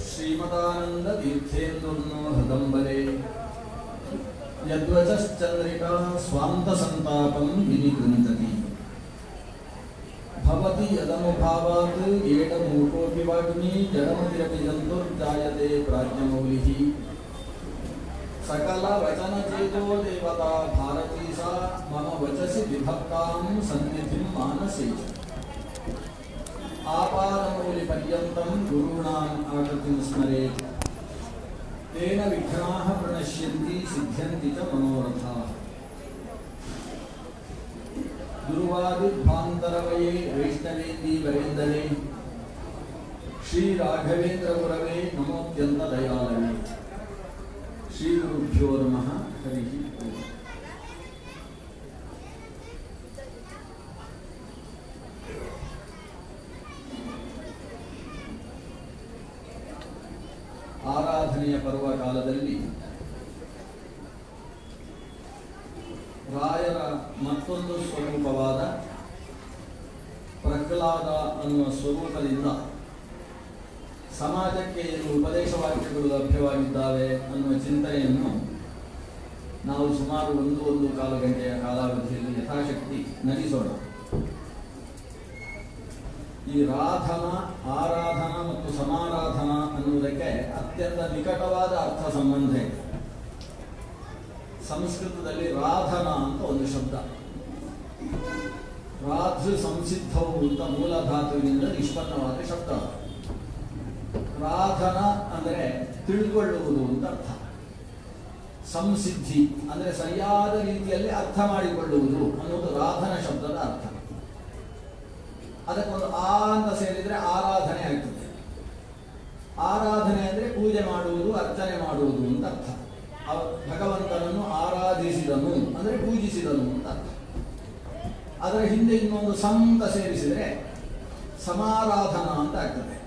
श्रीमदानंद तीर्थेन्दुर्नो हृदम्बरे यद्वचश्चन्द्रिका स्वान्त संतापं विनिकृन्तति भवति यदनुभावात् येडमूकोऽपि वाग्मी जडमतिरपि जन्तुर्जायते प्राज्ञमौलिः सकल वचन चेतो देवता भारती सा मम वचसि विभक्तां सन्निधिं मानसे आपादमौलिपर्यन्तं गुरूणाम् आकृतिं स्मरेत् तेन विघ्नाः प्रणश्यन्ति सिद्ध्यन्ति च मनोरथाः गुरुवादिध्वान्तरवये वैष्णवेन्दि वरेन्दरे श्री राघवेन्द्र गुरवे नमोऽत्यन्तदयालवे श्री गुरुभ्यो नमः हरिः ओम्। ಆರಾಧನೆಯ ಪರ್ವ ಕಾಲದಲ್ಲಿ ರಾಯರ ಮತ್ತೊಂದು ಸ್ವರೂಪವಾದ ಪ್ರಹ್ಲಾದ ಅನ್ನುವ ಸ್ವರೂಪದಿಂದ ಸಮಾಜಕ್ಕೆ ಏನು ಉಪದೇಶ ವಾಕ್ಯಗಳು ಲಭ್ಯವಾಗಿದ್ದಾವೆ ಅನ್ನುವ ಚಿಂತನೆಯನ್ನು ನಾವು ಸುಮಾರು ಒಂದು ಕಾಲು ಗಂಟೆಯ ಕಾಲಾವಧಿಯಲ್ಲಿ ಯಥಾಶಕ್ತಿ ನಡೆಸೋಣ. ಈ ರಾಧನ, ಆರಾಧನಾ ಮತ್ತು ಸಮಾರಾಧನಾ ಅನ್ನುವುದಕ್ಕೆ ಅತ್ಯಂತ ನಿಕಟವಾದ ಅರ್ಥ ಸಂಬಂಧ ಇದೆ. ಸಂಸ್ಕೃತದಲ್ಲಿ ರಾಧನ ಅಂತ ಒಂದು ಶಬ್ದ, ರಾಧೃ ಸಂಸಿದ್ಧವು ಅಂತ ಮೂಲ ಧಾತುವಿನಿಂದ ನಿಷ್ಪನ್ನವಾದ ಶಬ್ದ. ರಾಧನ ಅಂದರೆ ತಿಳ್ಕೊಳ್ಳುವುದು ಅಂತ ಅರ್ಥ. ಸಂಸಿದ್ಧಿ ಅಂದರೆ ಸರಿಯಾದ ರೀತಿಯಲ್ಲಿ ಅರ್ಥ ಮಾಡಿಕೊಳ್ಳುವುದು ಅನ್ನುವುದು ರಾಧನ ಶಬ್ದದ ಅರ್ಥ. ಅದಕ್ಕೊಂದು ಆ ಅಂತ ಸೇರಿದರೆ ಆರಾಧನೆ ಆಗ್ತದೆ. ಆರಾಧನೆ ಅಂದರೆ ಪೂಜೆ ಮಾಡುವುದು, ಅರ್ಚನೆ ಮಾಡುವುದು ಅಂತ ಅರ್ಥ. ಭಗವಂತನನ್ನು ಆರಾಧಿಸಿದನು ಅಂದರೆ ಪೂಜಿಸಿದನು ಅಂತ ಅರ್ಥ. ಅದರ ಹಿಂದೆ ಇನ್ನೊಂದು ಸಂತ ಸೇರಿಸಿದರೆ ಸಮಾರಾಧನಾ ಅಂತ ಆಗ್ತದೆ.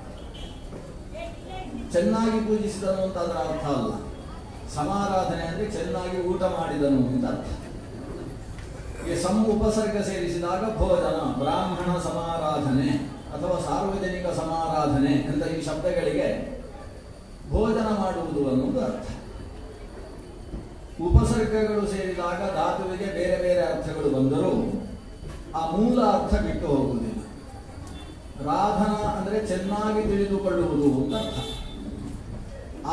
ಚೆನ್ನಾಗಿ ಪೂಜಿಸಿದನು ಅಂತ ಅದರ ಅರ್ಥ ಅಲ್ಲ. ಸಮಾರಾಧನೆ ಅಂದರೆ ಚೆನ್ನಾಗಿ ಊಟ ಮಾಡಿದನು ಅಂತ ಅರ್ಥ. ಉಪಸರ್ಗ ಸೇರಿಸಿದಾಗ ಭೋಜನ, ಬ್ರಾಹ್ಮಣ ಸಮಾರಾಧನೆ ಅಥವಾ ಸಾರ್ವಜನಿಕ ಸಮಾರಾಧನೆ ಅಂತ ಈ ಶಬ್ದಗಳಿಗೆ ಭೋಜನ ಮಾಡುವುದು ಅನ್ನುವುದು ಅರ್ಥ. ಉಪಸರ್ಗಗಳು ಸೇರಿದಾಗ ಧಾತುವಿಗೆ ಬೇರೆ ಬೇರೆ ಅರ್ಥಗಳು ಬಂದರೂ ಆ ಮೂಲ ಅರ್ಥ ಬಿಟ್ಟು ಹೋಗುವುದಿಲ್ಲ. ರಾಧನ ಅಂದರೆ ಚೆನ್ನಾಗಿ ತಿಳಿದುಕೊಳ್ಳುವುದು ಅಂತ ಅರ್ಥ.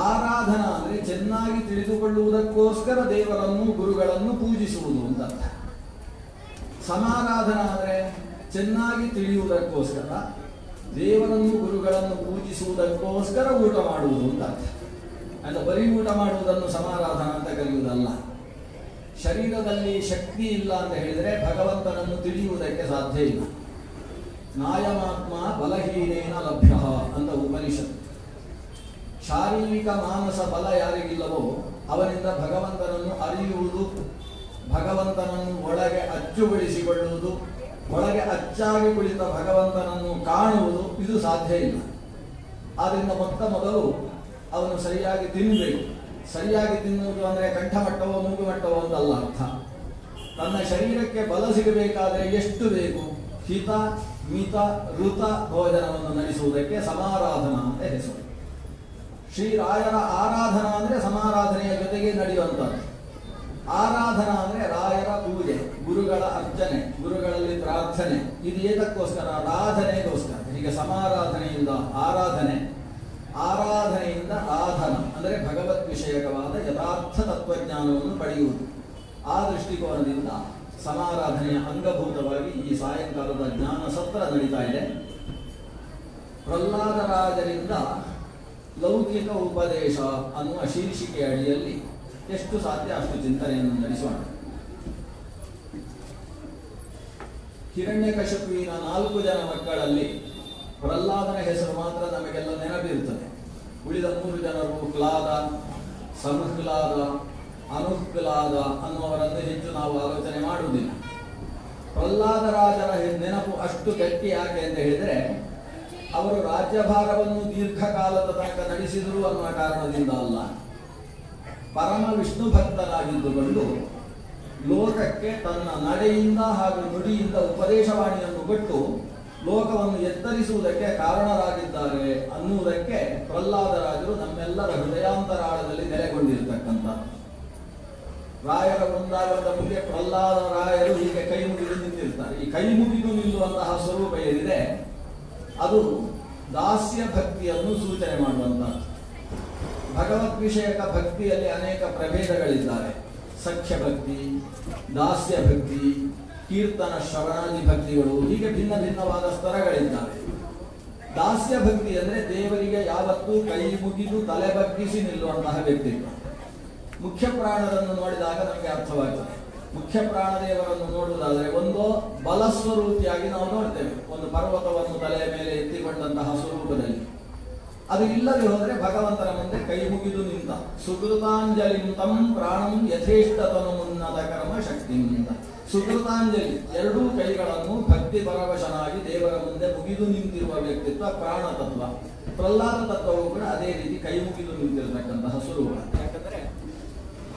ಆರಾಧನಾ ಅಂದರೆ ಚೆನ್ನಾಗಿ ತಿಳಿದುಕೊಳ್ಳುವುದಕ್ಕೋಸ್ಕರ ದೇವರನ್ನು, ಗುರುಗಳನ್ನು ಪೂಜಿಸುವುದು ಅಂತ ಅರ್ಥ. ಸಮಾರಾಧನಾ ಅಂದರೆ ಚೆನ್ನಾಗಿ ತಿಳಿಯುವುದಕ್ಕೋಸ್ಕರ ದೇವರನ್ನು, ಗುರುಗಳನ್ನು ಪೂಜಿಸುವುದಕ್ಕೋಸ್ಕರ ಊಟ ಮಾಡುವುದು ಅಂತ ಅರ್ಥ. ಅಂತ ಬರೀ ಊಟ ಮಾಡುವುದನ್ನು ಸಮಾರಾಧನಾ ಅಂತ ಕರೆಯುವುದಲ್ಲ. ಶರೀರದಲ್ಲಿ ಶಕ್ತಿ ಇಲ್ಲ ಅಂತ ಹೇಳಿದರೆ ಭಗವಂತನನ್ನು ತಿಳಿಯುವುದಕ್ಕೆ ಸಾಧ್ಯ ಇಲ್ಲ. ನಾಯಮಾತ್ಮ ಬಲಹೀನೇನ ಲಭ್ಯ ಅಂತ ಉಪನಿಷತ್ತು. ಶಾರೀರಿಕ ಮಾನಸ ಬಲ ಯಾರಿಗಿಲ್ಲವೋ ಅವನಿಂದ ಭಗವಂತನನ್ನು ಅರಿಯುವುದು, ಭಗವಂತನನ್ನು ಒಳಗೆ ಅಚ್ಚುಗೊಳಿಸಿಕೊಳ್ಳುವುದು, ಒಳಗೆ ಅಚ್ಚಾಗಿ ಕುಳಿತ ಭಗವಂತನನ್ನು ಕಾಣುವುದು ಇದು ಸಾಧ್ಯ ಇಲ್ಲ. ಆದ್ದರಿಂದ ಮೊದಲು ಅವನು ಸರಿಯಾಗಿ ತಿನ್ನಬೇಕು. ಸರಿಯಾಗಿ ತಿನ್ನುವುದು ಅಂದರೆ ಕಂಠಮಟ್ಟವೋ ಮೂಗು ಮಟ್ಟವೋ ಅಂತಲ್ಲ ಅರ್ಥ. ತನ್ನ ಶರೀರಕ್ಕೆ ಬಲ ಸಿಗಬೇಕಾದರೆ ಎಷ್ಟು ಬೇಕು? ಹಿತ, ಮಿತ, ಋತ ಭೋಜನವನ್ನು ನಡೆಸುವುದಕ್ಕೆ ಸಮಾರಾಧನಾ ಅಂತ ಹೆಸರು. ಶ್ರೀರಾಯರ ಆರಾಧನಾ ಅಂದರೆ ಸಮಾರಾಧನೆಯ ಜೊತೆಗೆ ನಡೆಯುವಂಥದ್ದು. ಆರಾಧನಾ ಅಂದರೆ ರಾಯರ ಪೂಜೆ, ಗುರುಗಳ ಅರ್ಚನೆ, ಗುರುಗಳಲ್ಲಿ ಪ್ರಾರ್ಥನೆ. ಇದು ಏತಕ್ಕೋಸ್ಕರ? ಆರಾಧನೆಗೋಸ್ಕರ. ಹೀಗೆ ಸಮಾರಾಧನೆಯಿಂದ ಆರಾಧನೆ, ಆರಾಧನೆಯಿಂದ ರಾಧನ ಅಂದರೆ ಭಗವದ್ ವಿಷಯಕವಾದ ಯಥಾರ್ಥ ತತ್ವಜ್ಞಾನವನ್ನು ಪಡೆಯುವುದು. ಆ ದೃಷ್ಟಿಕೋನದಿಂದ ಸಮಾರಾಧನೆಯ ಅಂಗಭೂತವಾಗಿ ಈ ಸಾಯಂಕಾಲದ ಜ್ಞಾನ ಸತ್ರ ನಡೀತಾ ಇದೆ. ಪ್ರಹ್ಲಾದರಾಜರಿಂದ ಲೌಕಿಕ ಉಪದೇಶ ಅನ್ನುವ ಶೀರ್ಷಿಕೆಯ ಅಡಿಯಲ್ಲಿ ಎಷ್ಟು ಸಾಧ್ಯ ಅಷ್ಟು ಚಿಂತನೆಯನ್ನು ನಡೆಸೋಣ. ಹಿರಣ್ಯಕಶಿಪುವಿನ 4 ಜನ ಮಕ್ಕಳಲ್ಲಿ ಪ್ರಹ್ಲಾದನ ಹೆಸರು ಮಾತ್ರ ನಮಗೆಲ್ಲ ನೆನಪಿರುತ್ತದೆ. ಉಳಿದ 3 ಜನರು ಕ್ಲಾದ, ಸಮುಹ್ಲಾದ, ಅನುಹ್ಲಾದ ಅನ್ನುವರನ್ನು ಹೆಚ್ಚು ನಾವು ಆಲೋಚನೆ ಮಾಡುವುದಿಲ್ಲ. ಪ್ರಹ್ಲಾದರಾಜರ ನೆನಪು ಅಷ್ಟು ಗಟ್ಟಿ ಯಾಕೆ ಅಂತ ಹೇಳಿದರೆ ಅವರು ರಾಜ್ಯಭಾರವನ್ನು ದೀರ್ಘಕಾಲದ ತನಕ ನಡೆಸಿದರು ಅನ್ನುವ ಕಾರಣದಿಂದ ಅಲ್ಲ. ಪರಮ ವಿಷ್ಣು ಭಕ್ತನಾಗಿದ್ದುಕೊಂಡು ಲೋಕಕ್ಕೆ ತನ್ನ ನಡೆಯಿಂದ ಹಾಗೂ ನುಡಿಯಿಂದ ಉಪದೇಶವಾಣಿಯನ್ನು ಕೊಟ್ಟು ಲೋಕವನ್ನು ಎತ್ತರಿಸುವುದಕ್ಕೆ ಕಾರಣರಾಗಿದ್ದಾರೆ ಅನ್ನುವುದಕ್ಕೆ ಪ್ರಹ್ಲಾದರಾಜರು ನಮ್ಮೆಲ್ಲರ ಹೃದಯಾಂತರಾಳದಲ್ಲಿ ನೆಲೆಗೊಂಡಿರ್ತಕ್ಕಂಥ ರಾಯರ ವೃಂದಾವನದ ಮುಂದೆ ಪ್ರಹ್ಲಾದರಾಯರು ಹೀಗೆ ಕೈ ಮುಗಿದು ನಿಂತಿರ್ತಾರೆ. ಈ ಕೈ ಮುಗಿದು ನಿಲ್ಲುವಂತಹ ಸ್ವರೂಪ ಏನಿದೆ ಅದು ದಾಸ್ಯ ಭಕ್ತಿಯನ್ನು ಸೂಚನೆ ಮಾಡುವಂತಹ. ಭಗವದ್ ವಿಷಯಕ ಭಕ್ತಿಯಲ್ಲಿ ಅನೇಕ ಪ್ರಭೇದಗಳಿದ್ದಾರೆ. ಸಖ್ಯ ಭಕ್ತಿ, ದಾಸ್ಯ ಭಕ್ತಿ, ಕೀರ್ತನ ಶ್ರವಣಾದಿ ಭಕ್ತಿಗಳು, ಹೀಗೆ ಭಿನ್ನ ಭಿನ್ನವಾದ ಸ್ತರಗಳಿದ್ದಾವೆ. ದಾಸ್ಯ ಭಕ್ತಿ ಅಂದರೆ ದೇವರಿಗೆ ಯಾವತ್ತೂ ಕೈ ಮುಗಿದು ತಲೆ ಬಗ್ಗಿಸಿ ನಿಲ್ಲುವಂತಹ ವ್ಯಕ್ತಿತ್ವ. ಮುಖ್ಯ ಪ್ರಾಣರನ್ನು ನೋಡಿದಾಗ ನಮಗೆ ಅರ್ಥವಾಗ್ತದೆ. ಮುಖ್ಯ ಪ್ರಾಣದೇವರನ್ನು ನೋಡುವುದಾದರೆ ಒಂದು ಬಲಸ್ವರೂಪಿಯಾಗಿ ನಾವು ನೋಡ್ತೇವೆ, ಒಂದು ಪರ್ವತವನ್ನು ತಲೆಯ ಮೇಲೆ ಎತ್ತಿಕೊಂಡಂತಹ ಸ್ವರೂಪದಲ್ಲಿ. ಅದು ಇಲ್ಲದೆ ಹೋದರೆ ಭಗವಂತನ ಮುಂದೆ ಕೈ ಮುಗಿದು ನಿಂತ ಸುಕೃತಾಂಜಲಿಂ ತಂ ಪ್ರಾಣಂ ಯಥೇಷ್ಟತನು ಉನ್ನತ ಕರ್ಮ ಶಕ್ತಿಯಿಂದ. ಸುಕೃತಾಂಜಲಿ, ಎರಡೂ ಕೈಗಳನ್ನು ಭಕ್ತಿ ಪರವಶನಾಗಿ ದೇವರ ಮುಂದೆ ಮುಗಿದು ನಿಂತಿರುವ ವ್ಯಕ್ತಿತ್ವ ಪ್ರಾಣ ತತ್ವ. ಪ್ರಹ್ಲಾದ ತತ್ವವು ಕೂಡ ಅದೇ ರೀತಿ ಕೈ ಮುಗಿದು ನಿಂತಿರತಕ್ಕಂತಹ ಸ್ವರೂಪ. ಯಾಕಂದರೆ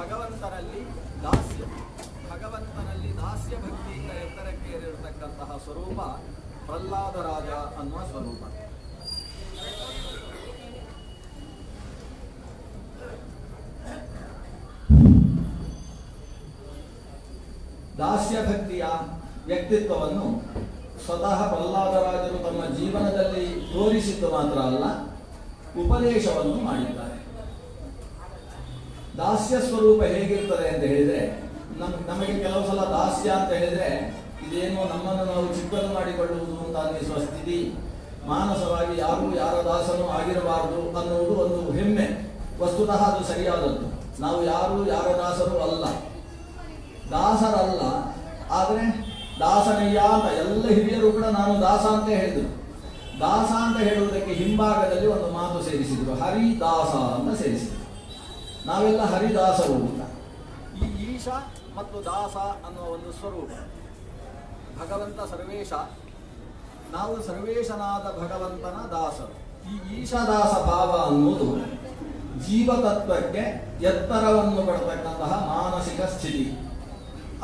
ಭಗವಂತನಲ್ಲಿ ದಾಸ್ಯ ಭಕ್ತಿಯಿಂದ ಎತ್ತರಕ್ಕೆ ಏರಿರತಕ್ಕಂತಹ ಸ್ವರೂಪ ಪ್ರಹ್ಲಾದರಾಜ ಅನ್ನುವ ಸ್ವರೂಪ. ದಾಸ್ಯ ಭಕ್ತಿಯ ವ್ಯಕ್ತಿತ್ವವನ್ನು ಸ್ವತಃ ಪ್ರಹ್ಲಾದರಾಜರು ತಮ್ಮ ಜೀವನದಲ್ಲಿ ತೋರಿಸಿದ್ದು ಮಾತ್ರ ಅಲ್ಲ, ಉಪದೇಶವನ್ನು ಮಾಡಿದ್ದಾರೆ. ದಾಸ್ಯ ಸ್ವರೂಪ ಹೇಗಿರ್ತದೆ ಅಂತ ಹೇಳಿದ್ರೆ, ನಮಗೆ ಕೆಲವು ಸಲ ದಾಸ್ಯ ಅಂತ ಹೇಳಿದ್ರೆ ಇದೇನೋ ನಮ್ಮನ್ನು ನಾವು ಚಿಕ್ಕದು ಮಾಡಿಕೊಳ್ಳುವುದು ಅಂತ ಅನ್ನಿಸುವ ಸ್ಥಿತಿ. ಮಾನಸವಾಗಿ ಯಾರೂ ಯಾರ ದಾಸನೂ ಆಗಿರಬಾರದು ಅನ್ನುವುದು ಒಂದು ಹೆಮ್ಮೆ. ವಸ್ತುತಃ ಅದು ಸರಿಯಾದದ್ದು. ನಾವು ಯಾರೂ ಯಾರ ದಾಸರು ಅಲ್ಲ, ದಾಸರಲ್ಲ. ಆದರೆ ದಾಸನಯ್ಯ ಅಂತ ಎಲ್ಲ ಹಿರಿಯರು ಕೂಡ ನಾನು ದಾಸ ಅಂತ ಹೇಳಿದರು. ದಾಸ ಅಂತ ಹೇಳುವುದಕ್ಕೆ ಹಿಂಭಾಗದಲ್ಲಿ ಒಂದು ಮಾತು ಸೇರಿಸಿದರು, ಹರಿದಾಸ ಅಂತ ಸೇರಿಸಿದರು. ನಾವೆಲ್ಲ ಹರಿದಾಸರು ಅಂತ. ಈ ಈಶ ಮತ್ತು ದಾಸ ಅನ್ನುವ ಒಂದು ಸ್ವರೂಪ. ಭಗವಂತ ಸರ್ವೇಶ, ನಾವು ಸರ್ವೇಶನಾದ ಭಗವಂತನ ದಾಸರು. ಈ ಈಶದಾಸ ಭಾವ ಅನ್ನುವುದು ಜೀವತತ್ವಕ್ಕೆ ಎತ್ತರವನ್ನು ಕೊಡತಕ್ಕಂತಹ ಮಾನಸಿಕ ಸ್ಥಿತಿ.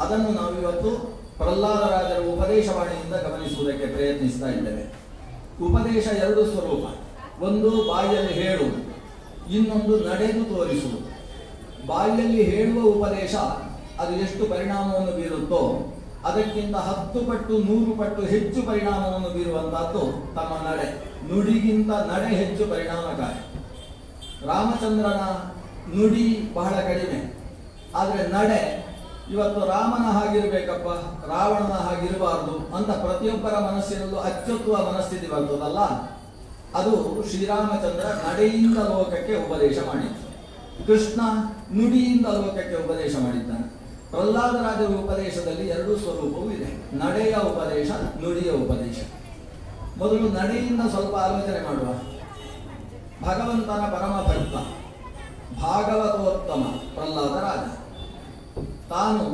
ಅದನ್ನು ನಾವಿವತ್ತು ಪ್ರಹ್ಲಾದರಾಜರ ಉಪದೇಶವಾಣಿಯಿಂದ ಗಮನಿಸುವುದಕ್ಕೆ ಪ್ರಯತ್ನಿಸ್ತಾ ಇದ್ದೇವೆ. ಉಪದೇಶ ಎರಡು ಸ್ವರೂಪ. ಒಂದು ಬಾಯಲ್ಲಿ ಹೇಳುವುದು, ಇನ್ನೊಂದು ನಡೆದು ತೋರಿಸುವುದು. ಬಾಯಲ್ಲಿ ಹೇಳುವ ಉಪದೇಶ ಅದು ಎಷ್ಟು ಪರಿಣಾಮವನ್ನು ಬೀರುತ್ತೋ ಅದಕ್ಕಿಂತ 10 ಪಟ್ಟು 100 ಪಟ್ಟು ಹೆಚ್ಚು ಪರಿಣಾಮವನ್ನು ಬೀರುವಂತಹದ್ದು ತಮ್ಮ ನಡೆ. ನುಡಿಗಿಂತ ನಡೆ ಹೆಚ್ಚು ಪರಿಣಾಮಕಾರಿ. ರಾಮಚಂದ್ರನ ನುಡಿ ಬಹಳ ಕಡಿಮೆ, ಆದರೆ ನಡೆ ಇವತ್ತು ರಾಮನ ಹಾಗಿರ್ಬೇಕಪ್ಪ, ರಾವಣನ ಹಾಗಿರಬಾರ್ದು ಅಂತ ಪ್ರತಿಯೊಬ್ಬರ ಮನಸ್ಸಿನಲ್ಲೂ ಅಚ್ಚೊತ್ತುವ ಮನಸ್ಥಿತಿ ಬರ್ತದಲ್ಲ, ಅದು ಶ್ರೀರಾಮಚಂದ್ರ ನಡೆಯಿಂದ ಲೋಕಕ್ಕೆ ಉಪದೇಶ ಮಾಡಿದ್ದು. ಕೃಷ್ಣ ನುಡಿಯಿಂದ ಲೋಕಕ್ಕೆ ಉಪದೇಶ ಮಾಡಿದ್ದಾನೆ. ಪ್ರಹ್ಲಾದರಾಜರ ಉಪದೇಶದಲ್ಲಿ ಎರಡು ಸ್ವರೂಪವೂ ಇದೆ, ನಡೆಯ ಉಪದೇಶ, ನುಡಿಯ ಉಪದೇಶ. ಮೊದಲು ನಡೆಯಿಂದ ಸ್ವಲ್ಪ ಆಲೋಚನೆ ಮಾಡುವ. ಭಗವಂತನ ಪರಮ ಭಕ್ತ, ಭಾಗವತೋತ್ತಮ ಪ್ರಹ್ಲಾದರಾಜ. ತಾನು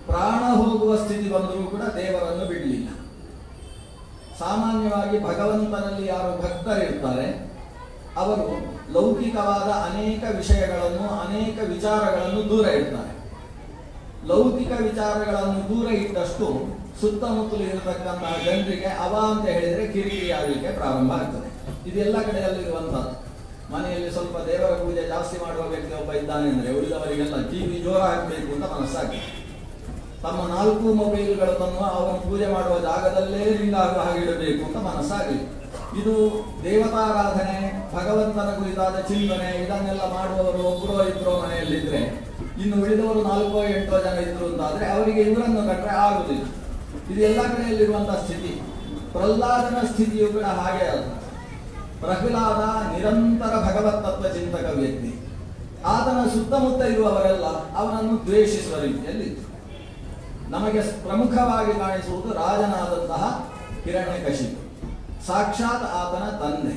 ಪ್ರಾಣ ಹೋಗುವ ಸ್ಥಿತಿ ಬಂದರೂ ಕೂಡ ದೇವರನ್ನು ಬಿಡಲಿಲ್ಲ. ಸಾಮಾನ್ಯವಾಗಿ ಭಗವಂತನಲ್ಲಿ ಯಾರು ಭಕ್ತರಿರ್ತಾರೆ ಅವರು ಲೌಕಿಕವಾದ ಅನೇಕ ವಿಷಯಗಳನ್ನು, ಅನೇಕ ವಿಚಾರಗಳನ್ನು ದೂರ ಇಡ್ತಾರೆ. ಲೌಕಿಕ ವಿಚಾರಗಳನ್ನು ದೂರ ಇಟ್ಟಷ್ಟು ಸುತ್ತಮುತ್ತಲು ಇರತಕ್ಕಂತಹ ಜನರಿಗೆ ಅವ ಅಂತ ಹೇಳಿದರೆ ಕಿರಿಕಿರಿ ಆಗಲಿಕ್ಕೆ ಪ್ರಾರಂಭ ಆಗ್ತದೆ. ಇದೆಲ್ಲ ಕಡೆಯಲ್ಲಿರುವಂಥದ್ದು. ಮನೆಯಲ್ಲಿ ಸ್ವಲ್ಪ ದೇವರ ಪೂಜೆ ಜಾಸ್ತಿ ಮಾಡುವ ವ್ಯಕ್ತಿ ಒಬ್ಬ ಇದ್ದಾನೆ ಅಂದರೆ ಉಳಿದವರಿಗೆಲ್ಲ ಟಿವಿ ಜೋರ ಹಾಕಬೇಕು ಅಂತ ಮನಸ್ಸಾಗಿದೆ. ತಮ್ಮ 4 ಮೊಬೈಲ್ಗಳನ್ನು ಅವನು ಪೂಜೆ ಮಾಡುವ ಜಾಗದಲ್ಲೇ ಲಿಂಗ ಹಾಗಿಡಬೇಕು ಅಂತ ಮನಸ್ಸಾಗಲಿ. ಇದು ದೇವತಾರಾಧನೆ, ಭಗವಂತನ ಕುರಿತಾದ ಚಿಂತನೆ, ಇದನ್ನೆಲ್ಲ ಮಾಡುವವರು ಒಬ್ಬರೋ ಇಬ್ಬರೋ ಮನೆಯಲ್ಲಿದ್ದರೆ, ಇನ್ನು ಉಳಿದವರು 4-8 ಜನ ಇದ್ರು ಅಂತಾದರೆ ಅವರಿಗೆ ಇವರನ್ನು ಕಂಡ್ರೆ ಆಗುವುದಿಲ್ಲ. ಇದು ಎಲ್ಲ ಕಡೆಯಲ್ಲಿರುವಂತಹ ಸ್ಥಿತಿ. ಪ್ರಹ್ಲಾದನ ಸ್ಥಿತಿಯು ಕೂಡ ಹಾಗೆ ಅಲ್ಲ. ಪ್ರಹ್ಲಾದ ನಿರಂತರ ಭಗವತ್ ತತ್ವ ಚಿಂತಕ ವ್ಯಕ್ತಿ. ಆತನ ಸುತ್ತಮುತ್ತ ಇರುವವರೆಲ್ಲ ಅವನನ್ನು ದ್ವೇಷಿಸುವ ರೀತಿಯಲ್ಲಿ. ನಮಗೆ ಪ್ರಮುಖವಾಗಿ ಕಾಣಿಸುವುದು ರಾಜನಾದಂತಹ ಹಿರಣ್ಯಕಶಿಪು, ಸಾಕ್ಷಾತ್ ಆತನ ತಂದೆ.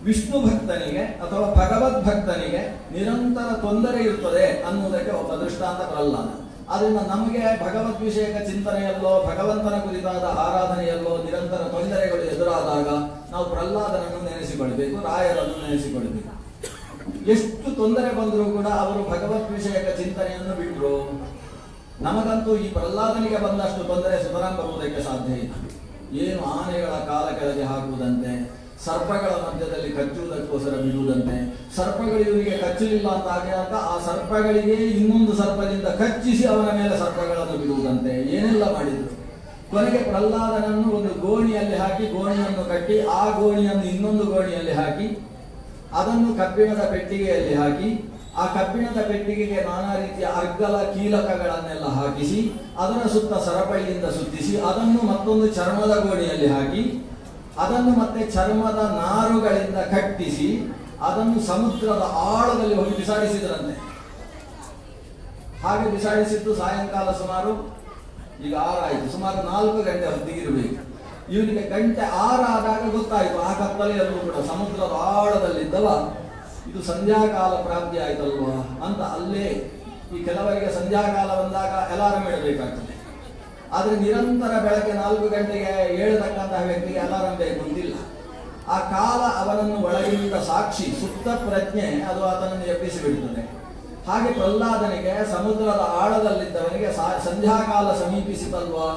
ವಿಷ್ಣು ಭಕ್ತನಿಗೆ ಅಥವಾ ಭಗವದ್ ಭಕ್ತನಿಗೆ ನಿರಂತರ ತೊಂದರೆ ಇರುತ್ತದೆ ಅನ್ನುವುದಕ್ಕೆ ಒಬ್ಬ ದೃಷ್ಟಾಂತ ಪ್ರಹ್ಲಾದ. ಅದರಿಂದ ನಮಗೆ ಭಗವದ್ ವಿಷಯಕ ಚಿಂತನೆಯಲ್ಲೋ ಭಗವಂತನ ಕುರಿತಾದ ಆರಾಧನೆಯಲ್ಲೋ ನಿರಂತರ ತೊಂದರೆಗಳು ಎದುರಾದಾಗ ನಾವು ಪ್ರಹ್ಲಾದನನ್ನು ನೆನೆಸಿಕೊಳ್ಳಬೇಕು, ರಾಯರನ್ನು ನೆನೆಸಿಕೊಳ್ಳಬೇಕು. ಎಷ್ಟು ತೊಂದರೆ ಬಂದರೂ ಕೂಡ ಅವರು ಭಗವದ್ ವಿಷಯಕ ಚಿಂತನೆಯನ್ನು ಬಿಟ್ಟರು. ನಮಗಂತೂ ಈ ಪ್ರಹ್ಲಾದನಿಗೆ ಬಂದಷ್ಟು ತೊಂದರೆ ಸುತರಾಂ ಬರುವುದಕ್ಕೆ ಸಾಧ್ಯ ಇಲ್ಲ. ಏನು ಆನೆಗಳ ಕಾಲ ಕೆಳಗೆ ಹಾಕುವುದಂತೆ, ಸರ್ಪಗಳ ಮಧ್ಯದಲ್ಲಿ ಕಚ್ಚುವುದಕ್ಕೋಸ್ಕರ ಬಿಡುವುದಂತೆ. ಸರ್ಪಗಳು ಇವರಿಗೆ ಕಚ್ಚಲಿಲ್ಲ ಅಂತ ಆದಾಗ ಆ ಸರ್ಪಗಳಿಗೆ ಇನ್ನೊಂದು ಸರ್ಪದಿಂದ ಕಚ್ಚಿಸಿ ಅವನ ಮೇಲೆ ಸರ್ಪಗಳನ್ನು ಬಿಡುವುದಂತೆ. ಏನೆಲ್ಲ ಮಾಡಿದ್ರು. ಕೊನೆಗೆ ಪ್ರಹ್ಲಾದನನ್ನು ಒಂದು ಗೋಣಿಯಲ್ಲಿ ಹಾಕಿ ಗೋಣಿಯನ್ನು ಕಟ್ಟಿ ಆ ಗೋಣಿಯನ್ನು ಇನ್ನೊಂದು ಗೋಣಿಯಲ್ಲಿ ಹಾಕಿ ಅದನ್ನು ಕಬ್ಬಿಣದ ಪೆಟ್ಟಿಗೆಯಲ್ಲಿ ಹಾಕಿ ಆ ಕಬ್ಬಿಣದ ಪೆಟ್ಟಿಗೆಗೆ ನಾನಾ ರೀತಿಯ ಅರ್ಗಲ ಕೀಲಕಗಳನ್ನೆಲ್ಲ ಹಾಕಿಸಿ ಅದರ ಸುತ್ತ ಸರಪಳಿಯಿಂದ ಸುತ್ತಿಸಿ ಅದನ್ನು ಮತ್ತೊಂದು ಚರ್ಮದ ಗೋಣಿಯಲ್ಲಿ ಹಾಕಿ ಅದನ್ನು ಮತ್ತೆ ಚರ್ಮದ ನಾರುಗಳಿಂದ ಕಟ್ಟಿಸಿ ಅದನ್ನು ಸಮುದ್ರದ ಆಳದಲ್ಲಿ ಹೋಗಿ ಬಿಸಾಡಿಸಿದ್ರಂತೆ. ಹಾಗೆ ಬಿಸಾಡಿಸಿದ್ದು ಸಾಯಂಕಾಲ ಸುಮಾರು ಈಗ 6 ಆಯಿತು, ಸುಮಾರು 4 ಗಂಟೆ ಹೊತ್ತಿಗಿರಬೇಕು. ಇವನಿಗೆ ಗಂಟೆ 6 ಆದಾಗ ಗೊತ್ತಾಯಿತು ಆ ಕತ್ತಲೆಯಲ್ಲೂ ಕೂಡ ಸಮುದ್ರದ ಆಳದಲ್ಲಿದ್ದವ ಇದು ಸಂಧ್ಯಾಕಾಲ ಪ್ರಾಪ್ತಿ ಆಯ್ತಲ್ವಾ ಅಂತ. ಅಲ್ಲೇ ಈ ಕೆಲವರಿಗೆ ಸಂಧ್ಯಾಕಾಲ ಬಂದಾಗ ಅಲಾರಂ ಇಡಬೇಕಾಗ್ತದೆ. ಆದರೆ ನಿರಂತರ ಬೆಳಗ್ಗೆ 4 ಗಂಟೆಗೆ ಏಳತಕ್ಕಂತಹ ವ್ಯಕ್ತಿಗೆ ಅಲಾರಂ ಬೇಕು ಅಂತಿಲ್ಲ. ಆ ಕಾಲ ಅವನನ್ನು ಒಳಗಿನಿಂದ ಸಾಕ್ಷಿ ಸುಪ್ತ ಪ್ರಜ್ಞೆ ಅದು ಆತನನ್ನು ಎಬ್ಬಿಸಿ ಬಿಡುತ್ತದೆ. ಹಾಗೆ ಪ್ರಹ್ಲಾದನಿಗೆ ಸಮುದ್ರದ ಆಳದಲ್ಲಿದ್ದವನಿಗೆ ಸಂಧ್ಯಾಕಾಲ ಸಮೀಪಿಸಿತಲ್ವಾ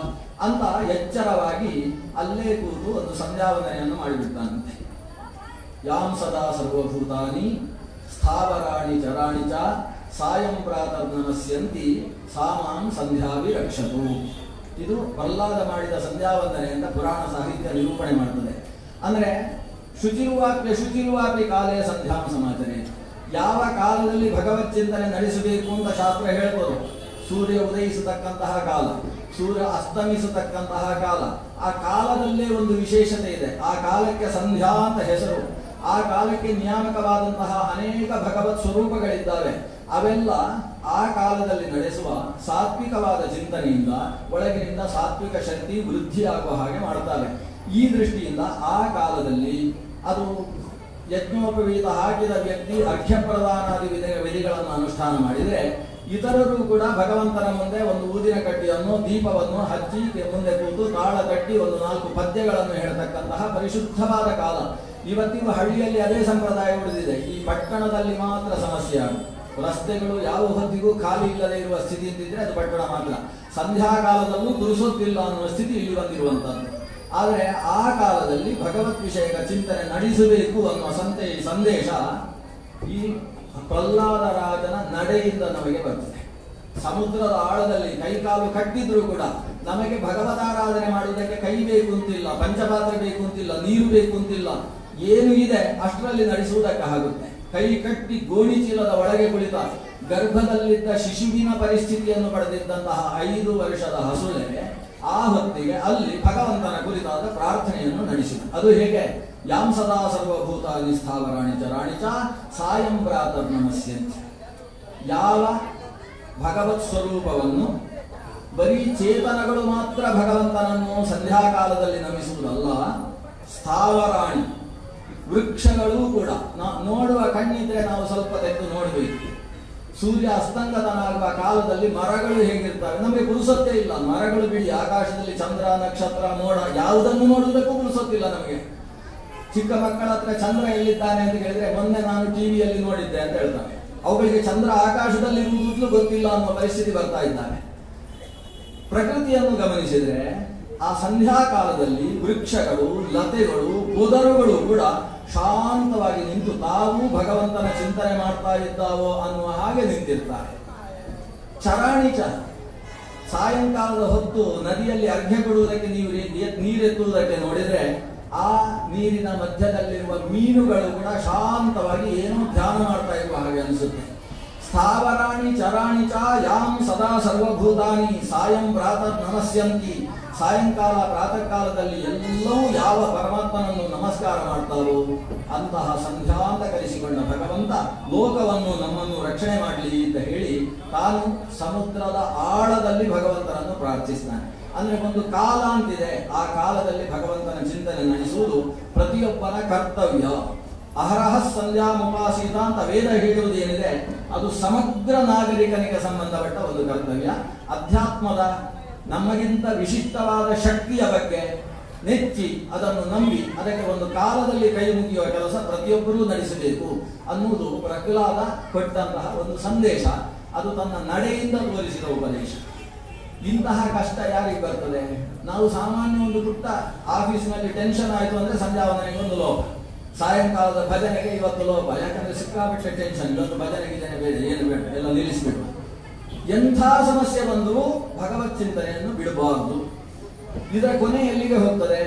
ಅಂತ ಎಚ್ಚರವಾಗಿ ಅಲ್ಲೇ ಕೂತು ಒಂದು ಸಂಧ್ಯಾವಂದನೆಯನ್ನು ಮಾಡಿಬಿಡ್ತಾನಂತೆ. ಯಾಂ ಸದಾ ಸರ್ವಭೂತಾನಿ ಸ್ಥಾವರಾಣಿ ಚರಾಣಿ ಚ ಸಾಯಂ ಪ್ರಾತರ್ನಮಸ್ಯಂತಿ ಸಾಮಾಂ ಸಂಧ್ಯಾವಿರಕ್ಷತು. ಇದು ಪ್ರಹ್ಲಾದ ಮಾಡಿದ ಸಂಧ್ಯಾವಂದನೆ ಅಂತ ಪುರಾಣ ಸಾಹಿತ್ಯ ನಿರೂಪಣೆ ಮಾಡ್ತದೆ. ಅಂದರೆ ಶುಚಿರುವಾಪಿ ಕಾಲೇ ಸಂಧ್ಯಾಂ ಸಮಾಚನೆ. ಯಾವ ಕಾಲದಲ್ಲಿ ಭಗವತ್ ಚಿಂತನೆ ನಡೆಸಬೇಕು ಅಂತ ಶಾಸ್ತ್ರ ಹೇಳ್ಬೋದು. ಸೂರ್ಯ ಉದಯಿಸತಕ್ಕಂತಹ ಕಾಲ, ಸೂರ್ಯ ಅಸ್ತಮಿಸತಕ್ಕಂತಹ ಕಾಲ, ಆ ಕಾಲದಲ್ಲೇ ಒಂದು ವಿಶೇಷತೆ ಇದೆ. ಆ ಕಾಲಕ್ಕೆ ಸಂಧ್ಯಾ ಅಂತ ಹೆಸರು. ಆ ಕಾಲಕ್ಕೆ ನಿಯಾಮಕವಾದಂತಹ ಅನೇಕ ಭಗವತ್ ಸ್ವರೂಪಗಳಿದ್ದಾವೆ. ಅವೆಲ್ಲ ಆ ಕಾಲದಲ್ಲಿ ನಡೆಸುವ ಸಾತ್ವಿಕವಾದ ಚಿಂತನೆಯಿಂದ ಒಳಗಿನಿಂದ ಸಾತ್ವಿಕ ಶಕ್ತಿ ವೃದ್ಧಿಯಾಗುವ ಹಾಗೆ ಮಾಡುತ್ತವೆ. ಈ ದೃಷ್ಟಿಯಿಂದ ಆ ಕಾಲದಲ್ಲಿ ಅದು ಯಜ್ಞೋಪವೀತ ಹಾಕಿದ ವ್ಯಕ್ತಿ ಅರ್ಘ್ಯ ಪ್ರದಾನಾದಿ ವಿಧಿಗಳನ್ನು ಅನುಷ್ಠಾನ ಮಾಡಿದರೆ ಇತರರು ಕೂಡ ಭಗವಂತನ ಮುಂದೆ ಒಂದು ಊದಿನ ಕಡ್ಡಿಯನ್ನು ದೀಪವನ್ನು ಹಚ್ಚಿ ಮುಂದೆ ಕೂತು ತಾಳ ಕಟ್ಟಿ ಒಂದು 4 ಪದ್ಯಗಳನ್ನು ಹೇಳ್ತಕ್ಕಂತಹ ಪರಿಶುದ್ಧವಾದ ಕಾಲ. ಇವತ್ತಿಗೂ ಹಳ್ಳಿಯಲ್ಲಿ ಅದೇ ಸಂಪ್ರದಾಯ ಉಳಿದಿದೆ. ಈ ಪಟ್ಟಣದಲ್ಲಿ ಮಾತ್ರ ಸಮಸ್ಯೆ ಆಗುತ್ತೆ. ರಸ್ತೆಗಳು ಯಾವ ಹೊತ್ತಿಗೂ ಖಾಲಿ ಇಲ್ಲದೆ ಇರುವ ಸ್ಥಿತಿ ಇದ್ದಿದ್ರೆ ಅದು ಪಟ್ಟಣ ಮಾತ್ರ. ಸಂಧ್ಯಾಕಾಲದಲ್ಲೂ ತುರಿಸೋದಿಲ್ಲ ಅನ್ನುವ ಸ್ಥಿತಿ ಇಲ್ಲಿ ಬಂದಿರುವಂತದ್ದು. ಆದರೆ ಆ ಕಾಲದಲ್ಲಿ ಭಗವತ್ ವಿಷಯಕ ಚಿಂತನೆ ನಡೆಸಬೇಕು ಅನ್ನುವ ಸಂದೇಶ ಈ ಪ್ರಹ್ಲಾದ ರಾಜನ ನಡೆಯಿಂದ ನಮಗೆ ಬರ್ತದೆ. ಸಮುದ್ರದ ಆಳದಲ್ಲಿ ಕೈಕಾಲು ಕಟ್ಟಿದ್ರೂ ಕೂಡ ನಮಗೆ ಭಗವತಾರಾಧನೆ ಮಾಡುವುದಕ್ಕೆ ಕೈ ಬೇಕು ಅಂತಿಲ್ಲ, ಪಂಚಪಾತ್ರೆ ಬೇಕು ಅಂತಿಲ್ಲ, ನೀರು ಬೇಕು ಅಂತಿಲ್ಲ. ಏನು ಇದೆ ಅಷ್ಟರಲ್ಲಿ ನಡೆಸುವುದಕ್ಕಾಗುತ್ತೆ. ಕೈ ಕಟ್ಟಿ ಗೋಣಿ ಚೀಲದ ಒಳಗೆ ಕುಳಿತ ಗರ್ಭದಲ್ಲಿದ್ದ ಶಿಶುವಿನ ಪರಿಸ್ಥಿತಿಯನ್ನು ಪಡೆದಿದ್ದಂತಹ 5 ವರ್ಷದ ಹಸುಳೆ ಆ ಹೊತ್ತಿಗೆ ಅಲ್ಲಿ ಭಗವಂತನ ಕುರಿತಾದ ಪ್ರಾರ್ಥನೆಯನ್ನು ನಡೆಸಿದ. ಅದು ಹೇಗೆ? ಯಾಂ ಸದಾ ಸರ್ವಭೂತಾನಿ ಸ್ಥಾವರಾಣಿ ಚರಾಣಿ ಚ ಸಾಯಂ ಪ್ರಾತರ್ನಮಸ್ಯಂತಿ. ಯಾವ ಭಗವತ್ ಸ್ವರೂಪವನ್ನು ಬರೀ ಚೇತನಗಳು ಮಾತ್ರ ಭಗವಂತನನ್ನು ಸಂಧ್ಯಾಕಾಲದಲ್ಲಿ ನಮಿಸುವುದಲ್ಲ, ಸ್ಥಾವರಾಣಿ ವೃಕ್ಷಗಳೂ ಕೂಡ ನೋಡುವ ಕಣ್ಣಿದ್ರೆ ನಾವು ಸ್ವಲ್ಪ ತೆಗೆದು ನೋಡಬೇಕು. ಸೂರ್ಯ ಅಸ್ತಂಗತನಾಗುವ ಕಾಲದಲ್ಲಿ ಮರಗಳು ಹೇಗಿರ್ತವೆ ನಮಗೆ ಪುರುಸೊತ್ತೇ ಇಲ್ಲ. ಮರಗಳು ಬಿಡಿ, ಆಕಾಶದಲ್ಲಿ ಚಂದ್ರ ನಕ್ಷತ್ರ ಮೋಡ ಯಾವುದನ್ನು ನೋಡುವುದಕ್ಕೂ ಪುರುಸೊತ್ತಿಲ್ಲ ನಮಗೆ. ಚಿಕ್ಕ ಮಕ್ಕಳ ಹತ್ರ ಚಂದ್ರ ಎಲ್ಲಿದ್ದಾನೆ ಅಂತ ಹೇಳಿದ್ರೆ ಮೊನ್ನೆ ನಾನು ಟಿವಿಯಲ್ಲಿ ನೋಡಿದ್ದೆ ಅಂತ ಹೇಳ್ತಾರೆ. ಅವುಗಳಿಗೆ ಚಂದ್ರ ಆಕಾಶದಲ್ಲಿ ಇರುವುದೂ ಗೊತ್ತಿಲ್ಲ ಅನ್ನುವ ಪರಿಸ್ಥಿತಿ ಬರ್ತಾ ಇದ್ದಾನೆ. ಪ್ರಕೃತಿಯನ್ನು ಗಮನಿಸಿದ್ರೆ ಆ ಸಂಧ್ಯಾ ಕಾಲದಲ್ಲಿ ವೃಕ್ಷಗಳು, ಲತೆಗಳು, ಪೊದರುಗಳು ಕೂಡ ಶಾಂತವಾಗಿ ನಿಂತು ತಾವು ಭಗವಂತನ ಚಿಂತನೆ ಮಾಡ್ತಾ ಇದ್ದಾವೋ ಅನ್ನುವ ಹಾಗೆ ನಿಂತಿರ್ತಾರೆ. ಚರಾಣಿಚ ಸಾಯಂಕಾಲದ ಹೊತ್ತು ನದಿಯಲ್ಲಿ ಅರ್ಘ್ಯ ಕೊಡುವುದಕ್ಕೆ ನೀವು ನೀರೆತ್ತುವುದಕ್ಕೆ ನೋಡಿದ್ರೆ ಆ ನೀರಿನ ಮಧ್ಯದಲ್ಲಿರುವ ಮೀನುಗಳು ಕೂಡ ಶಾಂತವಾಗಿ ಏನೋ ಧ್ಯಾನ ಮಾಡ್ತಾ ಇರುವ ಹಾಗೆ ಅನಿಸುತ್ತೆ. ಸ್ಥಾವರಾಣಿ ಚರಾಣಿ ಚ ಯಾಂ ಸದಾ ಸರ್ವಭೂತಾನಿ ಸಾಯಂ ಪ್ರಾತರ್ ನಮಸ್ಯಂತಿ. ಸಾಯಂಕಾಲ ಪ್ರಾತಃ ಕಾಲದಲ್ಲಿ ಎಲ್ಲವೂ ಯಾವ ಪರಮಾತ್ಮನನ್ನು ನಮಸ್ಕಾರ ಮಾಡ್ತಾರೋ ಅಂತಹ ಸಂಧ್ಯಾಂತ ಕಲಿಸಿಕೊಂಡ ಭಗವಂತ ಲೋಕವನ್ನು ನಮ್ಮನ್ನು ರಕ್ಷಣೆ ಮಾಡಲಿ ಅಂತ ಹೇಳಿ ತಾನು ಸಮುದ್ರದ ಆಳದಲ್ಲಿ ಭಗವಂತನನ್ನು ಪ್ರಾರ್ಥಿಸ್ತಾನೆ. ಅಂದ್ರೆ ಒಂದು ಕಾಲ ಅಂತಿದೆ. ಆ ಕಾಲದಲ್ಲಿ ಭಗವಂತನ ಚಿಂತನೆ ನಡೆಸುವುದು ಪ್ರತಿಯೊಬ್ಬನ ಕರ್ತವ್ಯ. ಅಹರಹ ಸಂಧ್ಯಾ ಮುಪಾಸೀತ ಅಂತ ವೇದ ಹೇಳುವುದೇನಿದೆ ಅದು ಸಮಗ್ರ ನಾಗರಿಕನಿಗೆ ಸಂಬಂಧಪಟ್ಟ ಒಂದು ಕರ್ತವ್ಯ. ಅಧ್ಯಾತ್ಮದ ನಮಗಿಂತ ವಿಶಿಷ್ಟವಾದ ಶಕ್ತಿಯ ಬಗ್ಗೆ ನೆಚ್ಚಿ ಅದನ್ನು ನಂಬಿ ಅದಕ್ಕೆ ಒಂದು ಕಾಲದಲ್ಲಿ ಕೈ ಮುಗಿಯುವ ಕೆಲಸ ಪ್ರತಿಯೊಬ್ಬರೂ ನಡೆಸಬೇಕು ಅನ್ನುವುದು ಪ್ರಹ್ಲಾದ ಕೊಟ್ಟಂತಹ ಒಂದು ಸಂದೇಶ. ಅದು ತನ್ನ ನಡೆಯಿಂದ ತೋರಿಸಿದ ಉಪದೇಶ. ಇಂತಹ ಕಷ್ಟ ಯಾರಿಗೆ ಬರ್ತದೆ? ನಾವು ಸಾಮಾನ್ಯ ಒಂದು ಪುಟ್ಟ ಆಫೀಸ್ನಲ್ಲಿ ಟೆನ್ಷನ್ ಆಯಿತು ಅಂದರೆ ಸಂಧ್ಯಾವಂದನೆಗೆ ಒಂದು ಲೋಪ, ಸಾಯಂಕಾಲದ ಭಜನೆಗೆ ಇವತ್ತು ಲೋಪ, ಯಾಕಂದ್ರೆ ಸಿಕ್ಕಾಪಟ್ಟೆ ಟೆನ್ಷನ್, ಇವತ್ತು ಭಜನೆಗೆ ಬೇರೆ ಏನು ಬೇಡ ಎಲ್ಲ ನಿಲ್ಲಿಸ್ಬಿಡು. ಎಂಥ ಸಮಸ್ಯೆ ಬಂದರೂ ಭಗವತ್ ಚಿಂತನೆಯನ್ನು ಬಿಡಬಾರದು. ಇದರ ಕೊನೆ ಎಲ್ಲಿಗೆ ಹೋಗ್ತದೆ?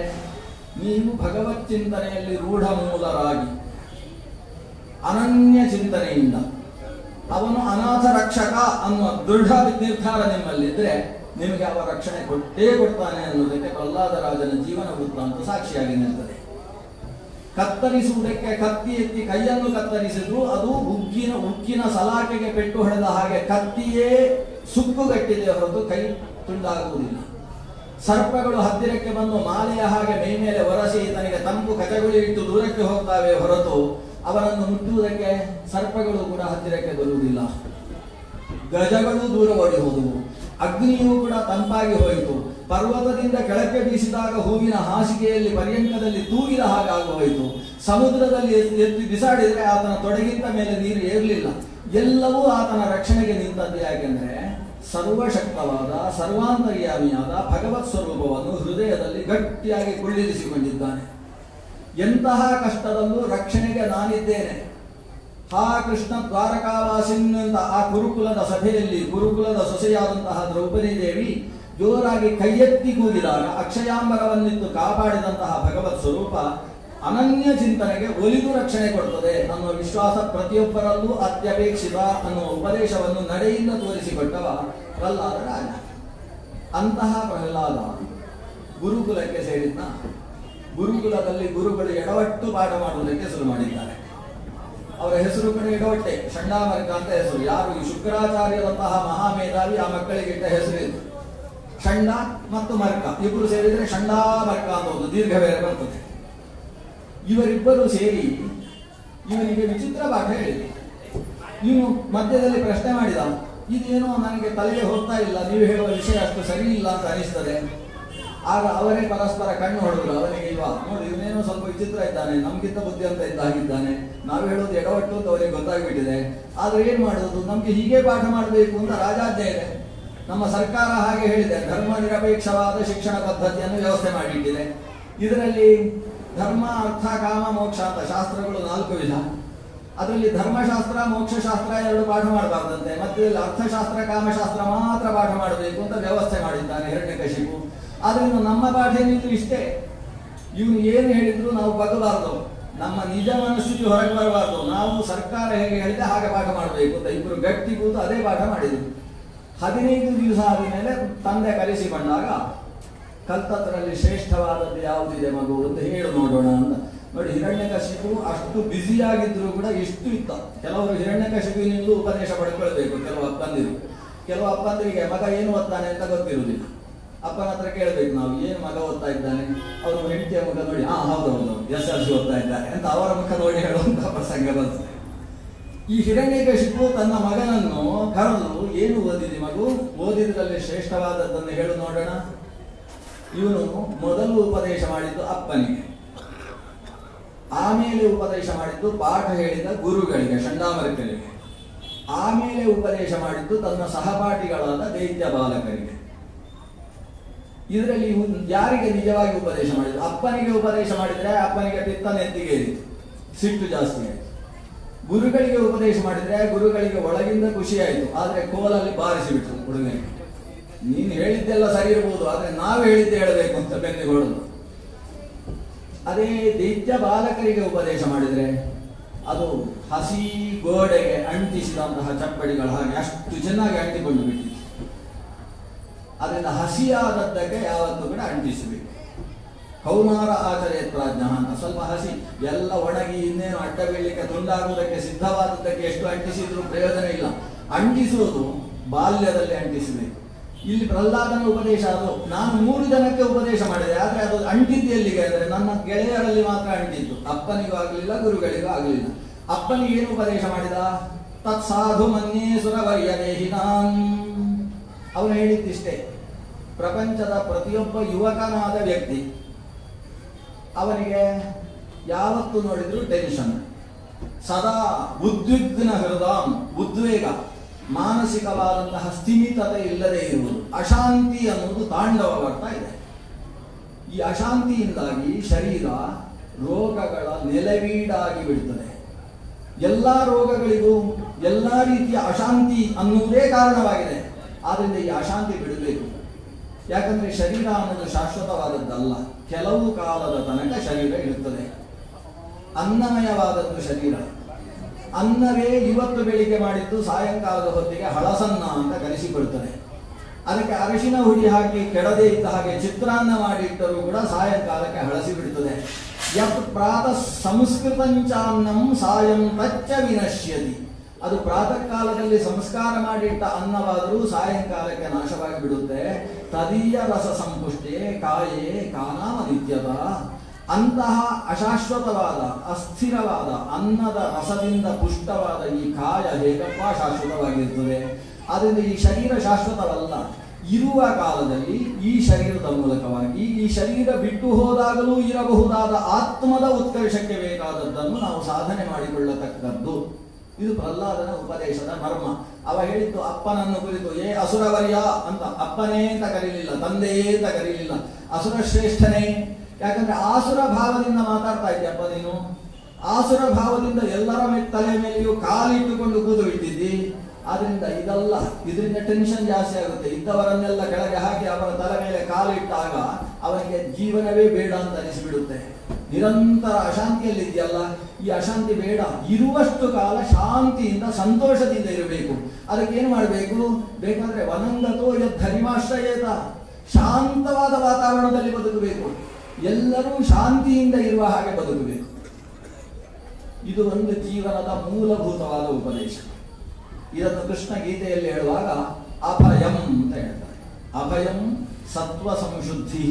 ನೀವು ಭಗವತ್ ಚಿಂತನೆಯಲ್ಲಿ ರೂಢ ಮೂಲರಾಗಿ ಅನನ್ಯ ಚಿಂತನೆಯಿಂದ ಅವನು ಅನಾಥ ರಕ್ಷಕ ಅನ್ನುವ ದೃಢ ನಿರ್ಧಾರ ನಿಮ್ಮಲ್ಲಿದ್ರೆ ನಿಮಗೆ ಅವ ರಕ್ಷಣೆ ಕೊಟ್ಟೇ ಕೊಡ್ತಾನೆ ಅನ್ನೋದಕ್ಕೆ ಪ್ರಹ್ಲಾದ ರಾಜನ ಜೀವನ ವೃತ್ತಾಂತ ಸಾಕ್ಷಿಯಾಗಿ ನಿಲ್ತದೆ. ಕತ್ತರಿಸುವುದಕ್ಕೆ ಕತ್ತಿ ಎತ್ತಿ ಕೈಯನ್ನು ಕತ್ತರಿಸಿದ್ರು ಅದು ಉಕ್ಕಿನ ಸಲಾಕೆಗೆ ಪೆಟ್ಟು ಹೊಡೆದ ಹಾಗೆ ಕತ್ತಿಯೇ ಸುಕ್ಕುಗಟ್ಟಿದೆ ಹೊರತು ಕೈ ತುಂಡಾಗುವುದಿಲ್ಲ. ಸರ್ಪಗಳು ಹತ್ತಿರಕ್ಕೆ ಬಂದು ಮಾಲೆಯ ಹಾಗೆ ಮೈ ಮೇಲೆ ಒರಸಿ ತನಗೆ ತಂಪು ಕಚಗುಳಿ ಇಟ್ಟು ದೂರಕ್ಕೆ ಹೋಗ್ತಾವೆ ಹೊರತು ಅವರನ್ನು ಮುಟ್ಟುವುದಕ್ಕೆ ಸರ್ಪಗಳು ಕೂಡ ಹತ್ತಿರಕ್ಕೆ ಬರುವುದಿಲ್ಲ. ಗಜಗಳು ದೂರ ಓಡಿ ಹೋದವು, ಅಗ್ನಿಯೂ ಕೂಡ ತಂಪಾಗಿ ಹೋಯಿತು, ಪರ್ವತದಿಂದ ಕೆಳಕ್ಕೆ ಬೀಸಿದಾಗ ಹೂವಿನ ಹಾಸಿಗೆಯಲ್ಲಿ ಪರ್ಯಂಕದಲ್ಲಿ ತೂಗಿದ ಹಾಗಾಗಿ ಹೋಯಿತು, ಸಮುದ್ರದಲ್ಲಿ ಎತ್ತಿ ಬಿಸಾಡಿದರೆ ಆತನ ತೊಡಗಿಂತ ಮೇಲೆ ನೀರು ಏರಲಿಲ್ಲ. ಎಲ್ಲವೂ ಆತನ ರಕ್ಷಣೆಗೆ ನಿಂತದ್ದು. ಯಾಕೆಂದ್ರೆ ಸರ್ವಶಕ್ತವಾದ ಸರ್ವಾಂತರ್ಯಾಮಿಯಾದ ಭಗವತ್ ಸ್ವರೂಪವನ್ನು ಹೃದಯದಲ್ಲಿ ಗಟ್ಟಿಯಾಗಿ ಕುಳ್ಳಿರಿಸಿಕೊಂಡಿದ್ದಾನೆ. ಎಂತಹ ಕಷ್ಟದಲ್ಲೂ ರಕ್ಷಣೆಗೆ ನಾನಿದ್ದೇನೆ. ಹಾ ಕೃಷ್ಣ ದ್ವಾರಕಾವಾಸಿನ್ ಅಂತ ಆ ಕುರುಕುಲದ ಸಭೆಯಲ್ಲಿ ಗುರುಕುಲದ ಸೊಸೆಯಾದಂತಹ ದ್ರೌಪದಿ ದೇವಿ ಜೋರಾಗಿ ಕೈಯೆತ್ತಿ ಕೂಗಿದಾಗ ಅಕ್ಷಯಾಂಬರವನ್ನಿತ್ತು ಕಾಪಾಡಿದಂತಹ ಭಗವತ್ ಸ್ವರೂಪ ಅನನ್ಯ ಚಿಂತನೆಗೆ ಒಲಿದು ರಕ್ಷಣೆ ಕೊಡುತ್ತದೆ ಅನ್ನುವ ವಿಶ್ವಾಸ ಪ್ರತಿಯೊಬ್ಬರಲ್ಲೂ ಅತ್ಯಪೇಕ್ಷಿತ ಅನ್ನುವ ಉಪದೇಶವನ್ನು ನಡೆಯಿಂದ ತೋರಿಸಿಕೊಟ್ಟವ ಪ್ರಹ್ಲಾದ ರಾಜ. ಅಂತಹ ಪ್ರಹ್ಲಾದ ಗುರುಕುಲಕ್ಕೆ ಸೇರಿದ್ನ. ಗುರುಕುಲದಲ್ಲಿ ಗುರುಗಳು ಎಡವಟ್ಟು ಪಾಠ ಮಾಡುವುದಕ್ಕೆ ಶುರು ಮಾಡಿದ್ದಾರೆ. ಅವರ ಹೆಸರು ಕೂಡ ಎಡವಟ್ಟೆ, ಷಂಡಾಮರ್ಕ ಅಂತ ಹೆಸರು. ಯಾರು ಈ ಶುಕ್ರಾಚಾರ್ಯರಂತಹ ಮಹಾಮೇಧಾವಿ ಆ ಮಕ್ಕಳಿಗೆ ಇಟ್ಟ ಹೆಸರಿದು. ಷಂಡ ಮತ್ತು ಮರ್ಕ ಇಬ್ಬರು ಸೇರಿದ್ರೆ ಷಂಡಾಮರ್ಕ ಅಂತ ಒಂದು ದೀರ್ಘ ಬೇರೆ ಬರ್ತದೆ. ಇವರಿಬ್ಬರು ಸೇರಿ ಇವನಿಗೆ ವಿಚಿತ್ರ ಪಾಠ ಹೇಳಿದೆ. ಇವನು ಮಧ್ಯದಲ್ಲಿ ಪ್ರಶ್ನೆ ಮಾಡಿದ, ಇದೇನೋ ನನಗೆ ತಲೆಗೆ ಹೋಗ್ತಾ ಇಲ್ಲ, ನೀವು ಹೇಳುವ ವಿಷಯ ಅಷ್ಟು ಸರಿ ಇಲ್ಲ ಅಂತ ಅನಿಸ್ತದೆ. ಆಗ ಅವರೇ ಪರಸ್ಪರ ಕಣ್ಣು ಹೊಡೆದ್ರು. ಅವನಿಗೆ ಇಲ್ವಾ ನೋಡಿ, ಇವನೇನೋ ಸ್ವಲ್ಪ ವಿಚಿತ್ರ ಇದ್ದಾನೆ, ನಮ್ಗಿಂತ ಬುದ್ಧಿ ಅಂತ ಇದ್ದಾಗಿದ್ದಾನೆ, ನಾವು ಹೇಳೋದು ಎಡವಟ್ಟು ಅಂತ ಅವರಿಗೆ ಗೊತ್ತಾಗ್ಬಿಟ್ಟಿದೆ. ಆದ್ರೆ ಏನ್ ಮಾಡೋದು, ನಮ್ಗೆ ಹೀಗೆ ಪಾಠ ಮಾಡಬೇಕು ಅಂತ ರಾಜಾಜ್ಞೆ ಇದೆ. ನಮ್ಮ ಸರ್ಕಾರ ಹಾಗೆ ಹೇಳಿದೆ, ಧರ್ಮ ನಿರಪೇಕ್ಷವಾದ ಶಿಕ್ಷಣ ಪದ್ಧತಿಯನ್ನು ವ್ಯವಸ್ಥೆ ಮಾಡಿಟ್ಟಿದೆ. ಇದರಲ್ಲಿ ಧರ್ಮ ಅರ್ಥ ಕಾಮ ಮೋಕ್ಷ ಅಂತ ಶಾಸ್ತ್ರಗಳು 4 ವಿಧ. ಅದರಲ್ಲಿ ಧರ್ಮಶಾಸ್ತ್ರ ಮೋಕ್ಷಶಾಸ್ತ್ರ 2 ಪಾಠ ಮಾಡಬಾರ್ದಂತೆ, ಮತ್ತೆ ಅರ್ಥಶಾಸ್ತ್ರ ಕಾಮಶಾಸ್ತ್ರ ಮಾತ್ರ ಪಾಠ ಮಾಡಬೇಕು ಅಂತ ವ್ಯವಸ್ಥೆ ಮಾಡಿದ್ದಾನೆ ಹಿರಣ್ಯಕಶಿಪು. ಆದ್ರಿಂದ ನಮ್ಮ ಪಾಠ ಏನಿದ್ರು ಇಷ್ಟೇ, ಇವನು ಏನು ಹೇಳಿದ್ರು ನಾವು ಬಗ್ಗಬಾರ್ದು, ನಮ್ಮ ನಿಜ ಮನಸ್ಥಿತಿ ಹೊರಗೆ ಬರಬಾರ್ದು, ನಾವು ಸರ್ಕಾರ ಹೇಗೆ ಹೇಳಿದೆ ಹಾಗೆ ಪಾಠ ಮಾಡಬೇಕು ಅಂತ ಇಬ್ಬರು ಗಟ್ಟಿ ಕೂತು ಅದೇ ಪಾಠ ಮಾಡಿದ್ರು. 15 ದಿವಸ ಆದಮೇಲೆ ತಂದೆ ಕರೆಸಿಕೊಂಡಾಗ ಕಲ್ತದ್ರಲ್ಲಿ ಶ್ರೇಷ್ಠವಾದದ್ದು ಯಾವುದಿದೆ ಮಗು ಅಂತ ಹೇಳು ನೋಡೋಣ ಅಂತ. ನೋಡಿ, ಹಿರಣ್ಯಕಶಿಪು ಅಷ್ಟು ಬ್ಯುಸಿಯಾಗಿದ್ರು ಕೂಡ ಇಷ್ಟು ಇತ್ತ. ಕೆಲವರು ಹಿರಣ್ಯಕಶಿಪುವಿನಿಂದ ಉಪದೇಶ ಪಡ್ಕೊಳ್ಬೇಕು. ಕೆಲವು ಅಪ್ಪಂದರಿಗೆ ಮಗ ಏನು ಓದ್ತಾನೆ ಅಂತ ಗೊತ್ತಿರುವುದಿಲ್ಲ. ಅಪ್ಪನ ಹತ್ರ ಕೇಳಬೇಕು ನಾವು, ಏನು ಮಗ ಓದ್ತಾ ಇದ್ದಾನೆ? ಅವರು ಹೆಂಡತಿಯ ಮುಖ ನೋಡಿ, ಹೌದೌದು SLC ಓದ್ತಾ ಇದ್ದಾರೆ ಅಂತ ಅವರ ಮುಖ ನೋಡಿ ಹೇಳುವಂತಹ ಪ್ರಸಂಗ ಬಂತು. ಈ ಹಿರಣ್ಯಕಶಿಪು ತನ್ನ ಮಗನನ್ನು ಕರೆದು, ಏನು ಓದಿದೆ ಮಗು? ಓದಿದ್ರಲ್ಲಿ ಶ್ರೇಷ್ಠವಾದದ್ದನ್ನು ಹೇಳು ನೋಡೋಣ. ಇವನು ಮೊದಲು ಉಪದೇಶ ಮಾಡಿದ್ದು ಅಪ್ಪನಿಗೆ, ಆಮೇಲೆ ಉಪದೇಶ ಮಾಡಿದ್ದು ಪಾಠ ಹೇಳಿದ ಗುರುಗಳಿಗೆ ಷಂಡಾಮರ್ಕರಿಗೆ, ಆಮೇಲೆ ಉಪದೇಶ ಮಾಡಿದ್ದು ತನ್ನ ಸಹಪಾಠಿಗಳಾದ ದೈತ್ಯ ಬಾಲಕರಿಗೆ. ಇದರಲ್ಲಿ ಯಾರಿಗೆ ನಿಜವಾಗಿ ಉಪದೇಶ ಮಾಡಿದ್ರು? ಅಪ್ಪನಿಗೆ ಉಪದೇಶ ಮಾಡಿದ್ರೆ ಅಪ್ಪನಿಗೆ ಪಿತ್ತ ನೆತ್ತಿಗೆ ಇತ್ತು, ಸಿಟ್ಟು ಜಾಸ್ತಿ ಆಯಿತು. ಗುರುಗಳಿಗೆ ಉಪದೇಶ ಮಾಡಿದ್ರೆ ಗುರುಗಳಿಗೆ ಒಳಗಿಂದ ಖುಷಿ ಆಯಿತು, ಆದ್ರೆ ಕೋಲಲ್ಲಿ ಬಾರಿಸಿಬಿಟ್ರು ಹುಡುಗನಿಗೆ. ನೀನು ಹೇಳಿದ್ದೆಲ್ಲ ಸರಿ ಇರ್ಬೋದು, ಆದ್ರೆ ನಾವು ಹೇಳಿದ್ದೆ ಹೇಳಬೇಕು ಅಂತ ಬೆನ್ನಿಗೊಳ್ಳೋದು. ಅದೇ ದೈತ್ಯ ಬಾಲಕರಿಗೆ ಉಪದೇಶ ಮಾಡಿದ್ರೆ ಅದು ಹಸಿ ಗೋಡೆಗೆ ಅಂಟಿಸಿದಂತಹ ಚಪ್ಪಡಿಗಳ ಹಾಗೆ ಅಷ್ಟು ಚೆನ್ನಾಗಿ ಅಂಟಿಕೊಂಡು ಬಿಟ್ಟಿತ್ತು. ಅದರಿಂದ ಹಸಿಯಾದದ್ದಕ್ಕೆ ಯಾವತ್ತೂ ಕೂಡ ಅಂಟಿಸಬೇಕು. ಕೌಮಾರ ಆಚರ್ಯ ಪ್ರಾಜ್ಞ ಅಂತ ಸ್ವಲ್ಪ ಹಸಿ ಎಲ್ಲ ಒಣಗಿ ಇನ್ನೇನು ಅಡ್ಡ ಬೀಳಲಿಕ್ಕೆ ತುಂಡಾಗುವುದಕ್ಕೆ ಸಿದ್ಧವಾದದ್ದಕ್ಕೆ ಎಷ್ಟು ಅಂಟಿಸಿದ್ರೂ ಪ್ರಯೋಜನ ಇಲ್ಲ. ಅಂಟಿಸುವುದು ಬಾಲ್ಯದಲ್ಲಿ ಅಂಟಿಸಬೇಕು. ಇಲ್ಲಿ ಪ್ರಹ್ಲಾದನ ಉಪದೇಶ ಅದು. ನಾನು 3 ಜನಕ್ಕೆ ಉಪದೇಶ ಮಾಡಿದೆ, ಆದ್ರೆ ಅದು ಅಂಟಿದ್ದು ಎಲ್ಲಿಗೆ ಅಂದರೆ ನನ್ನ ಗೆಳೆಯರಲ್ಲಿ ಮಾತ್ರ ಅಂಟಿತ್ತು. ಅಪ್ಪನಿಗೂ ಆಗಲಿಲ್ಲ, ಗುರುಗಳಿಗೂ ಆಗಲಿಲ್ಲ. ಅಪ್ಪನಿಗೆ ಏನು ಉಪದೇಶ ಮಾಡಿದ? ತತ್ಸಾಧು ಮನ್ಯೇಸುರವರ್ಯದೇಹಿನಾನ್. ಅವನು ಹೇಳಿದ್ದಿಷ್ಟೇ, ಪ್ರಪಂಚದ ಪ್ರತಿಯೊಬ್ಬ ಯುವಕನಾದ ವ್ಯಕ್ತಿ ಅವನಿಗೆ ಯಾವತ್ತು ನೋಡಿದ್ರು ಟೆನ್ಷನ್, ಸದಾ ಉದ್ವಿಗ್ನ ಹೃದಯ, ಉದ್ವೇಗ. ಮಾನಸಿಕವಾದಂತಹ ಸ್ಥಿಮಿತತೆ ಇಲ್ಲದೆ ಇರುವುದು, ಅಶಾಂತಿ ಅನ್ನೋದು ತಾಂಡವ ಬರ್ತಾ ಇದೆ. ಈ ಅಶಾಂತಿಯಿಂದಾಗಿ ಶರೀರ ರೋಗಗಳ ನೆಲವೀಡಾಗಿ ಬಿಡ್ತದೆ. ಎಲ್ಲ ರೋಗಗಳಿಗೂ ಎಲ್ಲ ರೀತಿಯ ಅಶಾಂತಿ ಅನ್ನುವುದೇ ಕಾರಣವಾಗಿದೆ. ಆದ್ದರಿಂದ ಈ ಅಶಾಂತಿ ಬಿಡಬೇಕು. ಯಾಕಂದ್ರೆ ಶರೀರ ಅನ್ನೋದು ಶಾಶ್ವತವಾದದ್ದಲ್ಲ, ಕೆಲವು ಕಾಲದ ತನಕ ಶರೀರ ಇರುತ್ತದೆ. ಅನ್ನಮಯವಾದದ್ದು ಶರೀರ. ಅನ್ನವೇ ಇವತ್ತು ಬೆಳಿಗ್ಗೆ ಮಾಡಿದ್ದು ಸಾಯಂಕಾಲದ ಹೊತ್ತಿಗೆ ಹಳಸನ್ನ ಅಂತ ಕರೆಸಿಕೊಳ್ತದೆ. ಅದಕ್ಕೆ ಅರಿಶಿನ ಹುಡಿ ಹಾಕಿ ಕೆಡದೆ ಇದ್ದ ಹಾಗೆ ಚಿತ್ರಾನ್ನ ಮಾಡಿಟ್ಟರೂ ಕೂಡ ಸಾಯಂಕಾಲಕ್ಕೆ ಹಳಸಿ ಬಿಡುತ್ತದೆ. ಯತ್ ಪ್ರಾತಃ ಸಂಸ್ಕೃತಂಚಾನ್ನಂ ಸಾಯಂ ತಚ್ಚ ವಿನಶ್ಯತಿ. ಅದು ಪ್ರಾತಃ ಕಾಲದಲ್ಲಿ ಸಂಸ್ಕಾರ ಮಾಡಿಟ್ಟ ಅನ್ನವಾದರೂ ಸಾಯಂಕಾಲಕ್ಕೆ ನಾಶವಾಗಿ ಬಿಡುತ್ತೆ. ತದೀಯ ರಸ ಸಂಪುಷ್ಟೇ ಕಾಯೇ ಕಾನಾಮನಿತ್ಯದ. ಅಂತಹ ಅಶಾಶ್ವತವಾದ ಅಸ್ಥಿರವಾದ ಅನ್ನದ ರಸದಿಂದ ಪುಷ್ಟವಾದ ಈ ಕಾಯ ಹೇಗಪ್ಪ ಶಾಶ್ವತವಾಗಿರ್ತದೆ? ಆದ್ದರಿಂದ ಈ ಶರೀರ ಶಾಶ್ವತವಲ್ಲ. ಇರುವ ಕಾಲದಲ್ಲಿ ಈ ಶರೀರದ ಮೂಲಕವಾಗಿ ಈ ಶರೀರ ಬಿಟ್ಟು ಹೋದಾಗಲೂ ಇರಬಹುದಾದ ಆತ್ಮದ ಉತ್ಕರ್ಷಕ್ಕೆ ಬೇಕಾದದ್ದನ್ನು ನಾವು ಸಾಧನೆ ಮಾಡಿಕೊಳ್ಳತಕ್ಕದ್ದು. ಇದು ಪ್ರಹ್ಲಾದನ ಉಪದೇಶದ ಮರ್ಮ. ಅವ ಹೇಳಿದ್ದು ಅಪ್ಪನನ್ನು ಕುರಿತು ಅಸುರವರ್ಯ ಅಂತ. ಅಪ್ಪನೇ ಅಂತ ಕರೀಲಿಲ್ಲ, ತಂದೆಯೇ ಅಂತ ಕರೀಲಿಲ್ಲ, ಅಸುರ ಶ್ರೇಷ್ಠನೇ. ಯಾಕಂದ್ರೆ ಆಸುರ ಭಾವದಿಂದ ಮಾತಾಡ್ತಾ ಇದ್ದೀಯಪ್ಪ ನೀನು. ಆಸುರ ಭಾವದಿಂದ ಎಲ್ಲರ ತಲೆ ಮೇಲೆಯೂ ಕಾಲಿಟ್ಟುಕೊಂಡು ಕೂತು ಬಿಟ್ಟಿದ್ದಿ. ಆದ್ರಿಂದ ಇದಲ್ಲ, ಇದರಿಂದ ಟೆನ್ಷನ್ ಜಾಸ್ತಿ ಆಗುತ್ತೆ. ಇದ್ದವರನ್ನೆಲ್ಲ ಕೆಳಗೆ ಹಾಕಿ ಅವರ ತಲೆ ಮೇಲೆ ಕಾಲಿಟ್ಟಾಗ ಅವನಿಗೆ ಜೀವನವೇ ಬೇಡ ಅಂತ ಅನಿಸಿಬಿಡುತ್ತೆ. ನಿರಂತರ ಅಶಾಂತಿಯಲ್ಲಿದೆಯಲ್ಲ, ಈ ಅಶಾಂತಿ ಬೇಡ. ಇರುವಷ್ಟು ಕಾಲ ಶಾಂತಿಯಿಂದ ಸಂತೋಷದಿಂದ ಇರಬೇಕು. ಅದಕ್ಕೇನು ಮಾಡಬೇಕು? ಬೇಕಾದ್ರೆ ವನಂಗತೋ ಯದ್ಧರಿಮಾಶ್ರಯೇತ, ಶಾಂತವಾದ ವಾತಾವರಣದಲ್ಲಿ ಬದುಕಬೇಕು. ಎಲ್ಲರೂ ಶಾಂತಿಯಿಂದ ಇರುವ ಹಾಗೆ ಬದುಕಬೇಕು. ಇದು ಒಂದು ಜೀವನದ ಮೂಲಭೂತವಾದ ಉಪದೇಶ. ಇದನ್ನು ಕೃಷ್ಣ ಗೀತೆಯಲ್ಲಿ ಹೇಳುವಾಗ ಅಭಯಂ ಅಂತ ಹೇಳ್ತಾರೆ. ಅಭಯಂ ಸತ್ವ ಸಂಶುದ್ಧಿ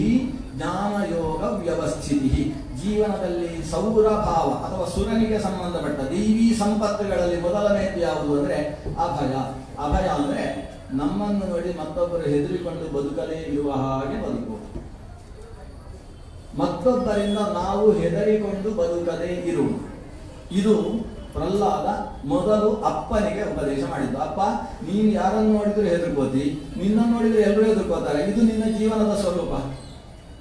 ಜ್ಞಾನಯೋಗ ವ್ಯವಸ್ಥಿತಿ. ಜೀವನದಲ್ಲಿ ಸೌರಭಾವ ಅಥವಾ ಸುರನಿಗೆ ಸಂಬಂಧಪಟ್ಟ ದೈವಿ ಸಂಪತ್ತುಗಳಲ್ಲಿ ಮೊದಲನೆಯದು ಯಾವುದು ಅಂದ್ರೆ ಅಭಯ. ಅಭಯ ಅಂದ್ರೆ ನಮ್ಮನ್ನು ನೋಡಿ ಮತ್ತೊಬ್ಬರು ಹೆದರಿಕೊಂಡು ಬದುಕಲೇ ಇರುವ ಹಾಗೆ ಬದುಕುವುದು. ಮತ್ತೊಬ್ಬರಿಂದ ನಾವು ಹೆದರಿಕೊಂಡು ಬದುಕದೇ ಇರುವುದು. ಇದು ಪ್ರಹ್ಲಾದ ಮೊದಲು ಅಪ್ಪನಿಗೆ ಉಪದೇಶ ಮಾಡಿದ್ದು. ಅಪ್ಪ, ನೀನು ಯಾರನ್ನು ನೋಡಿದ್ರು ಹೆದರ್ಕೋತಿ, ನಿನ್ನನ್ನು ನೋಡಿದ್ರೆ ಎಲ್ಲರೂ ಹೆದರ್ಕೋತಾರೆ. ಇದು ನಿನ್ನ ಜೀವನದ ಸ್ವರೂಪ.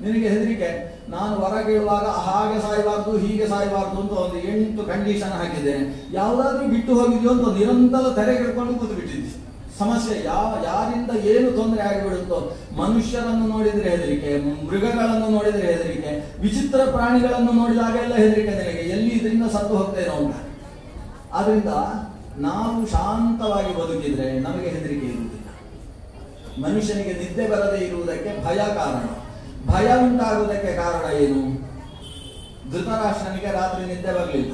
ನಿನಗೆ ಹೆದರಿಕೆ. ನಾನು ಹೊರಗಿಡುವಾಗ ಹಾಗೆ ಸಾಯಬಾರ್ದು, ಹೀಗೆ ಸಾಯಬಾರ್ದು ಅಂತ ಒಂದು 8 ಕಂಡೀಷನ್ ಹಾಕಿದ್ದೇನೆ. ಯಾವುದಾದ್ರೂ ಬಿಟ್ಟು ಹೋಗಿದ್ಯೋ ಅಂತ ನಿರಂತರ ತೆರೆಗಿಡ್ಕೊಂಡು ಕೂತು ಬಿಟ್ಟಿದ್ದಿ. ಸಮಸ್ಯೆ ಯಾರಿಂದ ಏನು ತೊಂದರೆ ಆಗಿಬಿಡುತ್ತೋ. ಮನುಷ್ಯರನ್ನು ನೋಡಿದ್ರೆ ಹೆದರಿಕೆ, ಮೃಗಗಳನ್ನು ನೋಡಿದ್ರೆ ಹೆದರಿಕೆ, ವಿಚಿತ್ರ ಪ್ರಾಣಿಗಳನ್ನು ನೋಡಿದಾಗೆಲ್ಲ ಹೆದರಿಕೆ ನಿನಗೆ. ಎಲ್ಲಿ ಇದರಿಂದ ಸತ್ತು ಹೋಗ್ತೇನೋ ಅಂತ. ಆದ್ರಿಂದ ನಾವು ಶಾಂತವಾಗಿ ಬದುಕಿದ್ರೆ ನಮಗೆ ಹೆದರಿಕೆ ಇರುವುದಿಲ್ಲ. ಮನುಷ್ಯನಿಗೆ ನಿದ್ದೆ ಬರದೇ ಇರುವುದಕ್ಕೆ ಭಯ ಕಾರಣ. ಭಯ ಉಂಟಾಗುವುದಕ್ಕೆ ಕಾರಣ ಏನು? ಧೃತರಾಷ್ಟ್ರನಿಗೆ ರಾತ್ರಿ ನಿದ್ದೆ ಬರಲಿಲ್ಲ.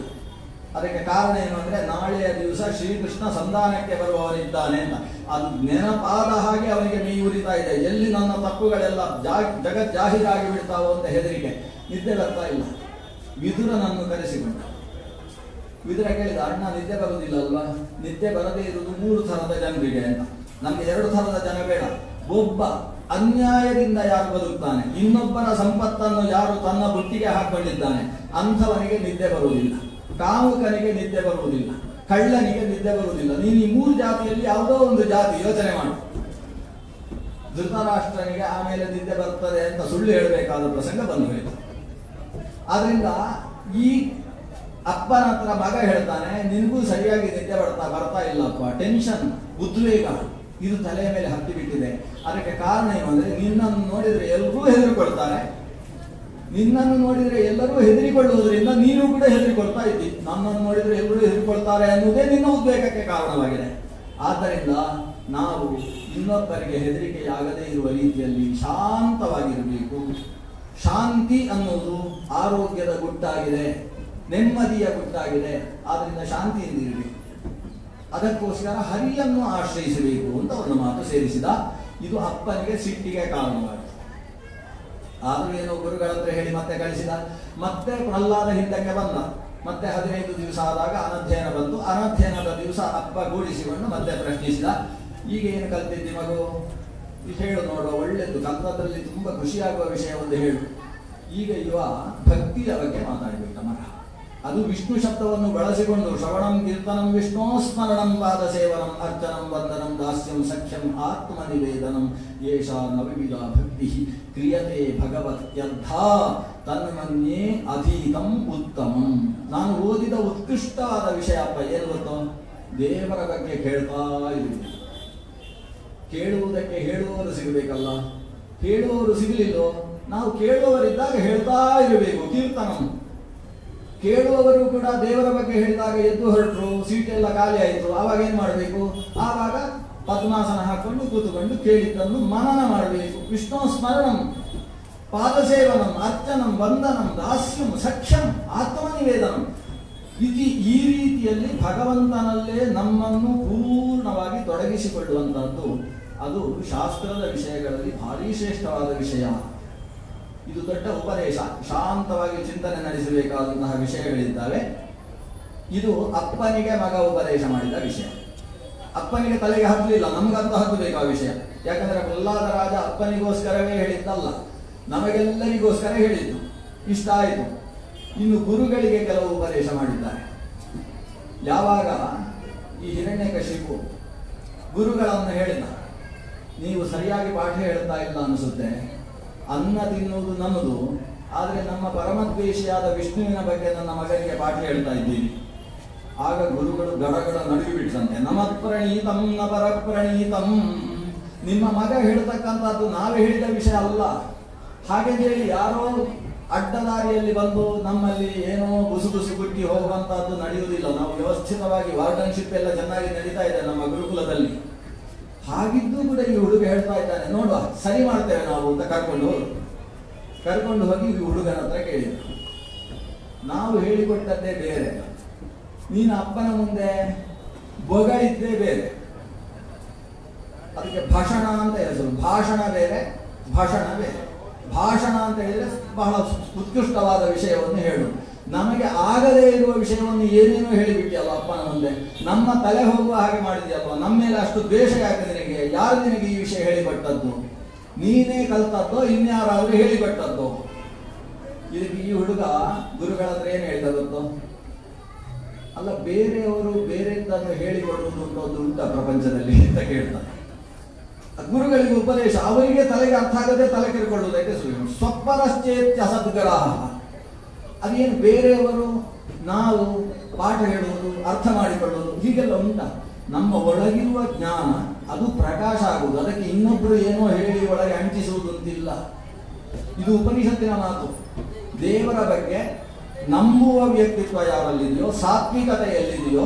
ಅದಕ್ಕೆ ಕಾರಣ ಏನು ಅಂದ್ರೆ ನಾಳೆಯ ದಿವಸ ಶ್ರೀಕೃಷ್ಣ ಸಂಧಾನಕ್ಕೆ ಬರುವವನಿದ್ದಾನೆ ಅಂತ. ಅದು ನೆನಪಾದ ಹಾಗೆ ಅವನಿಗೆ ಮೈ ಉರಿತಾ ಇದೆ. ಎಲ್ಲಿ ನನ್ನ ತಪ್ಪುಗಳೆಲ್ಲ ಜಗತ್ ಜಾಹೀರಾಗಿ ಬಿಡ್ತಾವೋ ಅಂತ ಹೆದರಿಕೆ. ನಿದ್ದೆ ಬರ್ತಾ ಇಲ್ಲ. ವಿದುರನನ್ನು ಕರೆಸಿಕೊಂಡ. ವಿದುರ ಕೇಳಿದ, ಅಣ್ಣ ನಿದ್ದೆ ಬರುವುದಿಲ್ಲ ಅಲ್ವಾ? ನಿದ್ದೆ ಬರದೇ ಇರುವುದು 3 ಥರದ ಜನರಿಗೆ ಅಂತ. ನಮ್ಗೆ 2 ಥರದ ಜನ ಬೇಡ. ಒಬ್ಬ ಅನ್ಯಾಯದಿಂದ ಯಾರು ಬದುಕ್ತಾನೆ, ಇನ್ನೊಬ್ಬರ ಸಂಪತ್ತನ್ನು ಯಾರು ತನ್ನ ಬುಟ್ಟಿಗೆ ಹಾಕೊಂಡಿದ್ದಾನೆ, ಅಂಥವನಿಗೆ ನಿದ್ದೆ ಬರುವುದಿಲ್ಲ. ಕಾಮುಕನಿಗೆ ನಿದ್ದೆ ಬರುವುದಿಲ್ಲ, ಕಳ್ಳನಿಗೆ ನಿದ್ದೆ ಬರುವುದಿಲ್ಲ. ನೀನು ಈ 3 ಜಾತಿಯಲ್ಲಿ ಯಾವುದೋ ಒಂದು ಜಾತಿ ಯೋಚನೆ ಮಾಡು. ಧೃತರಾಷ್ಟ್ರನಿಗೆ ಆಮೇಲೆ ನಿದ್ದೆ ಬರ್ತದೆ ಅಂತ ಸುಳ್ಳು ಹೇಳಬೇಕಾದ ಪ್ರಸಂಗ ಬಂದು ಹೋಯಿತು. ಆದ್ರಿಂದ ಈ ಅಪ್ಪನ ಹತ್ರ ಮಗ ಹೇಳ್ತಾನೆ, ನಿನಗೂ ಸರಿಯಾಗಿ ನಿದ್ದೆ ಬರ್ತಾ ಇಲ್ಲಪ್ಪ, ಟೆನ್ಷನ್, ಉದ್ವೇಗ ಇದು ತಲೆಯ ಮೇಲೆ ಹತ್ತಿ ಬಿಟ್ಟಿದೆ. ಅದಕ್ಕೆ ಕಾರಣ ಏನು ಅಂದ್ರೆ ನಿನ್ನನ್ನು ನೋಡಿದ್ರೆ ಎಲ್ಲರೂ ಹೆದರಿಕೊಳ್ತಾರೆ. ನಿನ್ನನ್ನು ನೋಡಿದ್ರೆ ಎಲ್ಲರೂ ಹೆದರಿಕೊಳ್ಳುವುದರಿಂದ ನೀನು ಕೂಡ ಹೆದರಿಕೊಳ್ತಾ ಇದ್ದಿ. ನನ್ನನ್ನು ನೋಡಿದ್ರೆ ಎಲ್ಲರೂ ಹೆದರಿಕೊಳ್ತಾರೆ ಅನ್ನುವುದೇ ನಿನ್ನ ಉದ್ವೇಗಕ್ಕೆ ಕಾರಣವಾಗಿದೆ. ಆದ್ದರಿಂದ ನಾವು ಇನ್ನೊಬ್ಬರಿಗೆ ಹೆದರಿಕೆಯಾಗದೇ ಇರುವ ರೀತಿಯಲ್ಲಿ ಶಾಂತವಾಗಿರಬೇಕು. ಶಾಂತಿ ಅನ್ನೋದು ಆರೋಗ್ಯದ ಗುಟ್ಟಾಗಿದೆ, ನೆಮ್ಮದಿಯ ಗುಟ್ಟಾಗಿದೆ. ಆದ್ರಿಂದ ಶಾಂತಿಯಿಂದ ಇರಬೇಕು. ಅದಕ್ಕೋಸ್ಕರ ಹರಿಯನ್ನು ಆಶ್ರಯಿಸಬೇಕು ಅಂತ ಒಂದು ಮಾತು ಸೇರಿಸಿದ. ಇದು ಅಪ್ಪನಿಗೆ ಸಿಟ್ಟಿಗೆ ಕಾರಣವಾಯಿತು. ಆದರೂ ಏನೋ ಗುರುಗಳ ಹತ್ರ ಹೇಳಿ ಮತ್ತೆ ಕಳಿಸಿದ. ಮತ್ತೆ ಪ್ರಹ್ಲಾದ ಹಿಂದಕ್ಕೆ ಬಂದ. ಮತ್ತೆ 15 ದಿವಸ ಆದಾಗ ಅನಧ್ಯಯನ ಬಂತು. ಅನಧ್ಯಯನದ ದಿವಸ ಅಪ್ಪ ಗೂಡಿಸಿಕೊಂಡು ಮತ್ತೆ ಪ್ರಶ್ನಿಸಿದ. ಈಗ ಏನು ಕಲ್ತಿದ್ದಿ ಮಗು? ಹೇಳು ನೋಡುವ, ಒಳ್ಳೆಯದು, ಕಲ್ತದ್ರಲ್ಲಿ ತುಂಬಾ ಖುಷಿಯಾಗುವ ವಿಷಯ ಒಂದು ಹೇಳು. ಈಗ ಇವ ಭಕ್ತಿಯ ಬಗ್ಗೆ ಮಾತಾಡಬೇಕ ಮಗ. ಅದು ವಿಷ್ಣು ಶಬ್ದವನ್ನು ಬಳಸಿಕೊಂಡು ಶ್ರವಣಂ ಕೀರ್ತನಂ ವಿಷ್ಣು ಸ್ಮರಣಂ ಪಾದ ಸೇವನಂ ಅರ್ಚನಂ ವಂದನಂ ದಾಸ್ಯಂ ಸಖ್ಯಂ ಆತ್ಮನಿವೇದನಂ ಯೇಷಾ ನವವಿಧ ಭಕ್ತಿ ಕ್ರಿಯತೆ ಭಗವತ್ಯರ್ಥ ತನ್ಮನ್ಯೇ ಅಧೀತಂ ಉತ್ತಮಂ. ನಾನು ಓದಿದ ಉತ್ಕೃಷ್ಟವಾದ ವಿಷಯ ಅಪ್ಪ ಏನು ಗೊತ್ತೋ, ದೇವರ ಬಗ್ಗೆ ಕೇಳ್ತಾ ಇರುವುದು. ಕೇಳುವುದಕ್ಕೆ ಹೇಳುವವರು ಸಿಗಬೇಕಲ್ಲ, ಹೇಳುವವರು ಸಿಗಲಿಲ್ಲೋ ನಾವು ಕೇಳುವವರಿದ್ದಾಗ ಹೇಳ್ತಾ ಇರಬೇಕು. ಕೀರ್ತನಂ ಕೇಳುವವರು ಕೂಡ ದೇವರ ಬಗ್ಗೆ ಹೇಳಿದಾಗ ಎದ್ದು ಹೊರಟರು, ಸೀಟೆಲ್ಲ ಖಾಲಿ ಆಯಿತು, ಆವಾಗ ಏನು ಮಾಡಬೇಕು? ಆವಾಗ ಪದ್ಮಾಸನ ಹಾಕೊಂಡು ಕೂತುಕೊಂಡು ಕೇಳಿದ್ದನ್ನು ಮನನ ಮಾಡಬೇಕು. ವಿಷ್ಣು ಸ್ಮರಣಂ ಪಾದಸೇವನಂ ಅರ್ಚನಂ ವಂದನಂ ದಾಸ್ಯಂ ಸಖ್ಯಂ ಆತ್ಮನಿವೇದನಂ ಈ ರೀತಿಯಲ್ಲಿ ಭಗವಂತನಲ್ಲೇ ನಮ್ಮನ್ನು ಪೂರ್ಣವಾಗಿ ತೊಡಗಿಸಿಕೊಳ್ಳುವಂತಹದ್ದು ಅದು ಶಾಸ್ತ್ರದ ವಿಷಯಗಳಲ್ಲಿ ಭಾರಿ ಶ್ರೇಷ್ಠವಾದ ವಿಷಯ. ಇದು ದೊಡ್ಡ ಉಪದೇಶ. ಶಾಂತವಾಗಿ ಚಿಂತನೆ ನಡೆಸಬೇಕಾದಂತಹ ವಿಷಯಗಳಿದ್ದಾವೆ. ಇದು ಅಪ್ಪನಿಗೆ ಮಗ ಉಪದೇಶ ಮಾಡಿದ ವಿಷಯ. ಅಪ್ಪನಿಗೆ ತಲೆಗೆ ಹತ್ತಲಿಲ್ಲ, ನಮಗಂತೂ ಹತ್ತಬೇಕು ಆ ವಿಷಯ. ಯಾಕಂದ್ರೆ ಪ್ರಹ್ಲಾದ ರಾಜ ಅಪ್ಪನಿಗೋಸ್ಕರವೇ ಹೇಳಿದ್ದಲ್ಲ, ನಮಗೆಲ್ಲರಿಗೋಸ್ಕರ ಹೇಳಿದ್ದು. ಇಷ್ಟ ಆಯಿತು. ಇನ್ನು ಗುರುಗಳಿಗೆ ಕೆಲವು ಉಪದೇಶ ಮಾಡಿದ್ದಾರೆ. ಯಾವಾಗ ಈ ಹಿರಣ್ಯಕಶಿಪು ಗುರುಗಳನ್ನು ಹೇಳಿದ, ನೀವು ಸರಿಯಾಗಿ ಪಾಠ ಹೇಳ್ತಾ ಇಲ್ಲ ಅನಿಸುತ್ತೆ, ಅನ್ನ ತಿನ್ನುವುದು ನಮ್ಮದು, ಆದರೆ ನಮ್ಮ ಪರಮದ್ವೇಷಿಯಾದ ವಿಷ್ಣುವಿನ ಬಗ್ಗೆ ನನ್ನ ಮಗನಿಗೆ ಪಾಠ ಹೇಳ್ತಾ ಇದ್ದೀವಿ. ಆಗ ಗುರುಗಳು ಗಡಗಡ ನಡುಗಿಬಿಟ್ಟಂತೆ, ನಮತ್ಪ್ರಣೀತಂ ನ ಪರಪ್ರಣೀತಂ. ನಿಮ್ಮ ಮಗ ಹೇಳ್ತಕ್ಕಂಥದ್ದು ನಾವೇ ಹೇಳಿದ ವಿಷಯ ಅಲ್ಲ. ಹಾಗೆ ಹೇಳಿ ಯಾರೋ ಅಡ್ಡದಾರಿಯಲ್ಲಿ ಬಂದು ನಮ್ಮಲ್ಲಿ ಏನೋ ಗುಸುಗುಸು ಗುಟ್ಟಿ ಹೋಗುವಂತಹದ್ದು ನಡೆಯುವುದಿಲ್ಲ. ನಾವು ವ್ಯವಸ್ಥಿತವಾಗಿ ವಾರ್ಡನ್ಶಿಪ್ ಎಲ್ಲ ಚೆನ್ನಾಗಿ ನಡೀತಾ ಇದೆ ನಮ್ಮ ಗುರುಕುಲದಲ್ಲಿ. ಹಾಗಿದ್ದು ಕೂಡ ಈ ಹುಡುಗ ಹೇಳ್ತಾ ಇದ್ದಾನೆ, ನೋಡುವ ಸರಿ ಮಾಡ್ತೇವೆ ನಾವು ಅಂತ ಕರ್ಕೊಂಡು ಹೋಗಿ ಈ ಹುಡುಗನ ಹತ್ರ ಕೇಳಿದ್ರು. ನಾವು ಹೇಳಿಕೊಟ್ಟದ್ದೇ ಬೇರೆ, ನೀನು ಅಪ್ಪನ ಮುಂದೆ ಬೊಗಳಿದ್ದೇ ಬೇರೆ. ಅದಕ್ಕೆ ಭಾಷಣ ಅಂತ ಹೆಸರು. ಭಾಷಣ ಬೇರೆ, ಭಾಷಣ ಬೇರೆ. ಭಾಷಣ ಅಂತ ಹೇಳಿದ್ರೆ ಬಹಳ ಉತ್ಕೃಷ್ಟವಾದ ವಿಷಯವನ್ನು ಹೇಳು. ನಮಗೆ ಆಗದೇ ಇರುವ ವಿಷಯವನ್ನು ಏನೇನೋ ಹೇಳಿಬಿಟ್ಟಿಯಲ್ಲ ಅಪ್ಪನ ಮುಂದೆ, ನಮ್ಮ ತಲೆ ಹೋಗುವ ಹಾಗೆ ಮಾಡಿದ್ಯಲ್ವ, ನಮ್ಮ ಮೇಲೆ ಅಷ್ಟು ದ್ವೇಷ ಯಾಕೆ ನಿನಗೆ? ಯಾರು ನಿನಗೆ ಈ ವಿಷಯ ಹೇಳಿಕೊಟ್ಟದ್ದು? ನೀನೇ ಕಲ್ತದ್ದೋ ಇನ್ಯಾರಾದ್ರೂ ಹೇಳಿಕೊಟ್ಟದ್ದೋ? ಇದಕ್ಕೆ ಈ ಹುಡುಗ ಗುರುಗಳ ಹತ್ರ ಏನು ಹೇಳ್ತಾ ಗೊತ್ತೋ, ಅಲ್ಲ ಬೇರೆಯವರು ಬೇರೆದ್ದನ್ನು ಹೇಳಿಕೊಡುವುದು ಅನ್ನೋದು ಉಂಟ ಪ್ರಪಂಚದಲ್ಲಿ ಅಂತ ಕೇಳ್ತಾರೆ. ಗುರುಗಳಿಗೆ ಉಪದೇಶ, ಅವರಿಗೆ ತಲೆಗೆ ಅರ್ಥ ಆಗದೆ ತಲೆ ಕೆರ್ಕೊಳ್ಳುವುದಕ್ಕೆ ಸ್ವಪ್ಪರಶ್ಚೇತ್ಯ ಸದ್ಗ್ರಹ. ಅದೇನು ಬೇರೆಯವರು ನಾವು ಪಾಠ ಹೇಳುವುದು, ಅರ್ಥ ಮಾಡಿಕೊಳ್ಳುವುದು ಹೀಗೆಲ್ಲ ಉಂಟ. ನಮ್ಮ ಒಳಗಿರುವ ಜ್ಞಾನ ಅದು ಪ್ರಕಾಶ ಆಗುವುದು, ಅದಕ್ಕೆ ಇನ್ನೊಬ್ಬರು ಏನೋ ಹೇಳಿ ಒಳಗೆ ಅಂಟಿಸುವುದು ಅಂತಿಲ್ಲ. ಇದು ಉಪನಿಷತ್ತಿನ ಮಾತು. ದೇವರ ಬಗ್ಗೆ ನಂಬುವ ವ್ಯಕ್ತಿತ್ವ ಯಾರಲ್ಲಿದೆಯೋ, ಸಾತ್ವಿಕತೆ ಎಲ್ಲಿದೆಯೋ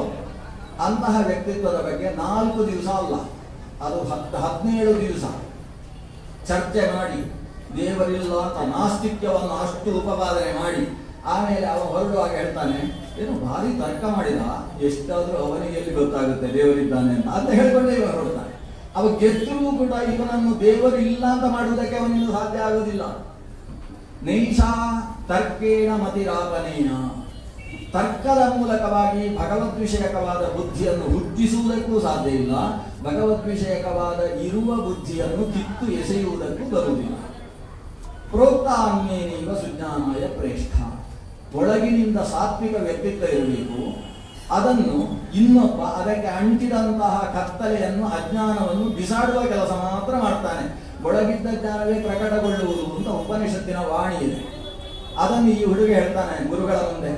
ಅಂತಹ ವ್ಯಕ್ತಿತ್ವದ ಬಗ್ಗೆ 4 ದಿವಸ ಅಲ್ಲ, ಅದು 17 ದಿವಸ ಚರ್ಚೆ ಮಾಡಿ ದೇವರಿಲ್ಲ ಅಂತ ನಾಸ್ತಿಕ್ಯವನ್ನು ಅಷ್ಟು ಉಪಪಾದನೆ ಮಾಡಿ ಆಮೇಲೆ ಅವ ಹೊರಡುವಾಗ ಹೇಳ್ತಾನೆ, ಏನು ಭಾರಿ ತರ್ಕ ಮಾಡಿದ, ಎಷ್ಟಾದ್ರೂ ಅವನಿಗೆ ಎಲ್ಲಿ ಗೊತ್ತಾಗುತ್ತೆ ದೇವರಿದ್ದಾನೆ ಅಂತ ಹೇಳ್ಕೊಂಡೇ ಇವ ಹೊರಡ್ತಾನೆ. ಅವ ಗೆದ್ದರೂ ಕೂಡ ಇವನನ್ನು ದೇವರು ಇಲ್ಲ ಅಂತ ಮಾಡುವುದಕ್ಕೆ ಅವನಿಂದ ಸಾಧ್ಯ ಆಗುವುದಿಲ್ಲ. ನೈಷಾ ತರ್ಕೇಣ ಮತಿರಾಪನೇನ. ತರ್ಕದ ಮೂಲಕವಾಗಿ ಭಗವದ್ವಿಷಯಕವಾದ ಬುದ್ಧಿಯನ್ನು ಹುಟ್ಟಿಸುವುದಕ್ಕೂ ಸಾಧ್ಯ ಇಲ್ಲ, ಭಗವದ್ವಿಷಯಕವಾದ ಇರುವ ಬುದ್ಧಿಯನ್ನು ಕಿತ್ತು ಎಸೆಯುವುದಕ್ಕೂ ಬರುವುದಿಲ್ಲ. ಪ್ರೋಕ್ತ ಅನ್ಯೇನೀವ ಸುಜ್ಞಾನಾಯ ಪ್ರೇಷ್ಠ. ಒಳಗಿನಿಂದ ಸಾತ್ವಿಕ ವ್ಯಕ್ತಿತ್ವ ಇರಬೇಕು, ಅದನ್ನು ಇನ್ನೊಬ್ಬ ಅದಕ್ಕೆ ಅಂಟಿದಂತಹ ಕತ್ತಲೆಯನ್ನು ಅಜ್ಞಾನವನ್ನು ಬಿಸಾಡುವ ಕೆಲಸ ಮಾತ್ರ ಮಾಡ್ತಾನೆ. ಒಳಗಿದ್ದ ಜ್ಞಾನವೇ ಪ್ರಕಟಗೊಳ್ಳುವುದು ಅಂತ ಉಪನಿಷತ್ತಿನ ವಾಣಿ ಇದೆ. ಅದನ್ನು ಈ ಹುಡುಗ ಹೇಳ್ತಾನೆ ಗುರುಗಳ ಮುಂದೆ.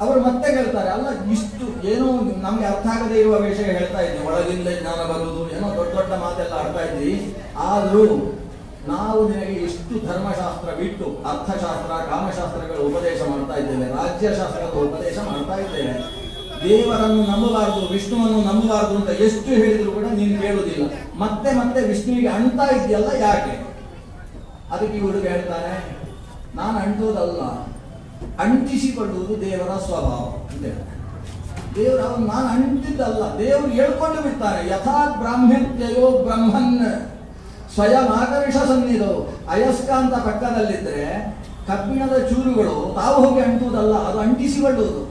ಅವರು ಮತ್ತೆ ಹೇಳ್ತಾರೆ, ಅಲ್ಲ ಇಷ್ಟು ಏನೋ ನಮ್ಗೆ ಅರ್ಥ ಆಗದೆ ಇರುವ ವಿಷಯ ಹೇಳ್ತಾ ಇದ್ವಿ, ಒಳಗಿಂದ ಜ್ಞಾನ ಬರುವುದು ಏನೋ ದೊಡ್ಡ ದೊಡ್ಡ ಮಾತೆಲ್ಲ ಆಡ್ತಾ ಇದ್ವಿ, ಆದರೂ ನಾವು ನಿನಗೆ ಇಷ್ಟು ಧರ್ಮಶಾಸ್ತ್ರ ಬಿಟ್ಟು ಅರ್ಥಶಾಸ್ತ್ರ ಕಾಮಶಾಸ್ತ್ರಗಳ ಉಪದೇಶ ಮಾಡ್ತಾ ಇದ್ದೇವೆ, ರಾಜ್ಯಶಾಸ್ತ್ರದ ಉಪದೇಶ ಮಾಡ್ತಾ ಇದ್ದೇವೆ, ದೇವರನ್ನು ನಂಬಬಾರದು ವಿಷ್ಣುವನ್ನು ನಂಬಬಾರದು ಅಂತ ಎಷ್ಟು ಹೇಳಿದ್ರು ಕೂಡ ನೀನು ಕೇಳುವುದಿಲ್ಲ, ಮತ್ತೆ ಮತ್ತೆ ವಿಷ್ಣುವಿಗೆ ಅಂಟ್ತಾ ಇದೆಯಲ್ಲ ಯಾಕೆ? ಅದಕ್ಕೆ ಈ ಹುಡುಗ ಹೇಳ್ತಾನೆ, ನಾನು ಅಂಟುವುದಲ್ಲ, ಅಂಟಿಸಿಕೊಳ್ಳುವುದು ದೇವರ ಸ್ವಭಾವ ಅಂತ ಹೇಳ್ತಾನೆ. ದೇವರು ಅವನು ನಾನು ಅಂಟಿದ್ದಲ್ಲ, ದೇವರು ಹೇಳ್ಕೊಂಡು ಬಿಡ್ತಾರೆ. ಯಥಾ ಬ್ರಾಹ್ಮ್ಯತ್ಯಯೋ ಬ್ರಹ್ಮನ್ ಸ್ವಯಂ ಆಕರ್ಷ ಸನ್ನಿಧವು. ಅಯಸ್ಕಾಂತ ಪಕ್ಕದಲ್ಲಿದ್ದರೆ ಕಬ್ಬಿಣದ ಚೂರುಗಳು ತಾವು ಹೋಗಿ ಅಂಟುವುದಲ್ಲ, ಅದು ಅಂಟಿಸಿಕೊಳ್ಳುವುದು.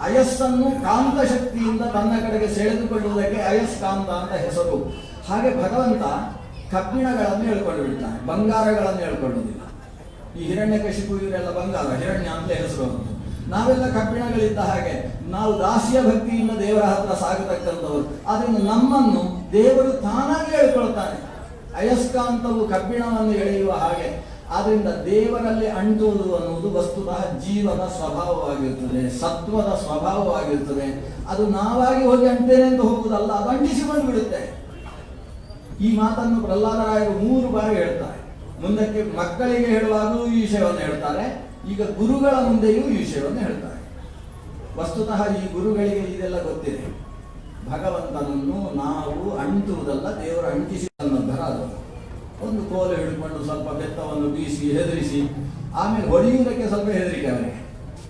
ಅಯಸ್ಸನ್ನು ಕಾಂತ ಶಕ್ತಿಯಿಂದ ತನ್ನ ಕಡೆಗೆ ಸೆಳೆದುಕೊಳ್ಳುವುದಕ್ಕೆ ಅಯಸ್ಕಾಂತ ಅಂತ ಹೆಸರು. ಹಾಗೆ ಭಗವಂತ ಕಬ್ಬಿಣಗಳನ್ನು ಹೇಳ್ಕೊಂಡು ಬಿಡ್ತಾನೆ, ಬಂಗಾರಗಳನ್ನು ಹೇಳ್ಕೊಳ್ಳುವುದಿಲ್ಲ. ಈ ಹಿರಣ್ಯಕಶಿಪು ಇವರೆಲ್ಲ ಬಂಗಾರ, ಹಿರಣ್ಯ ಅಂತ ಹೆಸರು. ನಾವೆಲ್ಲ ಕಬ್ಬಿಣಗಳಿದ್ದ ಹಾಗೆ ನಾವು ದಾಸ್ಯ ಭಕ್ತಿಯಿಂದ ದೇವರ ಹತ್ರ ಸಾಗತಕ್ಕಂಥವ್ರು. ಆದ್ರಿಂದ ನಮ್ಮನ್ನು ದೇವರು ತಾನಾಗಿ ಹೇಳ್ಕೊಳ್ತಾನೆ. ಅಯಸ್ಕಾಂತವು ಕಬ್ಬಿಣವನ್ನು ಎಳೆಯುವ ಹಾಗೆ. ಆದ್ರಿಂದ ದೇವರಲ್ಲಿ ಅಂಟುವುದು ಅನ್ನುವುದು ವಸ್ತುತಃ ಜೀವನ ಸ್ವಭಾವವಾಗಿರ್ತದೆ, ಸತ್ವದ ಸ್ವಭಾವವಾಗಿರ್ತದೆ. ಅದು ನಾವಾಗಿ ಹೋಗಿ ಅಂಟೇನೆ ಅಂತ ಹೋಗುವುದಲ್ಲ, ಅದು ಅಂಟಿಸಿಕೊಂಡು ಬಿಡುತ್ತೆ. ಈ ಮಾತನ್ನು ಪ್ರಹ್ಲಾದರಾಯರು 3 ಬಾರಿ ಹೇಳ್ತಾರೆ. ಮುಂದಕ್ಕೆ ಮಕ್ಕಳಿಗೆ ಹೇಳುವಾಗಲೂ ಈ ವಿಷಯವನ್ನು ಹೇಳ್ತಾರೆ, ಈಗ ಗುರುಗಳ ಮುಂದೆಯೂ ಈ ವಿಷಯವನ್ನು ಹೇಳ್ತಾರೆ. ವಸ್ತುತಃ ಈ ಗುರುಗಳಿಗೆ ಇದೆಲ್ಲ ಗೊತ್ತಿದೆ. ಭಗವಂತನನ್ನು ನಾವು ಅಂಟುವುದಲ್ಲ, ದೇವರು ಅಂಟಿಸಿ ಅನ್ನೋದರ ಅದು. ಒಂದು ಕೋಲು ಹಿಡ್ಕೊಂಡು ಸ್ವಲ್ಪ ಬೆತ್ತವನ್ನು ಬೀಸಿ ಹೆದರಿಸಿ ಆಮೇಲೆ ಹೊಡೆಯುವುದಕ್ಕೆ ಸ್ವಲ್ಪ ಹೆದರಿಕೆ ಅವರಿಗೆ.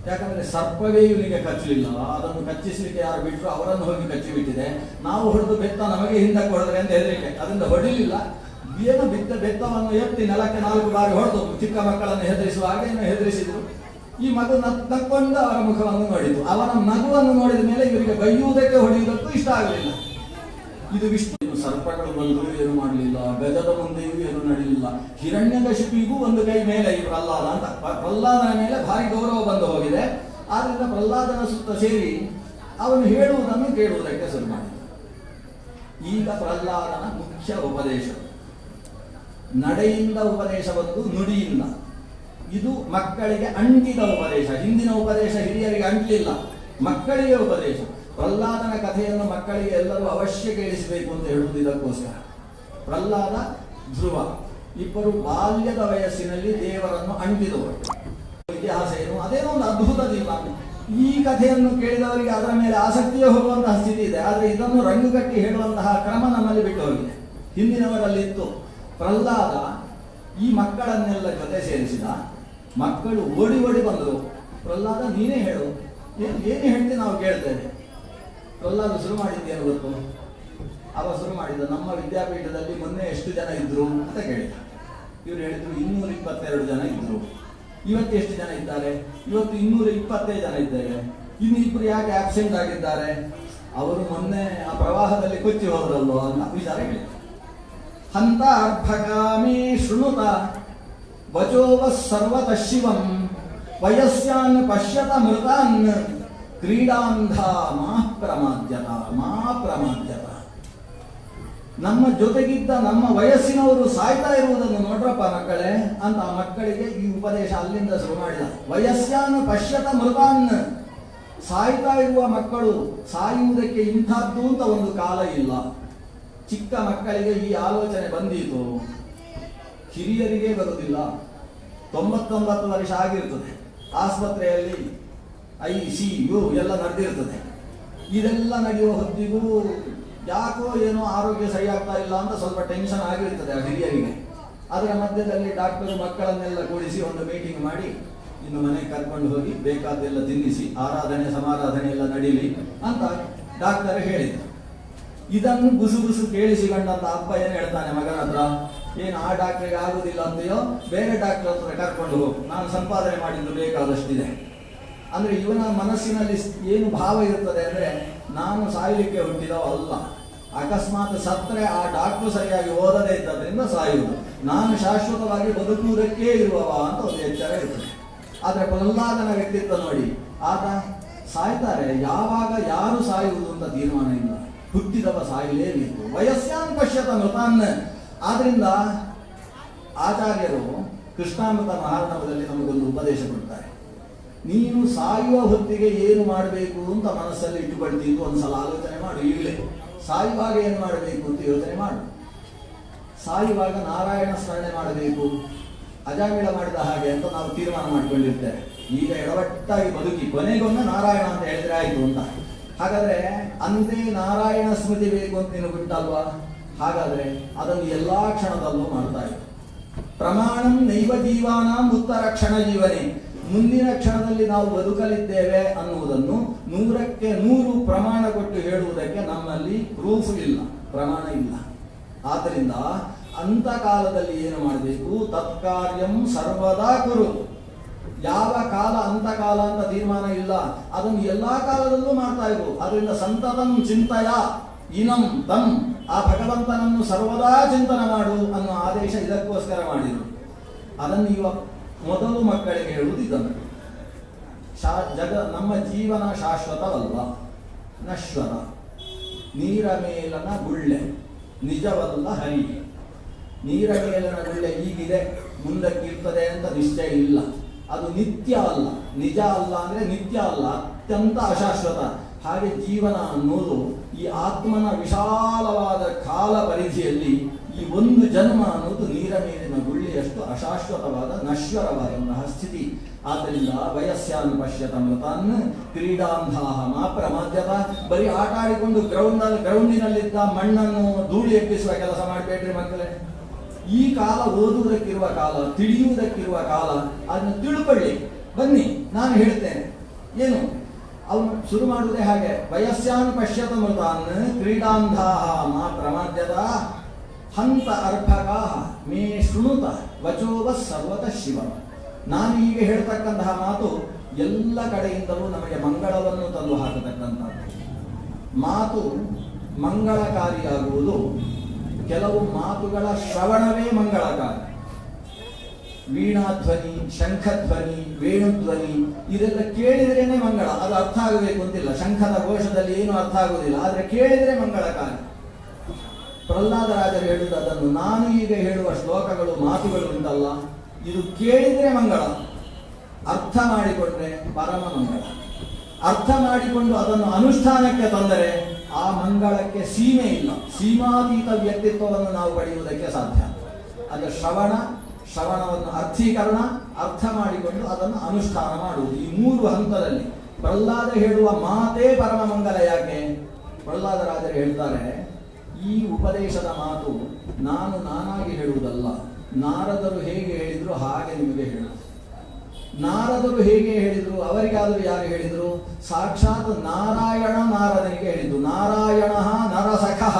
ಯಾಕಂದ್ರೆ ಸರ್ಪವೇ ಇವನಿಗೆ ಕಚ್ಚಲಿಲ್ಲ, ಅದನ್ನು ಕಚ್ಚಿಸ್ಲಿಕ್ಕೆ ಯಾರು ಬಿಟ್ಟರು ಅವರನ್ನು ಹೋಗಿ ಕಚ್ಚಿಬಿಟ್ಟಿದೆ. ನಾವು ಹೊಡೆದು ಬೆತ್ತ ನಮಗೆ ಹಿಂದಕ್ಕೆ ಹೊಡೆದ್ರೆ ಅಂತ ಹೆದರಿಕೆ, ಅದರಿಂದ ಹೊಡಿಲಿಲ್ಲ. ಏನು ಬೆತ್ತವನ್ನು ಎತ್ತಿ ನೆಲಕ್ಕೆ 4 ಬಾರಿ ಹೊಡೆದು ಚಿಕ್ಕ ಮಕ್ಕಳನ್ನು ಹೆದರಿಸುವ ಹಾಗೇನು ಹೆದರಿಸಿದ್ರು. ಈ ಮಗು ನಕ್ಕೊಂಡು ಅವರ ಮುಖವನ್ನು ನೋಡಿತು. ಅವನ ನಗುವನ್ನು ನೋಡಿದ ಮೇಲೆ ಇವರಿಗೆ ಬೈಯುವುದಕ್ಕೆ ಹೊಡೆಯುವುದಕ್ಕೂ ಇಷ್ಟ ಆಗಲಿಲ್ಲ. ಇದು ವಿಷ್ಣು. ಸರ್ಪಗಳು ಬಂದರೂ ಏನು ಮಾಡಲಿಲ್ಲ, ಗಜದ ಮುಂದೆಯೂ ಏನು ನಡೆಯಲಿಲ್ಲ. ಹಿರಣ್ಯಕಶಿಪಿಗೂ ಒಂದು ಕೈ ಮೇಲೆ ಈ ಪ್ರಹ್ಲಾದ ಅಂತ, ಪ್ರಹ್ಲಾದನ ಮೇಲೆ ಭಾರಿ ಗೌರವ ಬಂದು ಹೋಗಿದೆ. ಆದ್ರಿಂದ ಪ್ರಹ್ಲಾದನ ಸುತ್ತ ಸೇರಿ ಅವನು ಹೇಳುವುದನ್ನು ಕೇಳುವುದಕ್ಕೆ ಶುರು ಮಾಡಿದ. ಈಗ ಪ್ರಹ್ಲಾದನ ಮುಖ್ಯ ಉಪದೇಶ ನಡೆಯಿಂದ ಉಪದೇಶ ಬಂದು ನುಡಿಯಿಂದ. ಇದು ಮಕ್ಕಳಿಗೆ ಅಂಟಿದ ಉಪದೇಶ. ಹಿಂದಿನ ಉಪದೇಶ ಹಿರಿಯರಿಗೆ ಅಂಟಲಿಲ್ಲ, ಮಕ್ಕಳಿಗೆ ಉಪದೇಶ. ಪ್ರಹ್ಲಾದನ ಕಥೆಯನ್ನು ಮಕ್ಕಳಿಗೆ ಎಲ್ಲರೂ ಅವಶ್ಯ ಕೇಳಿಸಬೇಕು ಅಂತ ಹೇಳುವುದು ಇದಕ್ಕೋಸ್ಕರ. ಪ್ರಹ್ಲಾದ, ಧ್ರುವ ಇಬ್ಬರು ಬಾಲ್ಯದ ವಯಸ್ಸಿನಲ್ಲಿ ದೇವರನ್ನು ಅಂಟಿದವರು. ಇತಿಹಾಸ ಏನು, ಅದೇನೋ ಒಂದು ಅದ್ಭುತ ದೀಪ. ಈ ಕಥೆಯನ್ನು ಕೇಳಿದವರಿಗೆ ಅದರ ಮೇಲೆ ಆಸಕ್ತಿಯೇ ಹೋಗುವಂತಹ ಸ್ಥಿತಿ ಇದೆ. ಆದರೆ ಇದನ್ನು ರಂಗುಗಟ್ಟಿ ಹೇಳುವಂತಹ ಕ್ರಮ ನಮ್ಮಲ್ಲಿ ಬಿಟ್ಟು ಹೋಗಿದೆ. ಹಿಂದಿನವರಲ್ಲಿತ್ತು. ಪ್ರಹ್ಲಾದ ಈ ಮಕ್ಕಳನ್ನೆಲ್ಲ ಜೊತೆ ಸೇರಿಸಿದ. ಮಕ್ಕಳು ಓಡಿ ಓಡಿ ಬಂದರು. ಪ್ರಹ್ಲಾದ ನೀನೇ ಹೇಳು, ಏನು ಹೇಳ್ತಿ ನಾವು ಕೇಳ್ತೇವೆ. ಪ್ರಹ್ಲಾದ ಶುರು ಮಾಡಿದ್ದೇನು ಗೊತ್ತು? ಅವ ಶುರು ಮಾಡಿದ, ನಮ್ಮ ವಿದ್ಯಾಪೀಠದಲ್ಲಿ ಮೊನ್ನೆ ಎಷ್ಟು ಜನ ಇದ್ರು ಅಂತ ಕೇಳಿದ. ಇವ್ರು ಹೇಳಿದ್ರು 222 ಜನ ಇದ್ರು. ಇವತ್ತು ಎಷ್ಟು ಜನ ಇದ್ದಾರೆ? ಇವತ್ತು 225 ಜನ ಇದ್ದಾರೆ. ಇನ್ನು 2 ಯಾಕೆ ಆಬ್ಸೆಂಟ್ ಆಗಿದ್ದಾರೆ? ಅವರು ಮೊನ್ನೆ ಆ ಪ್ರವಾಹದಲ್ಲಿ ಕೊಚ್ಚಿ ಹೋದ್ರಲ್ವ ಅಂತ ವಿಚಾರ ಹೇಳಿದ್ರು. ಹಂತ ಅರ್ಭಕಾಮೇ ಶೃಣುತ ವಚೋವ ಸರ್ವತಃ ಶಿವಂ ವಯಸ್ಯಾನ್ ಪಶ್ಯತ ಮೃತಾನ್ ಕ್ರೀಡಾಂಧ ಮಾ ಪ್ರಮಾದ್ಯತ. ನಮ್ಮ ಜೊತೆಗಿದ್ದ ನಮ್ಮ ವಯಸ್ಸಿನವರು ಸಾಯ್ತಾ ಇರುವುದನ್ನು ನೋಡ್ರಪ್ಪ ಮಕ್ಕಳೇ ಅಂತ ಆ ಮಕ್ಕಳಿಗೆ ಈ ಉಪದೇಶ ಅಲ್ಲಿಂದ ಶುರು ಮಾಡಿದ. ವಯಸ್ಯಾನ್ ಪಶ್ಯತ ಮೃತಾನ್. ಸಾಯ್ತಾ ಇರುವ ಮಕ್ಕಳು, ಸಾಯುವುದಕ್ಕೆ ಇಂಥದ್ದು ಅಂತ ಒಂದು ಕಾಲ ಇಲ್ಲ. ಚಿಕ್ಕ ಮಕ್ಕಳಿಗೆ ಈ ಆಲೋಚನೆ ಬಂದೀತು, ಹಿರಿಯರಿಗೆ ಬರುವುದಿಲ್ಲ. 99 ವರ್ಷ ಆಗಿರ್ತದೆ, ಆಸ್ಪತ್ರೆಯಲ್ಲಿ ICU ಎಲ್ಲ ನಡೆದಿರ್ತದೆ. ಇದೆಲ್ಲ ನಡೆಯುವ ಹೊತ್ತಿಗೂ ಯಾಕೋ ಏನೋ ಆರೋಗ್ಯ ಸರಿಯಾಗ್ತಾ ಇಲ್ಲ ಅಂತ ಸ್ವಲ್ಪ ಟೆನ್ಷನ್ ಆಗಿರ್ತದೆ ಆ ಹಿರಿಯರಿಗೆ. ಅದರ ಮಧ್ಯದಲ್ಲಿ ಡಾಕ್ಟರು ಮಕ್ಕಳನ್ನೆಲ್ಲ ಕೂಡಿಸಿ ಒಂದು ಮೀಟಿಂಗ್ ಮಾಡಿ, ಇನ್ನು ಮನೆಗೆ ಕರ್ಕೊಂಡು ಹೋಗಿ ಬೇಕಾದ್ದೆಲ್ಲ ತಿನ್ನಿಸಿ ಆರಾಧನೆ ಸಮಾರಾಧನೆ ಎಲ್ಲ ನಡೀಲಿ ಅಂತ ಡಾಕ್ಟರ್ ಹೇಳಿದ್ರು. ಇದನ್ನು ಗುಸು ಗುಸು ಕೇಳಿಸಿಕೊಂಡಂತ ಅಪ್ಪ ಏನು ಹೇಳ್ತಾನೆ ಮಗನ ಹತ್ರ, ಏನು ಆ ಡಾಕ್ಟರ್ಗೆ ಆಗುದಿಲ್ಲ ಅಂತೆಯೋ ಬೇರೆ ಡಾಕ್ಟರ್ ಹತ್ರ ಕರ್ಕೊಂಡು ಹೋಗು, ನಾನು ಸಂಪಾದನೆ ಮಾಡಿದ್ದು ಬೇಕಾದಷ್ಟಿದೆ. ಅಂದ್ರೆ ಇವನ ಮನಸ್ಸಿನಲ್ಲಿ ಏನು ಭಾವ ಇರ್ತದೆ ಅಂದ್ರೆ, ನಾನು ಸಾಯಲಿಕ್ಕೆ ಹುಟ್ಟಿದವ ಅಲ್ಲ, ಅಕಸ್ಮಾತ್ ಸತ್ರೆ ಆ ಡಾಕ್ಟರ್ ಸರಿಯಾಗಿ ಓದದೇ ಇದ್ದದ್ರಿಂದ ಸಾಯುವುದು, ನಾನು ಶಾಶ್ವತವಾಗಿ ಬದುಕುವುದಕ್ಕೆ ಇರುವವ ಅಂತ ಒಂದು ಎಚ್ಚರ ಇರ್ತದೆ. ಆದ್ರೆ ಪ್ರಹ್ಲಾದನ ವ್ಯಕ್ತಿತ್ವ ನೋಡಿ, ಆತ ಸಾಯ್ತಾರೆ, ಯಾವಾಗ ಯಾರು ಸಾಯುವುದು ಅಂತ ತೀರ್ಮಾನ ಇಲ್ಲ, ಹುಟ್ಟಿದವ ಸಾಯಲೇಬೇಕು. ವಯಸ್ಸಾನ್ ಪಶ್ಯತ ಮೃತಾನ್. ಆದ್ರಿಂದ ಆಚಾರ್ಯರು ಕೃಷ್ಣಾಮೃತ ಮಹಾರ್ಣವದಲ್ಲಿ ನಮಗೊಂದು ಉಪದೇಶ ಕೊಡ್ತಾರೆ. ನೀನು ಸಾಯುವ ಹೊತ್ತಿಗೆ ಏನು ಮಾಡಬೇಕು ಅಂತ ಮನಸ್ಸಲ್ಲಿ ಇಟ್ಟುಕೊಳ್ತೀವಿ, ಒಂದ್ಸಲ ಆಲೋಚನೆ ಮಾಡು. ಈಗಲೇ ಸಾಯುವಾಗ ಏನು ಮಾಡಬೇಕು ಅಂತ ಯೋಚನೆ ಮಾಡು. ಸಾಯುವಾಗ ನಾರಾಯಣ ಸ್ಮರಣೆ ಮಾಡಬೇಕು, ಅಜಾಮಿಳ ಮಾಡಿದ ಹಾಗೆ ಅಂತ ನಾವು ತೀರ್ಮಾನ ಮಾಡಿಕೊಂಡಿರ್ತೇವೆ. ಈಗ ಎಡವಟ್ಟಾಗಿ ಬದುಕಿ ಕೊನೆಗೊಮ್ಮೆ ನಾರಾಯಣ ಅಂತ ಹೇಳಿದ್ರೆ ಆಯ್ತು ಅಂತ. ಹಾಗಾದ್ರೆ ಅಂದೇ ನಾರಾಯಣ ಸ್ಮೃತಿ ಬೇಕು ಅಂತ ನೀನು ಬಿಟ್ಟಲ್ವಾ? ಹಾಗಾದ್ರೆ ಅದನ್ನು ಎಲ್ಲಾ ಕ್ಷಣದಲ್ಲೂ ಮಾಡ್ತಾ ಇತ್ತು. ಪ್ರಮಾಣಂ ನೈವ ಜೀವಾನಾಂ ಉತ್ತರ ಕ್ಷಣ ಜೀವನೆ. ಮುಂದಿನ ಕ್ಷಣದಲ್ಲಿ ನಾವು ಬದುಕಲಿದ್ದೇವೆ ಅನ್ನುವುದನ್ನು 100ಕ್ಕೆ 100 ಪ್ರಮಾಣ ಕೊಟ್ಟು ಹೇಳುವುದಕ್ಕೆ ನಮ್ಮಲ್ಲಿ ಪ್ರೂಫ್ ಇಲ್ಲ, ಪ್ರಮಾಣ ಇಲ್ಲ. ಆದ್ದರಿಂದ ಅಂತ ಕಾಲದಲ್ಲಿ ಏನು ಮಾಡಬೇಕು? ತತ್ಕಾರ್ಯಂ ಸರ್ವದಾ ಕುರು. ಯಾವ ಕಾಲ ಅಂತಕಾಲ ಅಂತ ತೀರ್ಮಾನ ಇಲ್ಲ, ಅದನ್ನು ಎಲ್ಲಾ ಕಾಲದಲ್ಲೂ ಮಾಡ್ತಾ ಇರು. ಅದರಿಂದ ಸಂತತಂ ಚಿಂತಯ ಇನಂ ತಂ, ಆ ಭಗವಂತನನ್ನು ಸರ್ವದಾ ಚಿಂತನೆ ಮಾಡು ಅನ್ನೋ ಆದೇಶ ಇದಕ್ಕೋಸ್ಕರ ಮಾಡಿದರು. ಅದನ್ನು ಇವ ಮೊದಲು ಮಕ್ಕಳಿಗೆ ಹೇಳುವುದು ಇದನ್ನು. ನಮ್ಮ ಜೀವನ ಶಾಶ್ವತವಲ್ಲ, ನಶ್ವರ. ನೀರ ಮೇಲನ ಗುಳ್ಳೆ ನಿಜವಲ್ಲ ಹರಿ. ನೀರ ಮೇಲನ ಗುಳ್ಳೆ ಈಗಿದೆ, ಮುಂದಕ್ಕಿರ್ತದೆ ಅಂತ ನಿಶ್ಚಯ ಇಲ್ಲ. ಅದು ನಿತ್ಯ ಅಲ್ಲ, ನಿಜ ಅಲ್ಲ ಅಂದರೆ ನಿತ್ಯ ಅಲ್ಲ, ಅತ್ಯಂತ ಅಶಾಶ್ವತ. ಹಾಗೆ ಜೀವನ ಅನ್ನೋದು ಈ ಆತ್ಮನ ವಿಶಾಲವಾದ ಕಾಲ ಪರಿಧಿಯಲ್ಲಿ ಈ ಒಂದು ಜನ್ಮ ಅನ್ನೋದು ನೀರ ಮೇಲಿನ ಗುಳ್ಳೆಯಷ್ಟು ಅಶಾಶ್ವತವಾದ ನಶ್ವರವಾದಂತಹ ಸ್ಥಿತಿ. ಆದ್ದರಿಂದ ವಯಸ್ಸಾನ್ ಪಶ್ಯತ ಮೃತಾನ್ ಕ್ರೀಡಾಂಧಾಹ ಮಾ ಪ್ರಮಾದ್ಯತ. ಬರೀ ಆಟ ಆಡಿಕೊಂಡು ಗ್ರೌಂಡಿನಲ್ಲಿದ್ದ ಮಣ್ಣನ್ನು ಧೂಳಿ ಎಬ್ಬಿಸುವ ಕೆಲಸ ಮಾಡಬೇಡ್ರಿ ಮಕ್ಕಳೇ. ಈ ಕಾಲ ಓದುವುದಕ್ಕಿರುವ ಕಾಲ, ತಿಳಿಯುವುದಕ್ಕಿರುವ ಕಾಲ. ಅದನ್ನು ತಿಳ್ಕೊಳ್ಳಿ, ಬನ್ನಿ ನಾನು ಹೇಳ್ತೇನೆ. ಏನು ಅವನು ಶುರು ಮಾಡುವುದೇ ಹಾಗೆ, ವಯಸ್ಸಾನ್ ಪಶ್ಯತ ಮೃತಾನ್ ಕ್ರೀಡಾಂಧಾಹ ಮಾ ಪ್ರಮಾದ್ಯತ ಹಂತ ಅರ್ಭಗಾಹ ಮೇ ಶೃಣುತ ವಚೋವ ಸರ್ವತಃ ಶಿವ. ನಾನು ಈಗ ಹೇಳ್ತಕ್ಕಂತಹ ಮಾತು ಎಲ್ಲ ಕಡೆಯಿಂದಲೂ ನಮಗೆ ಮಂಗಳವನ್ನು ತಂದು ಹಾಕತಕ್ಕಂಥದ್ದು. ಮಾತು ಮಂಗಳಕಾರಿಯಾಗುವುದು ಕೆಲವು ಮಾತುಗಳ ಶ್ರವಣವೇ ಮಂಗಳಕಾರಿ. ವೀಣಾಧ್ವನಿ, ಶಂಖಧ್ವನಿ, ವೇಣುಧ್ವನಿ ಇದೆಲ್ಲ ಕೇಳಿದ್ರೇನೆ ಮಂಗಳ. ಅದು ಅರ್ಥ ಆಗಬೇಕು ಅಂತಿಲ್ಲ, ಶಂಖದ ಘೋಷದಲ್ಲಿ ಏನು ಅರ್ಥ ಆಗುವುದಿಲ್ಲ, ಆದರೆ ಕೇಳಿದರೆ ಮಂಗಳಕಾರಿ. ಪ್ರಹ್ಲಾದರಾಜರು ಹೇಳುವುದು ಅದನ್ನು. ನಾನು ಈಗ ಹೇಳುವ ಶ್ಲೋಕಗಳು, ಮಾತುಗಳು ಉಂಟಲ್ಲ, ಇದು ಕೇಳಿದರೆ ಮಂಗಳ, ಅರ್ಥ ಮಾಡಿಕೊಂಡ್ರೆ ಪರಮ ಮಂಗಳ. ಅರ್ಥ ಮಾಡಿಕೊಂಡು ಅದನ್ನು ಅನುಷ್ಠಾನಕ್ಕೆ ತಂದರೆ ಆ ಮಂಗಳಕ್ಕೆ ಸೀಮೆ ಇಲ್ಲ. ಸೀಮಾತೀತ ವ್ಯಕ್ತಿತ್ವವನ್ನು ನಾವು ಪಡೆಯುವುದಕ್ಕೆ ಸಾಧ್ಯ. ಅದು ಶ್ರವಣವನ್ನು ಅರ್ಥೀಕರಣ, ಅರ್ಥ ಮಾಡಿಕೊಂಡು ಅದನ್ನು ಅನುಷ್ಠಾನ ಮಾಡುವುದು. ಈ ಮೂರು ಹಂತದಲ್ಲಿ ಪ್ರಹ್ಲಾದ ಹೇಳುವ ಮಾತೇ ಪರಮ ಮಂಗಲ. ಯಾಕೆ? ಪ್ರಹ್ಲಾದರಾಜರು ಹೇಳ್ತಾರೆ, ಈ ಉಪದೇಶದ ಮಾತು ನಾನಾಗಿ ಹೇಳುವುದಲ್ಲ, ನಾರದರು ಹೇಗೆ ಹೇಳಿದ್ರು ಹಾಗೆ ನಿಮಗೆ ಹೇಳುವುದು. ನಾರದರು ಹೇಗೆ ಹೇಳಿದ್ರು, ಅವರಿಗಾದರೂ ಯಾರು ಹೇಳಿದ್ರು? ಸಾಕ್ಷಾತ್ ನಾರದನಿಗೆ ಹೇಳಿದ್ದು. ನಾರಾಯಣ ನರಸಖಃ,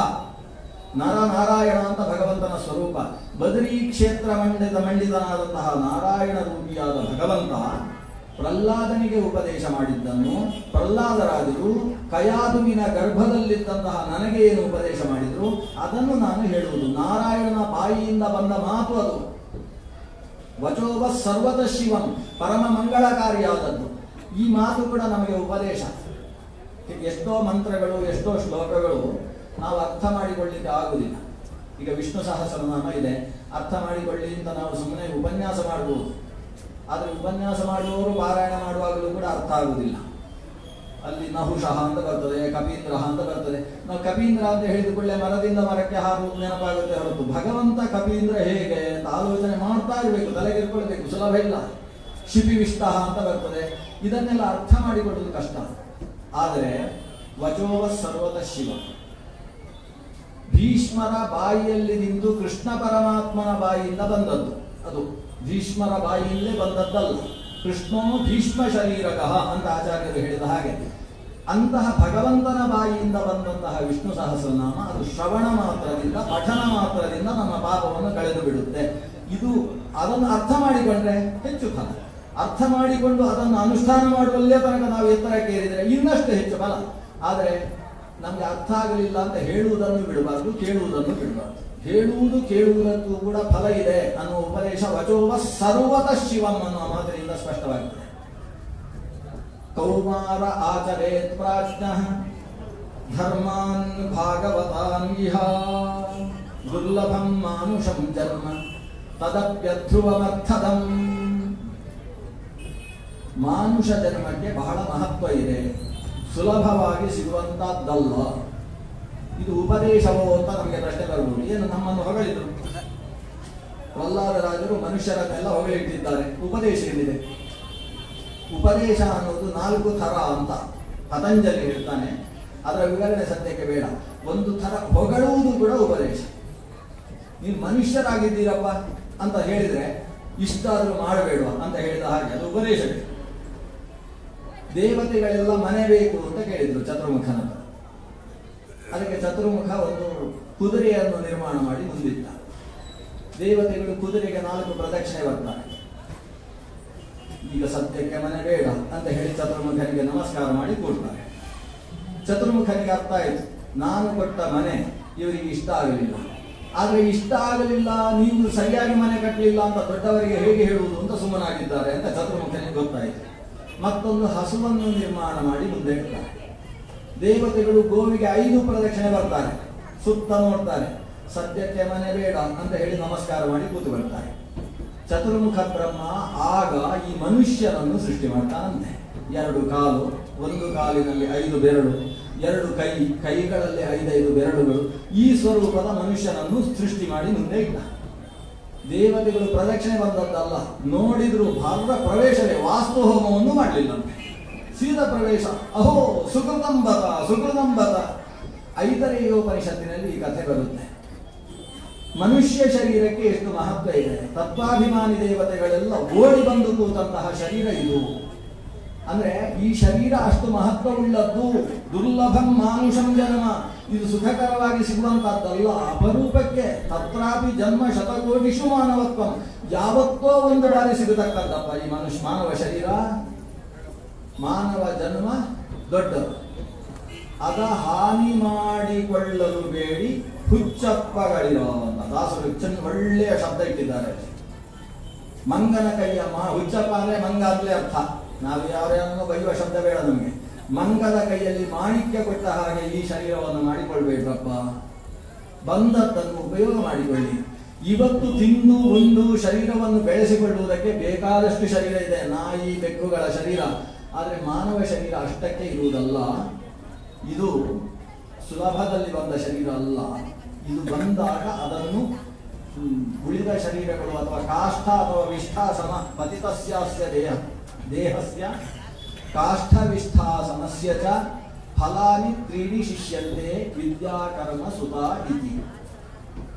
ನಾರಾಯಣ ಅಂತ ಭಗವಂತನ ಸ್ವರೂಪ. ಬದರಿ ಕ್ಷೇತ್ರ ಮಂಡಿತನಾದಂತಹ ನಾರಾಯಣ ರೂಪಿಯಾದ ಭಗವಂತ ಪ್ರಹ್ಲಾದನಿಗೆ ಉಪದೇಶ ಮಾಡಿದ್ದನ್ನು ಪ್ರಹ್ಲಾದರಾಜರು ಕಯಾದುವಿನ ಗರ್ಭದಲ್ಲಿದ್ದಂತಹ ನನಗೆ ಏನು ಉಪದೇಶ ಮಾಡಿದ್ರು ಅದನ್ನು ನಾನು ಹೇಳುವುದು. ನಾರಾಯಣನ ಬಾಯಿಯಿಂದ ಬಂದ ಮಾತು ಅದು. ವಚೋವ ಸರ್ವತಃ ಶಿವಂ, ಪರಮ ಮಂಗಳಕಾರಿಯಾದದ್ದು. ಈ ಮಾತು ಕೂಡ ನಮಗೆ ಉಪದೇಶ. ಎಷ್ಟೋ ಮಂತ್ರಗಳು, ಎಷ್ಟೋ ಶ್ಲೋಕಗಳು ನಾವು ಅರ್ಥ ಮಾಡಿಕೊಳ್ಳಿಕ್ಕೆ ಆಗುವುದಿಲ್ಲ. ಈಗ ವಿಷ್ಣು ಸಹಸ್ರನಾಮ ಇದೆ, ಅರ್ಥ ಮಾಡಿಕೊಳ್ಳಿ ಅಂತ ನಾವು ಸುಮ್ಮನೆ ಉಪನ್ಯಾಸ ಮಾಡಬಹುದು. ಆದರೆ ಉಪನ್ಯಾಸ ಮಾಡುವವರು ಪಾರಾಯಣ ಮಾಡುವಾಗಲೂ ಕೂಡ ಅರ್ಥ ಆಗುವುದಿಲ್ಲ. ಅಲ್ಲಿ ನಹುಷಃ ಅಂತ ಬರ್ತದೆ, ಕಪೀಂದ್ರ ಅಂತ ಬರ್ತದೆ. ನಾವು ಕಪೀಂದ್ರ ಅಂತ ಹೇಳಿದುಕೊಳ್ಳೆ ಮರದಿಂದ ಮರಕ್ಕೆ ಹಾರುವುದು ನೆನಪಾಗುತ್ತೆ ಹೊರತು ಭಗವಂತ ಕಪೀಂದ್ರ ಹೇಗೆ ಅಂತ ಆಲೋಚನೆ ಮಾಡ್ತಾ ಇರಬೇಕು, ತಲೆಗಿರ್ಕೊಳ್ಬೇಕು, ಸುಲಭ ಇಲ್ಲ. ಶಿಪಿವಿಷ್ಟ ಅಂತ ಬರ್ತದೆ. ಇದನ್ನೆಲ್ಲ ಅರ್ಥ ಮಾಡಿಕೊಳ್ಳುವುದು ಕಷ್ಟ. ಆದರೆ ವಚೋವ ಸರ್ವತಃ ಶಿವ, ಭೀಷ್ಮರ ಬಾಯಿಯಲ್ಲಿ ನಿಂತು ಕೃಷ್ಣ ಪರಮಾತ್ಮನ ಬಾಯಿಯಿಂದ ಬಂದದ್ದು. ಅದು ಭೀಷ್ಮರ ಬಾಯಿಯಲ್ಲೇ ಬಂದದ್ದಲ್ಲ. ಕೃಷ್ಣೋ ಭೀಷ್ಮ ಶರೀರಕಃ ಅಂತ ಆಚಾರ್ಯರು ಹೇಳಿದ ಹಾಗೆ ಅಂತಹ ಭಗವಂತನ ಬಾಯಿಯಿಂದ ಬಂದಂತಹ ವಿಷ್ಣು ಸಹಸ್ರನಾಮ ಅದು ಶ್ರವಣ ಮಾತ್ರದಿಂದ, ಪಠನ ಮಾತ್ರದಿಂದ ನಮ್ಮ ಪಾಪವನ್ನು ಕಳೆದು ಬಿಡುತ್ತೆ. ಇದು ಅದನ್ನು ಅರ್ಥ ಮಾಡಿಕೊಂಡ್ರೆ ಹೆಚ್ಚು ಫಲ. ಅರ್ಥ ಮಾಡಿಕೊಂಡು ಅದನ್ನು ಅನುಷ್ಠಾನ ಮಾಡುವಲ್ಲೇ ತನಕ ನಾವು ಎತ್ತರಕ್ಕೆ ಏರಿದರೆ ಇನ್ನಷ್ಟು ಹೆಚ್ಚು ಫಲ. ಆದರೆ ನಮಗೆ ಅರ್ಥ ಆಗಲಿಲ್ಲ ಅಂತ ಹೇಳುವುದನ್ನು ಬಿಡಬಾರ್ದು, ಕೇಳುವುದನ್ನು ಬಿಡಬಾರ್ದು. ಹೇಳುವುದು ಕೇಳುವುದಕ್ಕೂ ಕೂಡ ಫಲ ಇದೆ ಅನ್ನುವ ಉಪದೇಶ ವಚೋವ ಸರ್ವತಃ ಶಿವಂ ಅನ್ನುವ ಮಾತಿನಿಂದ ಸ್ಪಷ್ಟವಾಗಿದೆ. ಕೌಮಾರ ಆಚರೇತ್ ಪ್ರಾಜ್ಞಃ ಧರ್ಮಾನ್ ಭಾಗವತಾನ್ ಇಹ ದುರ್ಲಭಂ ಮಾನುಷಂ ಜನ್ಮ ತದಪ್ಯಧ್ರುವಮರ್ಥದಂ. ಮಾನುಷ ಜನ್ಮಕ್ಕೆ ಬಹಳ ಮಹತ್ವ ಇದೆ, ಸುಲಭವಾಗಿ ಸಿಗುವಂತದ್ದಲ್ಲ. ಇದು ಉಪದೇಶವೋ ಅಂತ ನಮಗೆ ಪ್ರಶ್ನೆ ಬರ್ಬೋದು. ಏನು ನಮ್ಮನ್ನು ಹೊಗಳಿದ್ರು? ಪ್ರಹ್ಲಾದರಾಜರು ಮನುಷ್ಯರನ್ನೆಲ್ಲ ಹೊಗಳಿಟ್ಟಿದ್ದಾರೆ. ಉಪದೇಶ ಏನಿದೆ? ಉಪದೇಶ ಅನ್ನೋದು 4 ಥರ ಅಂತ ಪತಂಜಲಿ ಹೇಳ್ತಾನೆ. ಅದರ ವಿವರಣೆ ಸದ್ಯಕ್ಕೆ ಬೇಡ. ಒಂದು ಥರ ಹೊಗಳುವುದು ಕೂಡ ಉಪದೇಶ. ನೀವು ಮನುಷ್ಯರಾಗಿದ್ದೀರಪ್ಪ ಅಂತ ಹೇಳಿದ್ರೆ ಇಷ್ಟಾದರೂ ಮಾಡಬೇಡುವ ಅಂತ ಹೇಳಿದ ಹಾಗೆ ಅದು ಉಪದೇಶವೇ. ದೇವತೆಗಳೆಲ್ಲ ಮನೆ ಬೇಕು ಅಂತ ಕೇಳಿದ್ರು ಚತುರ್ಮುಖನ. ಅದಕ್ಕೆ ಚತುರ್ಮುಖ ಒಂದು ಕುದುರೆಯನ್ನು ನಿರ್ಮಾಣ ಮಾಡಿ ಮುಂದಿಟ್ಟ. ದೇವತೆಗಳು ಕುದುರೆಗೆ 4 ಪ್ರದಕ್ಷಿಣೆ ಬರ್ತಾರೆ. ಈಗ ಸದ್ಯಕ್ಕೆ ಮನೆ ಬೇಡ ಅಂತ ಹೇಳಿ ಚತುರ್ಮುಖನಿಗೆ ನಮಸ್ಕಾರ ಮಾಡಿ ಕೂಡ್ತಾರೆ. ಚತುರ್ಮುಖನಿಗೆ ಅರ್ಥ ಆಯಿತು, ನಾನು ಕೊಟ್ಟ ಮನೆ ಇವರಿಗೆ ಇಷ್ಟ ಆಗಲಿಲ್ಲ. ಆದರೆ ಇಷ್ಟ ಆಗಲಿಲ್ಲ, ನೀವು ಸರಿಯಾಗಿ ಮನೆ ಕಟ್ಟಲಿಲ್ಲ ಅಂತ ದೊಡ್ಡವರಿಗೆ ಹೇಗೆ ಹೇಳುವುದು ಅಂತ ಸುಮ್ಮನಾಗಿದ್ದಾರೆ ಅಂತ ಚತುರ್ಮುಖನಿಗೆ ಗೊತ್ತಾಯಿತು. ಮತ್ತೊಂದು ಹಸುವನ್ನು ನಿರ್ಮಾಣ ಮಾಡಿ ಮುಂದೆ ಇಡ್ತಾರೆ. ದೇವತೆಗಳು ಗೋವಿಗೆ 5 ಪ್ರದಕ್ಷಿಣೆ ಬರ್ತಾರೆ, ಸುತ್ತ ನೋಡ್ತಾರೆ, ಸದ್ಯಕ್ಕೆ ಮನೆ ಬೇಡ ಅಂತ ಹೇಳಿ ನಮಸ್ಕಾರ ಮಾಡಿ ಕೂತುಕೊಳ್ತಾರೆ. ಚತುರ್ಮುಖ ಬ್ರಹ್ಮ ಆಗ ಈ ಮನುಷ್ಯನನ್ನು ಸೃಷ್ಟಿ ಮಾಡ್ತಾನಂತೆ. 2 ಕಾಲು, 1 ಕಾಲಿನಲ್ಲಿ 5 ಬೆರಳು, 2 ಕೈಗಳಲ್ಲಿ 5 ಬೆರಳುಗಳು, ಈ ಸ್ವರೂಪದ ಮನುಷ್ಯನನ್ನು ಸೃಷ್ಟಿ ಮಾಡಿ ಮುಂದೆ ಇಟ್ಟ. ದೇವತೆಗಳು ಪ್ರದಕ್ಷಿಣೆ ಬಂದದ್ದಲ್ಲ, ನೋಡಿದ್ರು ಭಾರ ಪ್ರವೇಶವೇ, ವಾಸ್ತು ಹೋಮವನ್ನು ಮಾಡಲಿಲ್ಲಂತೆ, ಸೀದಾ ಪ್ರವೇಶ. ಅಹೋ ಸುಕೃತಂಬತ. ಐತರೇಯೋಪನಿಷತ್ತಿನಲ್ಲಿ ಈ ಕಥೆ ಬರುತ್ತೆ. ಮನುಷ್ಯ ಶರೀರಕ್ಕೆ ಎಷ್ಟು ಮಹತ್ವ ಇದೆ. ತತ್ವಾಭಿಮಾನಿ ದೇವತೆಗಳೆಲ್ಲ ಓಡಿ ಬಂದು ಕೂತಂತಹ ಶರೀರ ಇದು. ಅಂದ್ರೆ ಈ ಶರೀರ ಅಷ್ಟು ಮಹತ್ವವುಳ್ಳದ್ದು. ದುರ್ಲಭಂ ಮಾನುಷಂ ಜನ್ಮ, ಇದು ಸುಖಕರವಾಗಿ ಸಿಗುವಂತಹದ್ದಲ್ಲ, ಅಪರೂಪಕ್ಕೆ. ತತ್ರಾಪಿ ಜನ್ಮ ಶತಕೋಟಿಷು ಮಾನವತ್ವಂ, ಯಾವತ್ತೋ ಒಂದು ಬಾರಿ ಸಿಗತಕ್ಕದ್ದಪ್ಪ ಈ ಮಾನವ ಶರೀರ. ಮಾನವ ಜನ್ಮ ದೊಡ್ಡದು, ಅದ ಹಾನಿ ಮಾಡಿಕೊಳ್ಳಲು ಬೇಡಿ ಹುಚ್ಚಪ್ಪಗಳಿರೋ ಅಂತ ದಾಸರು ಒಳ್ಳೆಯ ಶಬ್ದ ಇಟ್ಟಿದ್ದಾರೆ. ಮಂಗನ ಕೈಯ ಹುಚ್ಚಪ್ಪ ಅಂದ್ರೆ ಮಂಗ ಅಂತಲೇ ಅರ್ಥ. ನಾವು ಯಾರ್ಯಾರನ್ನು ಬೈಯುವ ಶಬ್ದ ಬೇಡ ನಮಗೆ. ಮಂಗದ ಕೈಯಲ್ಲಿ ಮಾಣಿಕ್ಯ ಕೊಟ್ಟ ಹಾಗೆ ಈ ಶರೀರವನ್ನು ಮಾಡಿಕೊಳ್ಬೇಕಪ್ಪ. ಬಂದದ್ದನ್ನು ಉಪಯೋಗ ಮಾಡಿಕೊಳ್ಳಿ. ಇವತ್ತು ತಿಂದು ಉಂಡು ಶರೀರವನ್ನು ಬೆಳೆಸಿಕೊಳ್ಳುವುದಕ್ಕೆ ಬೇಕಾದಷ್ಟು ಶರೀರ ಇದೆ, ನಾಯಿ ಬೆಕ್ಕುಗಳ ಶರೀರ. ಆದರೆ ಮಾನವ ಶರೀರ ಅಷ್ಟಕ್ಕೆ ಇರುವುದಲ್ಲ. ಇದು ಸುಲಭದಲ್ಲಿ ಬಂದ ಶರೀರ ಅಲ್ಲ. ಇದು ಬಂದಾಗ ಅದನ್ನು ಉಳಿದ ಶರೀರಗಳು ಅಥವಾ ಕಾಷ್ಠ ಅಥವಾ ವಿಷ್ಠಾಸನ ಪತಿತಸ್ಯಾಸ್ಯ ದೇಹಸ್ಯ ಕಾಷ್ಠ ವಿಷ್ಠಾಸನಸ್ಯ ಚ ಫಲಾನಿ 3 ಶಿಷ್ಯಂತೆ ವಿದ್ಯಾಕರ್ಮ ಸುತ ಇತಿ.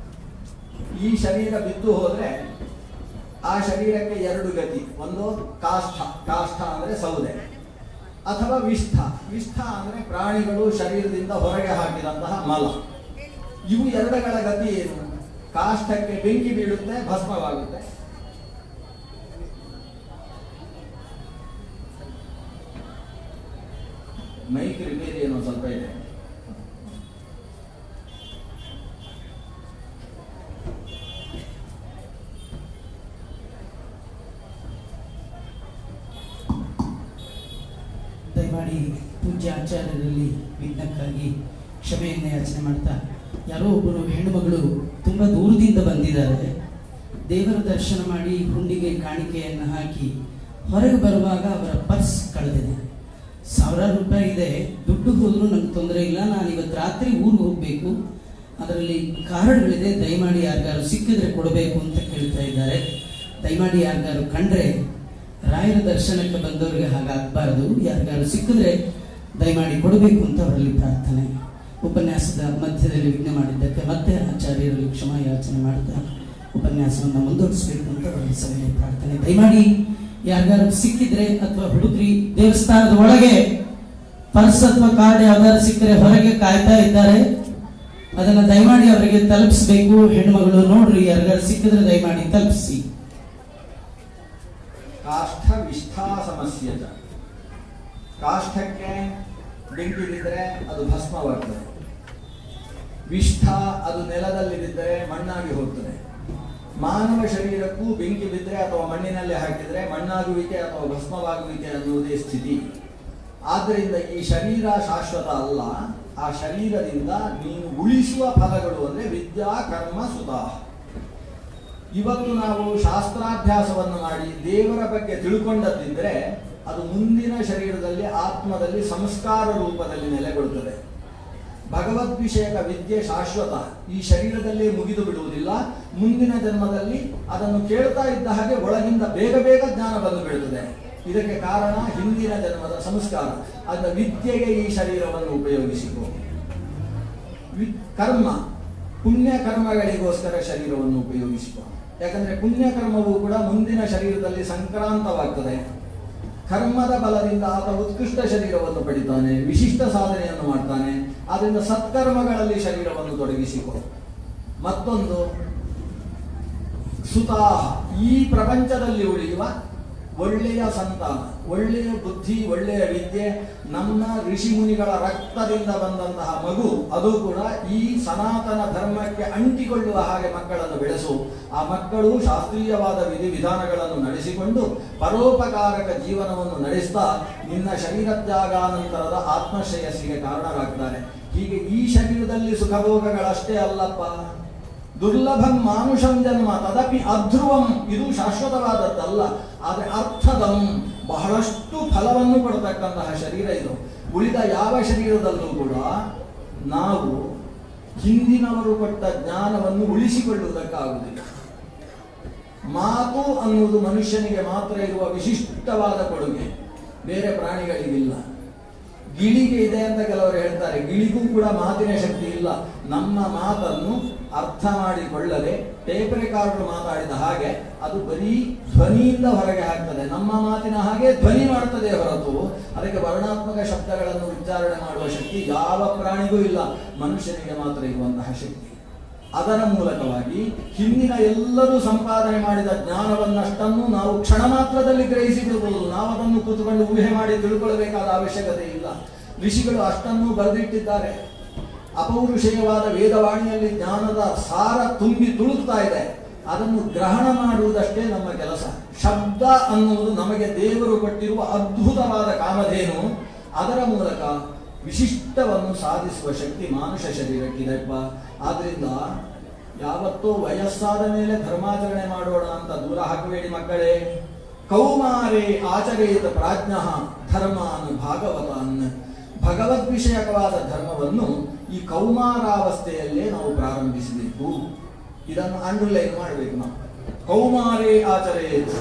ಈ ಶರೀರ ಬಿದ್ದು ಹೋದ್ರೆ ಆ ಶರೀರಕ್ಕೆ 2 ಗತಿ. ಒಂದು ಕಾಷ್ಠ ಅಂದ್ರೆ ಸೌದೆ, ಅಥವಾ ವಿಷ್ಠ ಅಂದ್ರೆ ಪ್ರಾಣಿಗಳು ಶರೀರದಿಂದ ಹೊರಗೆ ಹಾಕಿದಂತಹ ಮಲ. ಇವು 2ಗಳ ಗತಿ ಏನು? ಕಾಷ್ಠಕ್ಕೆ ಬೆಂಕಿ ಬೀಳುತ್ತೆ, ಭಸ್ಮವಾಗುತ್ತೆ. ಮೈಕ್ ರಿಪೇರಿ ಏನೋ ಸ್ವಲ್ಪ ಇದೆ. ದಯಮಾಡಿ ಪೂಜ್ಯ ಆಚಾರ್ಯರಲ್ಲಿ ವಿಘ್ನಕ್ಕಾಗಿ ಕ್ಷಮೆಯನ್ನು ಯಾಚನೆ ಮಾಡ್ತಾ, ಯಾರೋ ಒಬ್ಬರು ಹೆಣ್ಣುಮಗಳು ತುಂಬ ದೂರದಿಂದ ಬಂದಿದ್ದಾರೆ. ದೇವರ ದರ್ಶನ ಮಾಡಿ ಹುಂಡಿಗೆ ಕಾಣಿಕೆಯನ್ನು ಹಾಕಿ ಹೊರಗೆ ಬರುವಾಗ ಅವರ ಪರ್ಸ್ ಕಳೆದಿದೆ. 1000 ರೂಪಾಯಿ ಇದೆ, ದುಡ್ಡು ಹೋದರೂ ನಂಗೆ ತೊಂದರೆ ಇಲ್ಲ, ನಾನು ಇವತ್ತು ರಾತ್ರಿ ಊರಿಗೆ ಹೋಗಬೇಕು, ಅದರಲ್ಲಿ ಕಾರ್ಡ್ಗಳಿದೆ, ದಯಮಾಡಿ ಯಾರಿಗಾರು ಸಿಕ್ಕಿದ್ರೆ ಕೊಡಬೇಕು ಅಂತ ಕೇಳ್ತಾ ಇದ್ದಾರೆ. ದಯಮಾಡಿ ಯಾರಿಗಾರು ಕಂಡ್ರೆ, ರಾಯರ ದರ್ಶನಕ್ಕೆ ಬಂದವರಿಗೆ ಹಾಗಾಗಬಾರದು, ಯಾರಿಗಾರು ಸಿಕ್ಕಿದ್ರೆ ದಯಮಾಡಿ ಕೊಡಬೇಕು ಅಂತ ಅವರಲ್ಲಿ ಪ್ರಾರ್ಥನೆ. ಉಪನ್ಯಾಸದ ಮಧ್ಯದಲ್ಲಿ ವಿಘ್ನ ಮಾಡಿದ್ದಕ್ಕೆ ಮತ್ತೆ ಆಚಾರ್ಯರಲ್ಲಿ ಕ್ಷಮಾ ಯಾಚನೆ ಮಾಡ್ತಾ ಉಪನ್ಯಾಸವನ್ನು ಮುಂದುವರಿಸಬೇಕು ಅಂತ ಅವರಲ್ಲಿ ಸಭೆಯ ಪ್ರಾರ್ಥನೆ. ದಯಮಾಡಿ ಯಾರಿಗಾರು ಸಿಕ್ಕಿದ್ರೆ ಅಥವಾ ಹುಡುಗ್ರಿ ದೇವಸ್ಥಾನದ ಒಳಗೆ ಪರ್ಸ್ ಅಥವಾ ಕಾರ್ಡ್ ಯಾವ್ದಾರು ಸಿಕ್ಕರೆ ಹೊರಗೆ ಕಾಯ್ತಾ ಇದ್ದಾರೆ, ಅದನ್ನ ದಯಮಾಡಿ ಅವರಿಗೆ ತಲುಪಿಸಬೇಕು. ಹೆಣ್ಮಗಳು ನೋಡ್ರಿ, ಯಾರಿಗಾರು ಸಿಕ್ಕಿದ್ರೆ ದಯಮಾಡಿ ತಲುಪಿಸಿ. ಕಾಷ್ಠ ವಿಷ್ಠಾ ಸಮಸ್ಯೆ. ಕಾಷ್ಠಕ್ಕೆ ಬೆಂಕಿ ಬಿದ್ದರೆ ಅದು ಭಸ್ಮವಾಗ್ತದೆ, ವಿಷ್ಠ ಅದು ನೆಲದಲ್ಲಿ ಬಿದ್ದರೆ ಮಣ್ಣಾಗಿ ಹೋಗ್ತದೆ. ಮಾನವ ಶರೀರಕ್ಕೂ ಬೆಂಕಿ ಬಿದ್ದರೆ ಅಥವಾ ಮಣ್ಣಿನಲ್ಲಿ ಹಾಕಿದರೆ ಮಣ್ಣಾಗುವಿಕೆ ಅಥವಾ ಭಸ್ಮವಾಗುವಿಕೆ ಅನ್ನುವುದೇ ಸ್ಥಿತಿ. ಆದ್ದರಿಂದ ಈ ಶರೀರ ಶಾಶ್ವತ ಅಲ್ಲ. ಆ ಶರೀರದಿಂದ ನೀನು ಉಳಿಸುವ ಫಲಗಳು ಅಂದರೆ ವಿದ್ಯಾ ಕರ್ಮ ಸುತ. ಇವತ್ತು ನಾವು ಶಾಸ್ತ್ರಾಭ್ಯಾಸವನ್ನು ಮಾಡಿ ದೇವರ ಬಗ್ಗೆ ತಿಳ್ಕೊಂಡದ್ದಿದ್ರೆ ಅದು ಮುಂದಿನ ಶರೀರದಲ್ಲಿ ಆತ್ಮದಲ್ಲಿ ಸಂಸ್ಕಾರ ರೂಪದಲ್ಲಿ ನೆಲೆಗೊಳ್ಳುತ್ತದೆ. ಭಗವದ್ವಿಷಯಕ ವಿದ್ಯೆ ಶಾಶ್ವತ, ಈ ಶರೀರದಲ್ಲೇ ಮುಗಿದು ಬಿಡುವುದಿಲ್ಲ. ಮುಂದಿನ ಜನ್ಮದಲ್ಲಿ ಅದನ್ನು ಕೇಳ್ತಾ ಇದ್ದ ಹಾಗೆ ಒಳಗಿಂದ ಬೇಗ ಬೇಗ ಜ್ಞಾನ ಬಂದು ಬಿಡುತ್ತದೆ. ಇದಕ್ಕೆ ಕಾರಣ ಹಿಂದಿನ ಜನ್ಮದ ಸಂಸ್ಕಾರ. ಅದರ ವಿದ್ಯೆಗೆ ಈ ಶರೀರವನ್ನು ಉಪಯೋಗಿಸಿಕೊ. ಕರ್ಮ, ಪುಣ್ಯ ಕರ್ಮಗಳಿಗೋಸ್ಕರ ಶರೀರವನ್ನು ಉಪಯೋಗಿಸಿಕೊ. ಯಾಕಂದ್ರೆ ಪುಣ್ಯ ಕರ್ಮವು ಕೂಡ ಮುಂದಿನ ಶರೀರದಲ್ಲಿ ಸಂಕ್ರಾಂತವಾಗ್ತದೆ. ಕರ್ಮದ ಬಲದಿಂದ ಆತ ಉತ್ಕೃಷ್ಟ ಶರೀರವನ್ನು ಪಡಿತಾನೆ, ವಿಶಿಷ್ಟ ಸಾಧನೆಯನ್ನು ಮಾಡ್ತಾನೆ. ಆದ್ದರಿಂದ ಸತ್ಕರ್ಮಗಳಲ್ಲಿ ಶರೀರವನ್ನು ತೊಡಗಿಸಿಕೊ. ಮತ್ತೊಂದು ಸುತಾಹ, ಈ ಪ್ರಪಂಚದಲ್ಲಿ ಉಳಿಯುವ ಒಳ್ಳೆಯ ಸಂತಾನ, ಒಳ್ಳೆಯ ಬುದ್ಧಿ, ಒಳ್ಳೆಯ ವಿದ್ಯೆ, ನಮ್ಮ ಋಷಿ ಮುನಿಗಳ ರಕ್ತದಿಂದ ಬಂದಂತಹ ಮಗು, ಅದು ಕೂಡ ಈ ಸನಾತನ ಧರ್ಮಕ್ಕೆ ಅಂಟಿಕೊಳ್ಳುವ ಹಾಗೆ ಮಕ್ಕಳನ್ನು ಬೆಳೆಸು. ಆ ಮಕ್ಕಳು ಶಾಸ್ತ್ರೀಯವಾದ ವಿಧಿವಿಧಾನಗಳನ್ನು ನಡೆಸಿಕೊಂಡು ಪರೋಪಕಾರಕ ಜೀವನವನ್ನು ನಡೆಸ್ತಾ ನಿನ್ನ ಶರೀರತ್ಯಾಗಾನಂತರದ ಆತ್ಮಶ್ರೇಯಸ್ಸಿಗೆ ಕಾರಣರಾಗ್ತಾರೆ. ಹೀಗೆ ಈ ಶರೀರದಲ್ಲಿ ಸುಖಭೋಗಗಳಷ್ಟೇ ಅಲ್ಲಪ್ಪ, ದುರ್ಲಭಂ ಮಾನುಷಂ ಜನ್ಮ ತದಪಿ ಅಧ್ರುವಂ, ಇದು ಶಾಶ್ವತವಾದದ್ದಲ್ಲ, ಆದರೆ ಅರ್ಥದಂ, ಬಹಳಷ್ಟು ಫಲವನ್ನು ಕೊಡತಕ್ಕಂತಹ ಶರೀರ ಇದು. ಉಳಿದ ಯಾವ ಶರೀರದಲ್ಲೂ ಕೂಡ ನಾವು ಹಿಂದಿನವರು ಕೊಟ್ಟ ಜ್ಞಾನವನ್ನು ಉಳಿಸಿಕೊಳ್ಳುವುದಕ್ಕಾಗುವುದಿಲ್ಲ. ಮಾತು ಅನ್ನುವುದು ಮನುಷ್ಯನಿಗೆ ಮಾತ್ರ ಇರುವ ವಿಶಿಷ್ಟವಾದ ಕೊಡುಗೆ, ಬೇರೆ ಪ್ರಾಣಿಗಳಿಗಿಲ್ಲ. ಗಿಳಿಗೆ ಇದೆ ಅಂತ ಕೆಲವರು ಹೇಳ್ತಾರೆ, ಗಿಳಿಗೂ ಕೂಡ ಮಾತಿನ ಶಕ್ತಿ ಇಲ್ಲ. ನಮ್ಮ ಮಾತನ್ನು ಅರ್ಥ ಮಾಡಿಕೊಳ್ಳದೆ ಟೇಪ್ ರೆಕಾರ್ಡರ್ ಮಾತಾಡಿದ ಹಾಗೆ ಅದು ಬರೀ ಧ್ವನಿಯಿಂದ ಹೊರಗೆ ಹಾಕ್ತದೆ, ನಮ್ಮ ಮಾತಿನ ಹಾಗೆ ಧ್ವನಿ ಮಾಡ್ತದೆ ಹೊರತು ಅದಕ್ಕೆ ವರ್ಣಾತ್ಮಕ ಶಬ್ದಗಳನ್ನು ಉಚ್ಚಾರಣೆ ಮಾಡುವ ಶಕ್ತಿ ಯಾವ ಪ್ರಾಣಿಗೂ ಇಲ್ಲ, ಮನುಷ್ಯನಿಗೆ ಮಾತ್ರ ಇರುವಂತಹ ಶಕ್ತಿ. ಅದರ ಮೂಲಕವಾಗಿ ಹಿಂದಿನ ಎಲ್ಲರೂ ಸಂಪಾದನೆ ಮಾಡಿದ ಜ್ಞಾನವನ್ನಷ್ಟನ್ನು ನಾವು ಕ್ಷಣ ಮಾತ್ರದಲ್ಲಿ ಗ್ರಹಿಸಿ ಬಿಡಬಹುದು. ನಾವು ಅದನ್ನು ಕೂತುಕೊಂಡು ಊಹೆ ಮಾಡಿ ತಿಳ್ಕೊಳ್ಬೇಕಾದ ಅವಶ್ಯಕತೆ ಇಲ್ಲ. ಋಷಿಗಳು ಅಷ್ಟನ್ನು ಬರೆದಿಟ್ಟಿದ್ದಾರೆ. ಅಪೌರುಷೇಯವಾದ ವೇದವಾಣಿಯಲ್ಲಿ ಜ್ಞಾನದ ಸಾರ ತುಂಬಿ ತುಳುಕ್ತಾ ಇದೆ. ಅದನ್ನು ಗ್ರಹಣ ಮಾಡುವುದಷ್ಟೇ ನಮ್ಮ ಕೆಲಸ. ಶಬ್ದ ಅನ್ನುವುದು ನಮಗೆ ದೇವರು ಕೊಟ್ಟಿರುವ ಅದ್ಭುತವಾದ ಕಾಮಧೇನು. ಅದರ ಮೂಲಕ ವಿಶಿಷ್ಟವನ್ನು ಸಾಧಿಸುವ ಶಕ್ತಿ ಮಾನುಷ ಶರೀರಕ್ಕಿದೆಪ್ಪ. ಆದ್ರಿಂದ ಯಾವತ್ತೋ ವಯಸ್ಸಾದ ಮೇಲೆ ಧರ್ಮಾಚರಣೆ ಮಾಡೋಣ ಅಂತ ದೂರ ಹಾಕಬೇಡಿ ಮಕ್ಕಳೇ. ಕೌಮಾರೇ ಆಚರೇತ ಪ್ರಾಜ್ಞ ಧರ್ಮಾನ್ ಭಾಗವತಾನ್. ಭಗವದ್ ವಿಷಯಕವಾದ ಧರ್ಮವನ್ನು ಈ ಕೌಮಾರಾವಸ್ಥೆಯಲ್ಲೇ ನಾವು ಪ್ರಾರಂಭಿಸಬೇಕು. ಇದನ್ನು ಅಂಡರ್ಲೈನ್ ಮಾಡಬೇಕು ನಾವು. ಕೌಮಾರೇ ಆಚರೇತ್.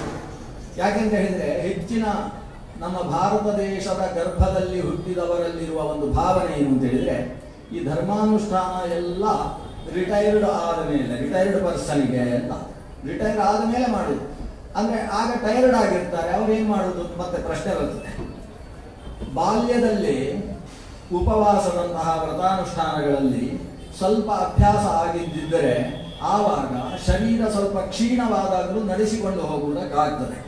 ಯಾಕೆಂತ ಹೇಳಿದ್ರೆ ಹೆಚ್ಚಿನ ನಮ್ಮ ಭಾರತ ದೇಶದ ಗರ್ಭದಲ್ಲಿ ಹುಟ್ಟಿದವರಲ್ಲಿರುವ ಒಂದು ಭಾವನೆ ಏನು ಅಂತ ಹೇಳಿದ್ರೆ, ಈ ಧರ್ಮಾನುಷ್ಠಾನ ಎಲ್ಲ ರಿಟೈರ್ಡ್ ಆದ ಮೇಲೆ, ರಿಟೈರ್ಡ್ ಪರ್ಸನ್ಗೆ ಎಲ್ಲ ರಿಟೈರ್ಡ್ ಆದ ಮೇಲೆ ಮಾಡುದು. ಅಂದ್ರೆ ಆಗ ಟೈರ್ಡ್ ಆಗಿರ್ತಾರೆ, ಅವ್ರು ಏನ್ ಮಾಡುದು ಮತ್ತೆ ಪ್ರಶ್ನೆ ಬರ್ತದೆ. ಬಾಲ್ಯದಲ್ಲಿ ಉಪವಾಸದಂತಹ ವ್ರತಾನುಷ್ಠಾನಗಳಲ್ಲಿ ಸ್ವಲ್ಪ ಅಭ್ಯಾಸ ಆಗಿದ್ದರೆ ಆವಾಗ ಶರೀರ ಸ್ವಲ್ಪ ಕ್ಷೀಣವಾದಾಗಲೂ ನಡೆಸಿಕೊಂಡು ಹೋಗುವುದಕ್ಕಾಗ್ತದೆ.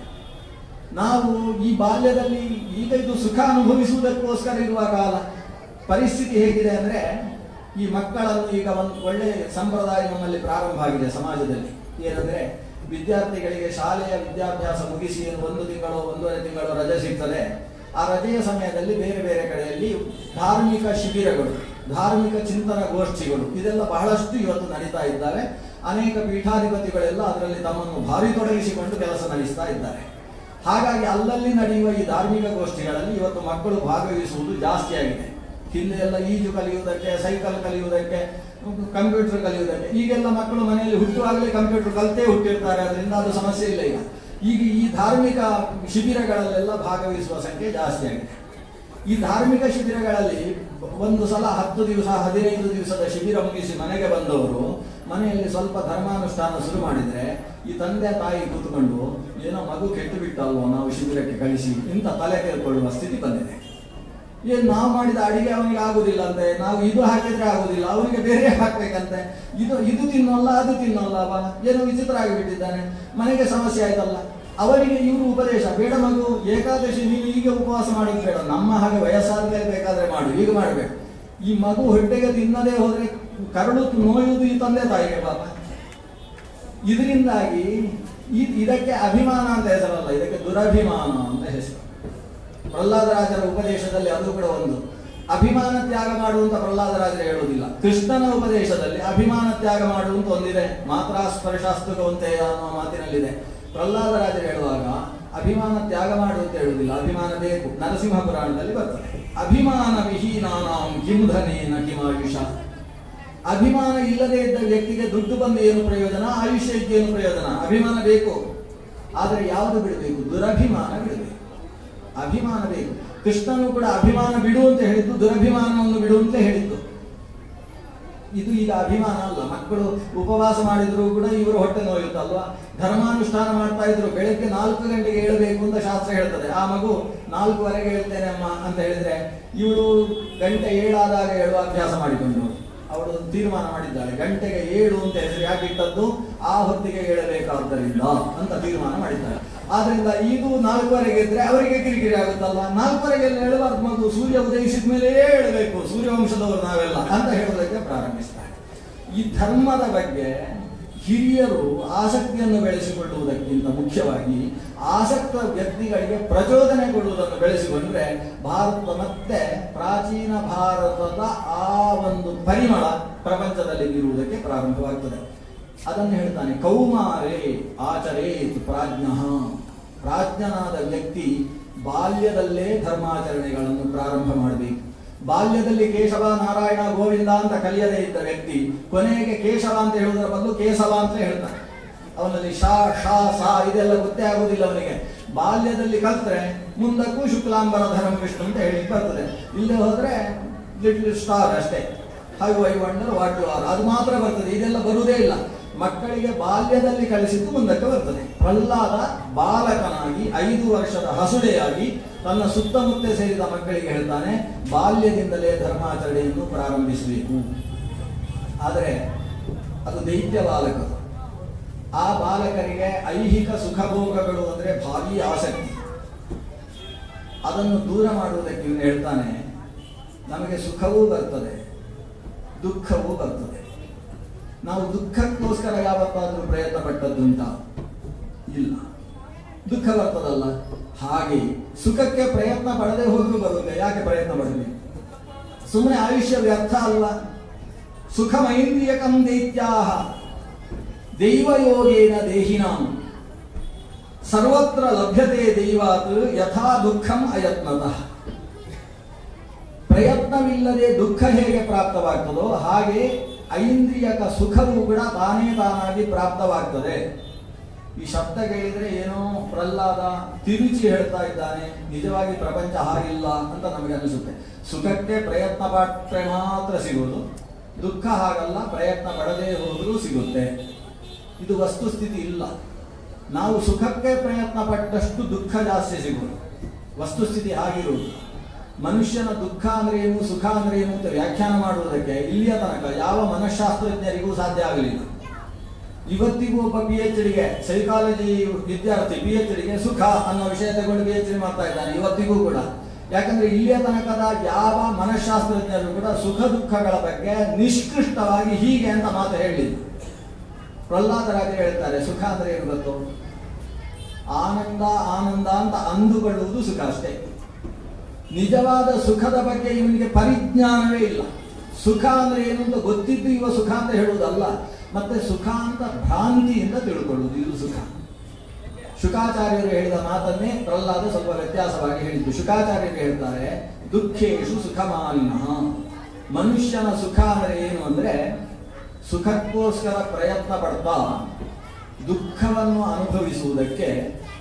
ನಾವು ಈ ಬಾಲ್ಯದಲ್ಲಿ ಈಗ ಇದು ಸುಖ ಅನುಭವಿಸುವುದಕ್ಕೋಸ್ಕರ ಇರುವ ಕಾಲ. ಪರಿಸ್ಥಿತಿ ಹೇಗಿದೆ ಅಂದ್ರೆ, ಈ ಮಕ್ಕಳನ್ನು ಈಗ ಒಂದು ಒಳ್ಳೆಯ ಸಂಪ್ರದಾಯ ನಮ್ಮಲ್ಲಿ ಪ್ರಾರಂಭ ಆಗಿದೆ ಸಮಾಜದಲ್ಲಿ. ಏನಂದ್ರೆ, ವಿದ್ಯಾರ್ಥಿಗಳಿಗೆ ಶಾಲೆಯ ವಿದ್ಯಾಭ್ಯಾಸ ಮುಗಿಸಿ 1 ತಿಂಗಳು 1.5 ತಿಂಗಳು ರಜೆ ಸಿಗ್ತದೆ. ಆ ರಜೆಯ ಸಮಯದಲ್ಲಿ ಬೇರೆ ಬೇರೆ ಕಡೆಯಲ್ಲಿ ಧಾರ್ಮಿಕ ಶಿಬಿರಗಳು, ಧಾರ್ಮಿಕ ಚಿಂತನ ಗೋಷ್ಠಿಗಳು ಇದೆಲ್ಲ ಬಹಳಷ್ಟು ಇವತ್ತು ನಡೀತಾ ಇದ್ದಾವೆ. ಅನೇಕ ಪೀಠಾಧಿಪತಿಗಳೆಲ್ಲ ಅದರಲ್ಲಿ ತಮ್ಮನ್ನು ಭಾರಿ ತೊಡಗಿಸಿಕೊಂಡು ಕೆಲಸ ನಡೆಸ್ತಾ ಇದ್ದಾರೆ. ಹಾಗಾಗಿ ಅಲ್ಲಲ್ಲಿ ನಡೆಯುವ ಈ ಧಾರ್ಮಿಕ ಗೋಷ್ಠಿಗಳಲ್ಲಿ ಇವತ್ತು ಮಕ್ಕಳು ಭಾಗವಹಿಸುವುದು ಜಾಸ್ತಿ ಆಗಿದೆ. ಹಿಂದೆ ಎಲ್ಲ ಈಜು ಕಲಿಯುವುದಕ್ಕೆ, ಸೈಕಲ್ ಕಲಿಯುವುದಕ್ಕೆ, ಕಂಪ್ಯೂಟರ್ ಕಲಿಯುವುದಕ್ಕೆ, ಈಗೆಲ್ಲ ಮಕ್ಕಳು ಮನೆಯಲ್ಲಿ ಹುಟ್ಟುವಾಗಲೇ ಕಂಪ್ಯೂಟರ್ ಕಲಿತೇ ಹುಟ್ಟಿರ್ತಾರೆ. ಅದರಿಂದ ಅದು ಸಮಸ್ಯೆ ಇಲ್ಲ. ಈಗ ಈ ಧಾರ್ಮಿಕ ಶಿಬಿರಗಳಲ್ಲೆಲ್ಲ ಭಾಗವಹಿಸುವ ಸಂಖ್ಯೆ ಜಾಸ್ತಿ ಆಗಿದೆ. ಈ ಧಾರ್ಮಿಕ ಶಿಬಿರಗಳಲ್ಲಿ ಒಂದು ಸಲ 10 ದಿವಸ 15 ದಿವಸದ ಶಿಬಿರ ಮುಗಿಸಿ ಮನೆಗೆ ಬಂದವರು ಮನೆಯಲ್ಲಿ ಸ್ವಲ್ಪ ಧರ್ಮಾನುಷ್ಠಾನ ಶುರು ಮಾಡಿದ್ರೆ ಈ ತಂದೆ ತಾಯಿ ಕೂತ್ಕೊಂಡು ಏನೋ ಮಗು ಕೆಟ್ಟು ಬಿಟ್ಟಲ್ವೋ ನಾವು ಶಿಬಿರಕ್ಕೆ ಕಳಿಸಿ ಇಂಥ ತಲೆ ಕೇಳ್ಕೊಳ್ಳುವ ಸ್ಥಿತಿ ಬಂದಿದೆ. ಏನು ನಾವು ಮಾಡಿದ ಅಡಿಗೆ ಅವನಿಗೆ ಆಗುದಿಲ್ಲ ಅಂತೆ, ನಾವು ಇದು ಹಾಕಿದ್ರೆ ಆಗುದಿಲ್ಲ, ಅವನಿಗೆ ಬೇರೆ ಹಾಕ್ಬೇಕಂತೆ, ಇದು ತಿನ್ನೋಲ್ಲ ಅದು ತಿನ್ನೋಲ್ಲ, ಏನೋ ವಿಚಿತ್ರ ಆಗಿಬಿಟ್ಟಿದ್ದಾನೆ, ಮನೆಗೆ ಸಮಸ್ಯೆ ಆಯ್ತಲ್ಲ. ಅವರಿಗೆ ಇವರು ಉಪದೇಶ, ಬೇಡ ಮಗು ಏಕಾದಶಿ ನೀನು ಈಗ ಉಪವಾಸ ಮಾಡೋದು ಬೇಡ, ನಮ್ಮ ಹಾಗೆ ವಯಸ್ಸಾದ್ಮೇಲೆ ಬೇಕಾದ್ರೆ ಮಾಡು, ಈಗ ಮಾಡಬೇಕು. ಈ ಮಗು ಹೊಟ್ಟೆಗೆ ತಿನ್ನದೇ ಹೋದ್ರೆ ಕರಳು ನೋಯುವುದು ಈ ತಂದೆ ತಾಯಿಗೆ ಪಾಪ. ಇದರಿಂದಾಗಿ ಇದಕ್ಕೆ ಅಭಿಮಾನ ಅಂತ ಹೆಸರಲ್ಲ, ಇದಕ್ಕೆ ದುರಭಿಮಾನ ಅಂತ ಹೆಸರು. ಪ್ರಹ್ಲಾದರಾಜರ ಉಪದೇಶದಲ್ಲಿ ಅದು ಕೂಡ ಒಂದು. ಅಭಿಮಾನ ತ್ಯಾಗ ಮಾಡುವಂತ ಪ್ರಹ್ಲಾದರಾಜರು ಹೇಳುವುದಿಲ್ಲ. ಕೃಷ್ಣನ ಉಪದೇಶದಲ್ಲಿ ಅಭಿಮಾನ ತ್ಯಾಗ ಮಾಡುವಂತ ಒಂದಿದೆ, ಮಾತ್ರ ಸ್ಪರ್ಶಾಸ್ತುಕವಂತೆಯ ಅನ್ನೋ ಮಾತಿನಲ್ಲಿದೆ. ಪ್ರಹ್ಲಾದರಾಜರು ಹೇಳುವಾಗ ಅಭಿಮಾನ ತ್ಯಾಗ ಮಾಡುವಂತ ಹೇಳುವುದಿಲ್ಲ, ಅಭಿಮಾನ ಬೇಕು. ನರಸಿಂಹ ಪುರಾಣದಲ್ಲಿ ಬರ್ತದೆ, ಅಭಿಮಾನ ವಿಹೀನಾನಾಂ ಕಿಂಧನೇನ ಕಿಮಾಯುಷ. ಅಭಿಮಾನ ಇಲ್ಲದೆ ಇದ್ದ ವ್ಯಕ್ತಿಗೆ ದುಡ್ಡು ಬಂದು ಏನು ಪ್ರಯೋಜನ, ಆಯುಷ್ಯ ಇದ್ದೇನು ಪ್ರಯೋಜನ? ಅಭಿಮಾನ ಬೇಕು, ಆದರೆ ಯಾವುದು ಬಿಡಬೇಕು? ದುರಭಿಮಾನ ಬಿಡಬೇಕು. ಅಭಿಮಾನ ಬೇಕು. ಕೃಷ್ಣನು ಕೂಡ ಅಭಿಮಾನ ಬಿಡು ಅಂತ ಹೇಳಿದ್ದು, ದುರಭಿಮಾನವನ್ನು ಬಿಡು ಅಂತ ಹೇಳಿದ್ದು. ಇದು ಈಗ ಅಭಿಮಾನ ಅಲ್ಲ. ಮಕ್ಕಳು ಉಪವಾಸ ಮಾಡಿದ್ರು ಕೂಡ ಇವರು ಹೊಟ್ಟೆ ನೋಯುತ್ತಲ್ವಾ, ಧರ್ಮಾನುಷ್ಠಾನ ಮಾಡ್ತಾ ಇದ್ರು, ಬೆಳಗ್ಗೆ 4 ಗಂಟೆಗೆ ಏಳಬೇಕು ಅಂತ ಶಾಸ್ತ್ರ ಹೇಳ್ತದೆ. ಆ ಮಗು 4:15 ಹೇಳ್ತೇನೆ ಅಮ್ಮ ಅಂತ ಹೇಳಿದ್ರೆ ಇವಳು 7 ಆದಾಗ ಹೇಳುವ ಅಭ್ಯಾಸ ಮಾಡಿಕೊಂಡು ಅವಳು ತೀರ್ಮಾನ ಮಾಡಿದ್ದಾಳೆ, 7 ಅಂತ ಹೆಸರು ಯಾಕೆ ಇಟ್ಟದ್ದು, ಆ ಹೊತ್ತಿಗೆ ಹೇಳಬೇಕಾದ್ದರಿಂದ ಅಂತ ತೀರ್ಮಾನ ಮಾಡಿದ್ದಾಳೆ. ಆದ್ರಿಂದ ಇದು 4:15 ಇದ್ರೆ ಅವರಿಗೆ ಕಿರಿಕಿರಿ ಆಗುತ್ತಲ್ಲ. 4:15 ಹೇಳಬಾರ್ದು, ಮಗು ಸೂರ್ಯ ಉದಯಿಸಿದ ಮೇಲೆ ಹೇಳಬೇಕು, ಸೂರ್ಯವಂಶದವರು ನಾವೆಲ್ಲ ಅಂತ ಹೇಳೋದಕ್ಕೆ ಪ್ರಾರಂಭಿಸ್ತಾರೆ. ಈ ಧರ್ಮದ ಬಗ್ಗೆ ಹಿರಿಯರು ಆಸಕ್ತಿಯನ್ನು ಬೆಳೆಸಿಕೊಳ್ಳುವುದಕ್ಕಿಂತ ಮುಖ್ಯವಾಗಿ ಆಸಕ್ತ ವ್ಯಕ್ತಿಗಳಿಗೆ ಪ್ರಚೋದನೆ ಕೊಡುವುದನ್ನು ಬೆಳೆಸಿಕೊಂಡ್ರೆ ಭಾರತ ಮತ್ತೆ ಪ್ರಾಚೀನ ಭಾರತದ ಆ ಒಂದು ಪರಿಮಳ ಪ್ರಪಂಚದಲ್ಲಿ ಇರುವುದಕ್ಕೆ ಪ್ರಾರಂಭವಾಗ್ತದೆ. ಅದನ್ನು ಹೇಳ್ತಾನೆ, ಕೌಮಾರೇ ಆಚರೇತ್ ಪ್ರಾಜ್ಞಃ. ಪ್ರಾಜ್ಞನಾದ ವ್ಯಕ್ತಿ ಬಾಲ್ಯದಲ್ಲೇ ಧರ್ಮಾಚರಣೆಗಳನ್ನು ಪ್ರಾರಂಭ ಮಾಡಬೇಕು. ಬಾಲ್ಯದಲ್ಲಿ ಕೇಶವ ನಾರಾಯಣ ಗೋವಿಂದ ಅಂತ ಕಲಿಯದೇ ಇದ್ದ ವ್ಯಕ್ತಿ ಕೊನೆಗೆ ಕೇಶವ ಅಂತ ಹೇಳುವುದರ ಬದಲು ಕೇಶವ ಅಂತ ಹೇಳ್ತಾನೆ. ಅವನಲ್ಲಿ ಶಾ ಶಾ ಸಾ ಇದೆಲ್ಲ ಗೊತ್ತೇ ಆಗುವುದಿಲ್ಲ ಅವನಿಗೆ. ಬಾಲ್ಯದಲ್ಲಿ ಕಲ್ತ್ರೆ ಮುಂದಕ್ಕೂ ಶುಕ್ಲಾಂಬರ ಧರ್ಮ ವಿಷ್ಣು ಅಂತ ಹೇಳಿ ಬರ್ತದೆ. ಇಲ್ಲೇ ಹೋದ್ರೆ ಲಿಟ್ಲ್ ಸ್ಟಾರ್ ಅಷ್ಟೇ, how I wonder what you are, ಅದು ಮಾತ್ರ ಬರ್ತದೆ. ಇದೆಲ್ಲ ಬರುವುದೇ ಇಲ್ಲ. ಮಕ್ಕಳಿಗೆ ಬಾಲ್ಯದಲ್ಲಿ ಕಲಿಸಿದ್ದು ಮುಂದಕ್ಕೆ ಬರ್ತದೆ. ಪ್ರಹ್ಲಾದ ಬಾಲಕನಾಗಿ 5 ವರ್ಷದ ಹಸುಳೆಯಾಗಿ ತನ್ನ ಸುತ್ತಮುತ್ತ ಸೇರಿದ ಮಕ್ಕಳಿಗೆ ಹೇಳ್ತಾನೆ, ಬಾಲ್ಯದಿಂದಲೇ ಧರ್ಮಾಚರಣೆಯನ್ನು ಪ್ರಾರಂಭಿಸಬೇಕು. ಆದರೆ ಅದು ದೈತ್ಯ ಬಾಲಕರು. ಆ ಬಾಲಕರಿಗೆ ಐಹಿಕ ಸುಖಭೋಗಗಳು ಅಂದರೆ ಭಾರಿ ಆಸಕ್ತಿ. ಅದನ್ನು ದೂರ ಮಾಡುವುದಕ್ಕೆ ಇವನು ಹೇಳ್ತಾನೆ, ನಮಗೆ ಸುಖವೂ ಬರ್ತದೆ, ದುಃಖವೂ ಬರ್ತದೆ. ನಾವು ದುಃಖಕ್ಕೋಸ್ಕರ ಯಾವತ್ತಾದರೂ ಪ್ರಯತ್ನ ಪಟ್ಟದ್ದುಂಟ? ಇಲ್ಲ. ದುಃಖ ಬರ್ತದಲ್ಲ, ಹಾಗೆ ಸುಖಕ್ಕೆ ಪ್ರಯತ್ನ ಪಡದೆ ಹೋದ್ರೂ ಬರುತ್ತೆ. ಯಾಕೆ ಪ್ರಯತ್ನ ಪಡಬೇಕು? ಸುಮ್ಮನೆ ಆಯುಷ್ಯ ವ್ಯರ್ಥ ಅಲ್ವಾ? ಸುಖಮೈಂದ್ರಿಯಕಂ ದೈತ್ಯಾಹ ದೈವಯೋಗೇನ ದೇಹಿನಾಂ ಸರ್ವತ್ರ ಲಭ್ಯತೆ ದೈವಾತ್ ಯಥಾ ದುಃಖಂ ಅಯತ್ನತಃ. ಪ್ರಯತ್ನವಿಲ್ಲದೆ ದುಃಖ ಹೇಗೆ ಪ್ರಾಪ್ತವಾಗ್ತದೋ ಹಾಗೆ ಐಂದ್ರಿಯಕ ಸುಖವೂ ಕೂಡ ತಾನೇ ತಾನಾಗಿ ಪ್ರಾಪ್ತವಾಗ್ತದೆ. ಈ ಶಬ್ದ ಕೇಳಿದ್ರೆ ಏನೋ ಪ್ರಹ್ಲಾದ ತಿರುಚಿ ಹೇಳ್ತಾ ಇದ್ದಾನೆ, ನಿಜವಾಗಿ ಪ್ರಪಂಚ ಹಾಗಿಲ್ಲ ಅಂತ ನಮಗೆ ಅನಿಸುತ್ತೆ. ಸುಖಕ್ಕೆ ಪ್ರಯತ್ನ ಪಟ್ಟರೆ ಮಾತ್ರ ಸಿಗೋದು, ದುಃಖ ಹಾಗಲ್ಲ, ಪ್ರಯತ್ನ ಪಡದೇ ಹೋದರೂ ಸಿಗುತ್ತೆ. ಇದು ವಸ್ತುಸ್ಥಿತಿ ಇಲ್ಲ. ನಾವು ಸುಖಕ್ಕೆ ಪ್ರಯತ್ನ ಪಟ್ಟಷ್ಟು ದುಃಖ ಜಾಸ್ತಿ ಸಿಗೋದು, ವಸ್ತುಸ್ಥಿತಿ ಹಾಗಿರುವುದು. ಮನುಷ್ಯನ ದುಃಖ ಅಂದ್ರೆ ಏನು, ಸುಖ ಅಂದ್ರೆ ಏನು ಅಂತ ವ್ಯಾಖ್ಯಾನ ಮಾಡುವುದಕ್ಕೆ ಇಲ್ಲಿಯ ತನಕ ಯಾವ ಮನಃಶಾಸ್ತ್ರಜ್ಞರಿಗೂ ಸಾಧ್ಯ ಆಗಲಿಲ್ಲ. ಇವತ್ತಿಗೂ ಒಬ್ಬ PhD ಸೈಕಾಲಜಿ ವಿದ್ಯಾರ್ಥಿ PhD ಸುಖ ಅನ್ನೋ ವಿಷಯ ತಗೊಂಡು PhD ಮಾಡ್ತಾ ಇದ್ದಾನೆ ಇವತ್ತಿಗೂ ಕೂಡ. ಯಾಕಂದ್ರೆ ಇಲ್ಲಿಯ ತನಕದ ಯಾವ ಮನಃಶಾಸ್ತ್ರಜ್ಞರು ಕೂಡ ಸುಖ ದುಃಖಗಳ ಬಗ್ಗೆ ನಿಷ್ಕೃಷ್ಟವಾಗಿ ಹೀಗೆ ಅಂತ ಮಾತು ಹೇಳಿಲ್ಲ. ಪ್ರಹ್ಲಾದರಾಜರು ಹೇಳ್ತಾರೆ, ಸುಖ ಅಂದ್ರೆ ಏನು ಗೊತ್ತು? ಆನಂದ ಆನಂದ ಅಂತ ಅಂದುಕೊಳ್ಳುವುದು ಸುಖ ಅಷ್ಟೇ. ನಿಜವಾದ ಸುಖದ ಬಗ್ಗೆ ಇವನಿಗೆ ಪರಿಜ್ಞಾನವೇ ಇಲ್ಲ. ಸುಖ ಅಂದ್ರೆ ಏನು ಅಂತ ಗೊತ್ತಿದ್ದು ಇವ ಸುಖ ಅಂತ ಹೇಳುವುದಲ್ಲ, ಮತ್ತೆ ಸುಖ ಅಂತ ಭ್ರಾಂತಿಯಿಂದ ತಿಳ್ಕೊಳ್ಳುವುದು, ಇದು ಸುಖ. ಶುಕಾಚಾರ್ಯರು ಹೇಳಿದ ಮಾತನ್ನೇ ಪ್ರಹ್ಲಾದ ಸ್ವಲ್ಪ ವ್ಯತ್ಯಾಸವಾಗಿ ಹೇಳಿದ್ದು. ಶುಕಾಚಾರ್ಯರು ಹೇಳ್ತಾರೆ, ದುಃಖೇಶು ಸುಖಮಾನಿನಃ. ಮನುಷ್ಯನ ಸುಖ ಅಂದ್ರೆ ಏನು ಅಂದ್ರೆ ಸುಖಕ್ಕೋಸ್ಕರ ಪ್ರಯತ್ನ ಪಡ್ತಾ ದುಃಖವನ್ನು ಅನುಭವಿಸುವುದಕ್ಕೆ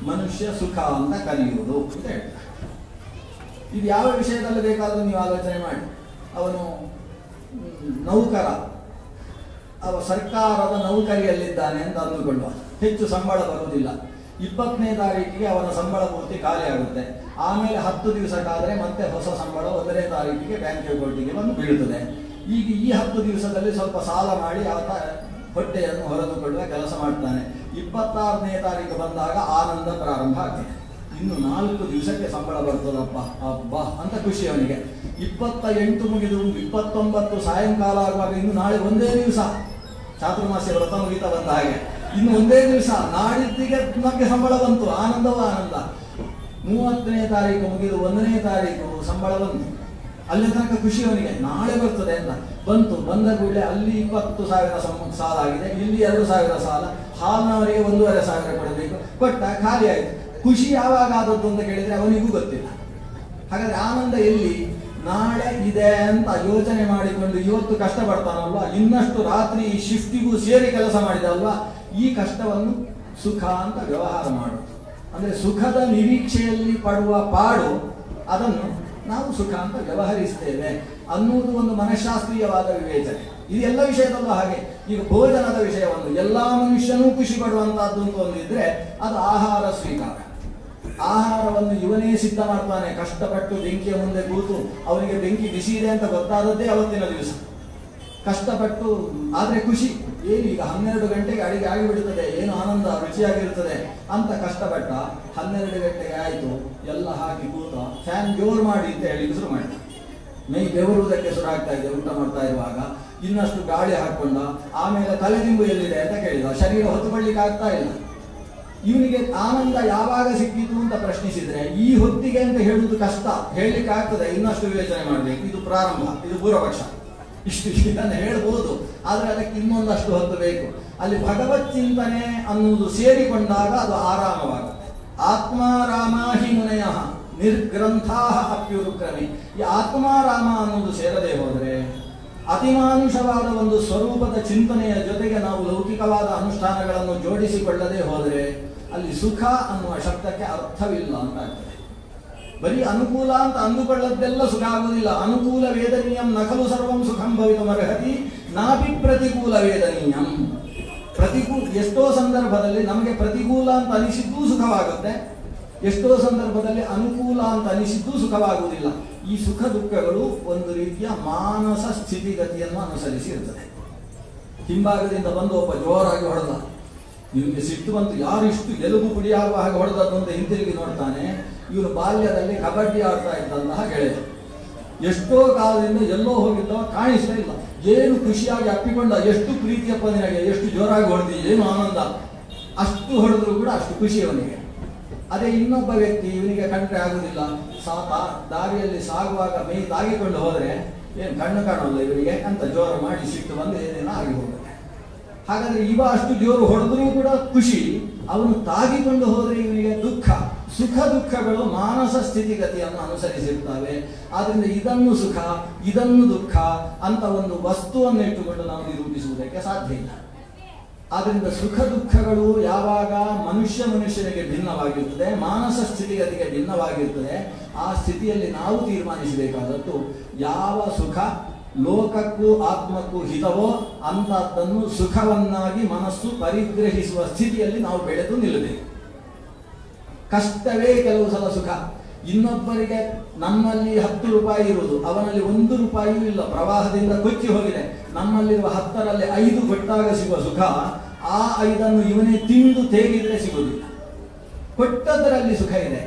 ಮನುಷ್ಯ ಸುಖ ಅಂತ ಕರೆಯುವುದು ಅಂತ ಹೇಳ್ತಾರೆ. ಇದು ಯಾವ ವಿಷಯದಲ್ಲಿ ಬೇಕಾದರೂ ನೀವು ಆಲೋಚನೆ ಮಾಡಿ. ಅವನು ನೌಕರ, ಅವ ಸರ್ಕಾರದ ನೌಕರಿಯಲ್ಲಿದ್ದಾನೆ ಅಂತ ಅಂದುಕೊಳ್ಳುವ, ಹೆಚ್ಚು ಸಂಬಳ ಬರುವುದಿಲ್ಲ. 20ನೇ ತಾರೀಕಿಗೆ ಅವನ ಸಂಬಳ ಪೂರ್ತಿ ಖಾಲಿ ಆಗುತ್ತೆ. ಆಮೇಲೆ 10 ದಿವಸಕ್ಕಾದರೆ ಮತ್ತೆ ಹೊಸ ಸಂಬಳ 1ನೇ ತಾರೀಕಿಗೆ ಬ್ಯಾಂಕ್ ಅಕೌಂಟಿಗೆ ಬಂದು ಬೀಳುತ್ತದೆ. ಈಗ ಈ 10 ದಿವಸದಲ್ಲಿ ಸ್ವಲ್ಪ ಸಾಲ ಮಾಡಿ ಆತ ಹೊಟ್ಟೆಯನ್ನು ಹೊರದುಕೊಳ್ಳುವ ಕೆಲಸ ಮಾಡ್ತಾನೆ. 26ನೇ ತಾರೀಕು ಬಂದಾಗ ಆನಂದ ಪ್ರಾರಂಭ ಆಗ್ತದೆ. ಇನ್ನು 4 ದಿವಸಕ್ಕೆ ಸಂಬಳ ಬರ್ತದಪ್ಪ, ಅಬ್ಬಾ ಅಂತ ಖುಷಿ ಅವನಿಗೆ. 28 ಮುಗಿದು 29 ಸಾಯಂಕಾಲ ಆಗುವಾಗ ಇನ್ನು ನಾಳೆ ಒಂದೇ ದಿವಸ ಚಾತುರ್ಮಾಸ್ಯ ವ್ರತ ಮುಗಿತಾ ಬಂದ ಹಾಗೆ ಇನ್ನು ಒಂದೇ ದಿವಸ, ನಾಡಿದ್ದಿಗೆ ನಮಗೆ ಸಂಬಳ ಬಂತು, ಆನಂದವೂ ಆನಂದ. 30ನೇ ತಾರೀಕು ಮುಗಿದು 1ನೇ ತಾರೀಕು ಸಂಬಳ ಬಂತು. ಅಲ್ಲಿ ತನಕ ಖುಷಿ ಅವನಿಗೆ, ನಾಳೆ ಬರ್ತದೆ ಅಂತ. ಬಂದ ಕೂಡಲೇ ಅಲ್ಲಿ 20,000 ಸಾಲ ಆಗಿದೆ, ಇಲ್ಲಿ 2,000 ಸಾಲ, ಹಾಲ್ನವರಿಗೆ 1,500 ಕೊಡಬೇಕು, ಕೊಟ್ಟ ಖಾಲಿ ಆಯಿತು. ಖುಷಿ ಯಾವಾಗ ಆದದ್ದು ಅಂತ ಕೇಳಿದ್ರೆ ಅವನಿಗೂ ಗೊತ್ತಿಲ್ಲ. ಹಾಗಾದ್ರೆ ಆನಂದ ಎಲ್ಲಿ? ನಾಳೆ ಇದೆ ಅಂತ ಯೋಚನೆ ಮಾಡಿಕೊಂಡು ಇವತ್ತು ಕಷ್ಟಪಡ್ತಾನಲ್ವಾ, ಇನ್ನಷ್ಟು ರಾತ್ರಿ ಈ ಶಿಫ್ಟಿಗೂ ಸೇರಿ ಕೆಲಸ ಮಾಡಿದಲ್ವಾ, ಈ ಕಷ್ಟವನ್ನು ಸುಖ ಅಂತ ವ್ಯವಹಾರ ಮಾಡೋದು. ಅಂದ್ರೆ ಸುಖದ ನಿರೀಕ್ಷೆಯಲ್ಲಿ ಪಡುವ ಪಾಡು, ಅದನ್ನು ನಾವು ಸುಖ ಅಂತ ವ್ಯವಹರಿಸ್ತೇವೆ ಅನ್ನುವುದು ಒಂದು ಮನಃಶಾಸ್ತ್ರೀಯವಾದ ವಿವೇಚನೆ. ಇದೆಲ್ಲ ವಿಷಯದಲ್ಲೂ ಹಾಗೆ. ಈಗ ಭೋಜನದ ವಿಷಯ ಒಂದು, ಎಲ್ಲಾ ಮನುಷ್ಯನೂ ಖುಷಿ ಪಡುವಂತಹದ್ದು ಅಂತ ಒಂದಿದ್ರೆ ಅದು ಆಹಾರ ಸ್ವೀಕಾರ. ಆಹಾರವನ್ನು ಇವನೇ ಸಿದ್ಧ ಮಾಡ್ತಾನೆ, ಕಷ್ಟಪಟ್ಟು ಬೆಂಕಿಯ ಮುಂದೆ ಕೂತು ಅವನಿಗೆ ಬೆಂಕಿ ಬಿಸಿ ಇದೆ ಅಂತ ಗೊತ್ತಾದದ್ದೇ ಅವತ್ತಿನ ದಿವಸ. ಕಷ್ಟಪಟ್ಟು, ಆದರೆ ಖುಷಿ ಏನು, ಈಗ 12 ಗಂಟೆಗೆ ಅಡಿಗೆ ಆಗಿಬಿಡುತ್ತದೆ, ಏನು ಆನಂದ, ರುಚಿಯಾಗಿರ್ತದೆ ಅಂತ ಕಷ್ಟಪಟ್ಟ. 12 ಗಂಟೆಗೆ ಆಯಿತು, ಎಲ್ಲ ಹಾಕಿ ಕೂತ, ಫ್ಯಾನ್ ಜೋರು ಮಾಡಿ ಅಂತ ಹೇಳಿ ಶುರು ಮಾಡಿದ. ಮೈ ಬೆವರುವುದಕ್ಕೆ ಶುರು ಆಗ್ತಾ ಇದೆ ಊಟ ಮಾಡ್ತಾ ಇರುವಾಗ. ಇನ್ನಷ್ಟು ಗಾಳಿ ಹಾಕೊಂಡ, ಆಮೇಲೆ ತಲೆದಿಂಬು ಎಲ್ಲಿದೆ ಅಂತ ಕೇಳಿದ. ಶರೀರ ಹೊತ್ತುಕೊಳ್ಳಿಕ್ಕೆ ಆಗ್ತಾ ಇಲ್ಲ. ಇವನಿಗೆ ಆನಂದ ಯಾವಾಗ ಸಿಕ್ಕಿತು ಅಂತ ಪ್ರಶ್ನಿಸಿದ್ರೆ, ಈ ಹೊತ್ತಿಗೆ ಅಂತ ಹೇಳುವುದು ಕಷ್ಟ, ಹೇಳಲಿಕ್ಕೆ ಆಗ್ತದೆ, ಇನ್ನಷ್ಟು ವಿವೇಚನೆ ಮಾಡಬೇಕು. ಇದು ಪ್ರಾರಂಭ, ಇದು ಪೂರ್ವಪಕ್ಷ. ಇಷ್ಟು ಇದನ್ನು ಹೇಳ್ಬೋದು, ಆದರೆ ಅದಕ್ಕೆ ಇನ್ನೊಂದಷ್ಟು ಹೊತ್ತು ಬೇಕು. ಅಲ್ಲಿ ಭಗವತ್ ಚಿಂತನೆ ಅನ್ನುವುದು ಸೇರಿಕೊಂಡಾಗ ಅದು ಆರಾಮವಾಗುತ್ತೆ. ಆತ್ಮಾರಾಮ ಹಿ ಮುನಯ ನಿರ್ಗ್ರಂಥಾ ಅಪ್ಯುರುಕ್ರಮಿ. ಈ ಆತ್ಮಾರಾಮ ಅನ್ನುವುದು ಸೇರದೆ ಹೋದರೆ, ಅತಿಮಾನುಷವಾದ ಒಂದು ಸ್ವರೂಪದ ಚಿಂತನೆಯ ಜೊತೆಗೆ ನಾವು ಲೌಕಿಕವಾದ ಅನುಷ್ಠಾನಗಳನ್ನು ಜೋಡಿಸಿಕೊಳ್ಳದೆ ಹೋದರೆ ಅಲ್ಲಿ ಸುಖ ಅನ್ನುವ ಶಬ್ದಕ್ಕೆ ಅರ್ಥವಿಲ್ಲ ಅಂತ ಆಗ್ತದೆ. ಬರೀ ಅನುಕೂಲ ಅಂತ ಅಂದುಕೊಳ್ಳದ್ದೆಲ್ಲ ಸುಖ ಆಗುವುದಿಲ್ಲ. ಅನುಕೂಲ ವೇದನೀಯಂ ನಕಲು ಸರ್ವಂ ಸುಖಂ ಭವಿತುಮರ್ಹತಿ ನಾಪಿ ಪ್ರತಿಕೂಲ ವೇದನೀಯಂ. ಎಷ್ಟೋ ಸಂದರ್ಭದಲ್ಲಿ ನಮಗೆ ಪ್ರತಿಕೂಲ ಅಂತ ಅನಿಸಿದ್ದೂ ಸುಖವಾಗುತ್ತೆ, ಎಷ್ಟೋ ಸಂದರ್ಭದಲ್ಲಿ ಅನುಕೂಲ ಅಂತ ಅನಿಸಿದ್ದೂ ಸುಖವಾಗುವುದಿಲ್ಲ. ಈ ಸುಖ ದುಃಖಗಳು ಒಂದು ರೀತಿಯ ಮಾನಸ ಸ್ಥಿತಿಗತಿಯನ್ನು ಅನುಸರಿಸಿ ಇರ್ತದೆ. ಹಿಂಭಾಗದಿಂದ ಬಂದು ಒಬ್ಬ ಜೋರಾಗಿ ಹೊಡೆದ, ಇವನಿಗೆ ಸಿಟ್ಟು ಬಂತು, ಯಾರಿಷ್ಟು ಎಲುಬು ಪುಡಿಯಾಗುವ ಹಾಗೆ ಹೊಡೆದದ್ದು ಅಂತ ಹಿಂತಿರುಗಿ ನೋಡ್ತಾನೆ. ಇವನು ಬಾಲ್ಯದಲ್ಲಿ ಕಬಡ್ಡಿ ಆಡ್ತಾ ಇದ್ದಂತಹ ಗೆಳೆಯ, ಎಷ್ಟೋ ಕಾಲದಿಂದ ಎಲ್ಲೋ ಹೋಗಿದ್ದವ, ಕಾಣಿಸ್ತಾ ಇಲ್ಲ. ಏನು ಖುಷಿಯಾಗಿ ಅಪ್ಪಿಕೊಂಡ, ಎಷ್ಟು ಪ್ರೀತಿಯಪ್ಪ ನಿನಗೆ, ಎಷ್ಟು ಜೋರಾಗಿ ಹೊಡೆದಿ, ಏನು ಆನಂದ. ಅಷ್ಟು ಹೊಡೆದ್ರು ಕೂಡ ಅಷ್ಟು ಖುಷಿ ಅವನಿಗೆ. ಅದೇ ಇನ್ನೊಬ್ಬ ವ್ಯಕ್ತಿ ಇವನಿಗೆ ಕಂಡ್ರೆ ಆಗುದಿಲ್ಲ, ದಾರಿಯಲ್ಲಿ ಸಾಗುವಾಗ ಮೈ ತಾಗಿಕೊಂಡು ಹೋದ್ರೆ ಏನು ಕಣ್ಣು ಕಾಣೋಲ್ಲ ಇವರಿಗೆ ಅಂತ ಜೋರು ಮಾಡಿ ಸಿಟ್ಟು ಬಂದು ಏನೇನೋ ಆಗಿ ಹೋಗುತ್ತೆ. ಹಾಗಾದ್ರೆ ಇವ ಅಷ್ಟು ಜೋರು ಹೊಡೆದ್ರೂ ಕೂಡ ಖುಷಿ, ಅವನು ತಾಗಿಕೊಂಡು ಹೋದ್ರೆ ಇವನಿಗೆ ದುಃಖ. ಸುಖ ದುಃಖಗಳು ಮಾನಸ ಸ್ಥಿತಿಗತಿಯನ್ನು ಅನುಸರಿಸಿರ್ತವೆ. ಆದ್ರಿಂದ ಇದನ್ನು ಸುಖ, ಇದನ್ನು ದುಃಖ ಅಂತ ಒಂದು ವಸ್ತುವನ್ನು ಇಟ್ಟುಕೊಂಡು ನಾವು ನಿರೂಪಿಸುವುದಕ್ಕೆ ಸಾಧ್ಯ ಇಲ್ಲ. ಆದ್ರಿಂದ ಸುಖ ದುಃಖಗಳು ಯಾವಾಗ ಮನುಷ್ಯನಿಗೆ ಭಿನ್ನವಾಗಿರ್ತದೆ, ಮಾನಸ ಸ್ಥಿತಿಗತಿಗೆ ಭಿನ್ನವಾಗಿರ್ತದೆ, ಆ ಸ್ಥಿತಿಯಲ್ಲಿ ನಾವು ತೀರ್ಮಾನಿಸಬೇಕಾದದ್ದು ಯಾವ ಸುಖ ಲೋಕಕ್ಕೂ ಆತ್ಮಕ್ಕೂ ಹಿತವೋ ಅಂತದ್ದನ್ನು ಸುಖವನ್ನಾಗಿ ಮನಸ್ಸು ಪರಿಗ್ರಹಿಸುವ ಸ್ಥಿತಿಯಲ್ಲಿ ನಾವು ಬೆಳೆದು ನಿಲ್ಲಬೇಕು. ಕಷ್ಟವೇ ಕೆಲವು ಸಲ ಸುಖ. ಇನ್ನೊಬ್ಬರಿಗೆ ನಮ್ಮಲ್ಲಿ 10 ರೂಪಾಯಿ ಇರುವುದು, ಅವನಲ್ಲಿ 1 ರೂಪಾಯಿಯೂ ಇಲ್ಲ, ಪ್ರವಾಹದಿಂದ ಕೊಚ್ಚಿ ಹೋಗಿದೆ. ನಮ್ಮಲ್ಲಿರುವ 10ರಲ್ಲಿ 5 ಕೊಟ್ಟಾಗ ಸಿಗುವ ಸುಖ, ಆ 5ಅನ್ನು ಇವನೇ ತಿಂದು ತೇಗಿದ್ರೆ ಸಿಗುವುದಿಲ್ಲ. ಕೊಟ್ಟದರಲ್ಲಿ ಸುಖ ಇದೆ,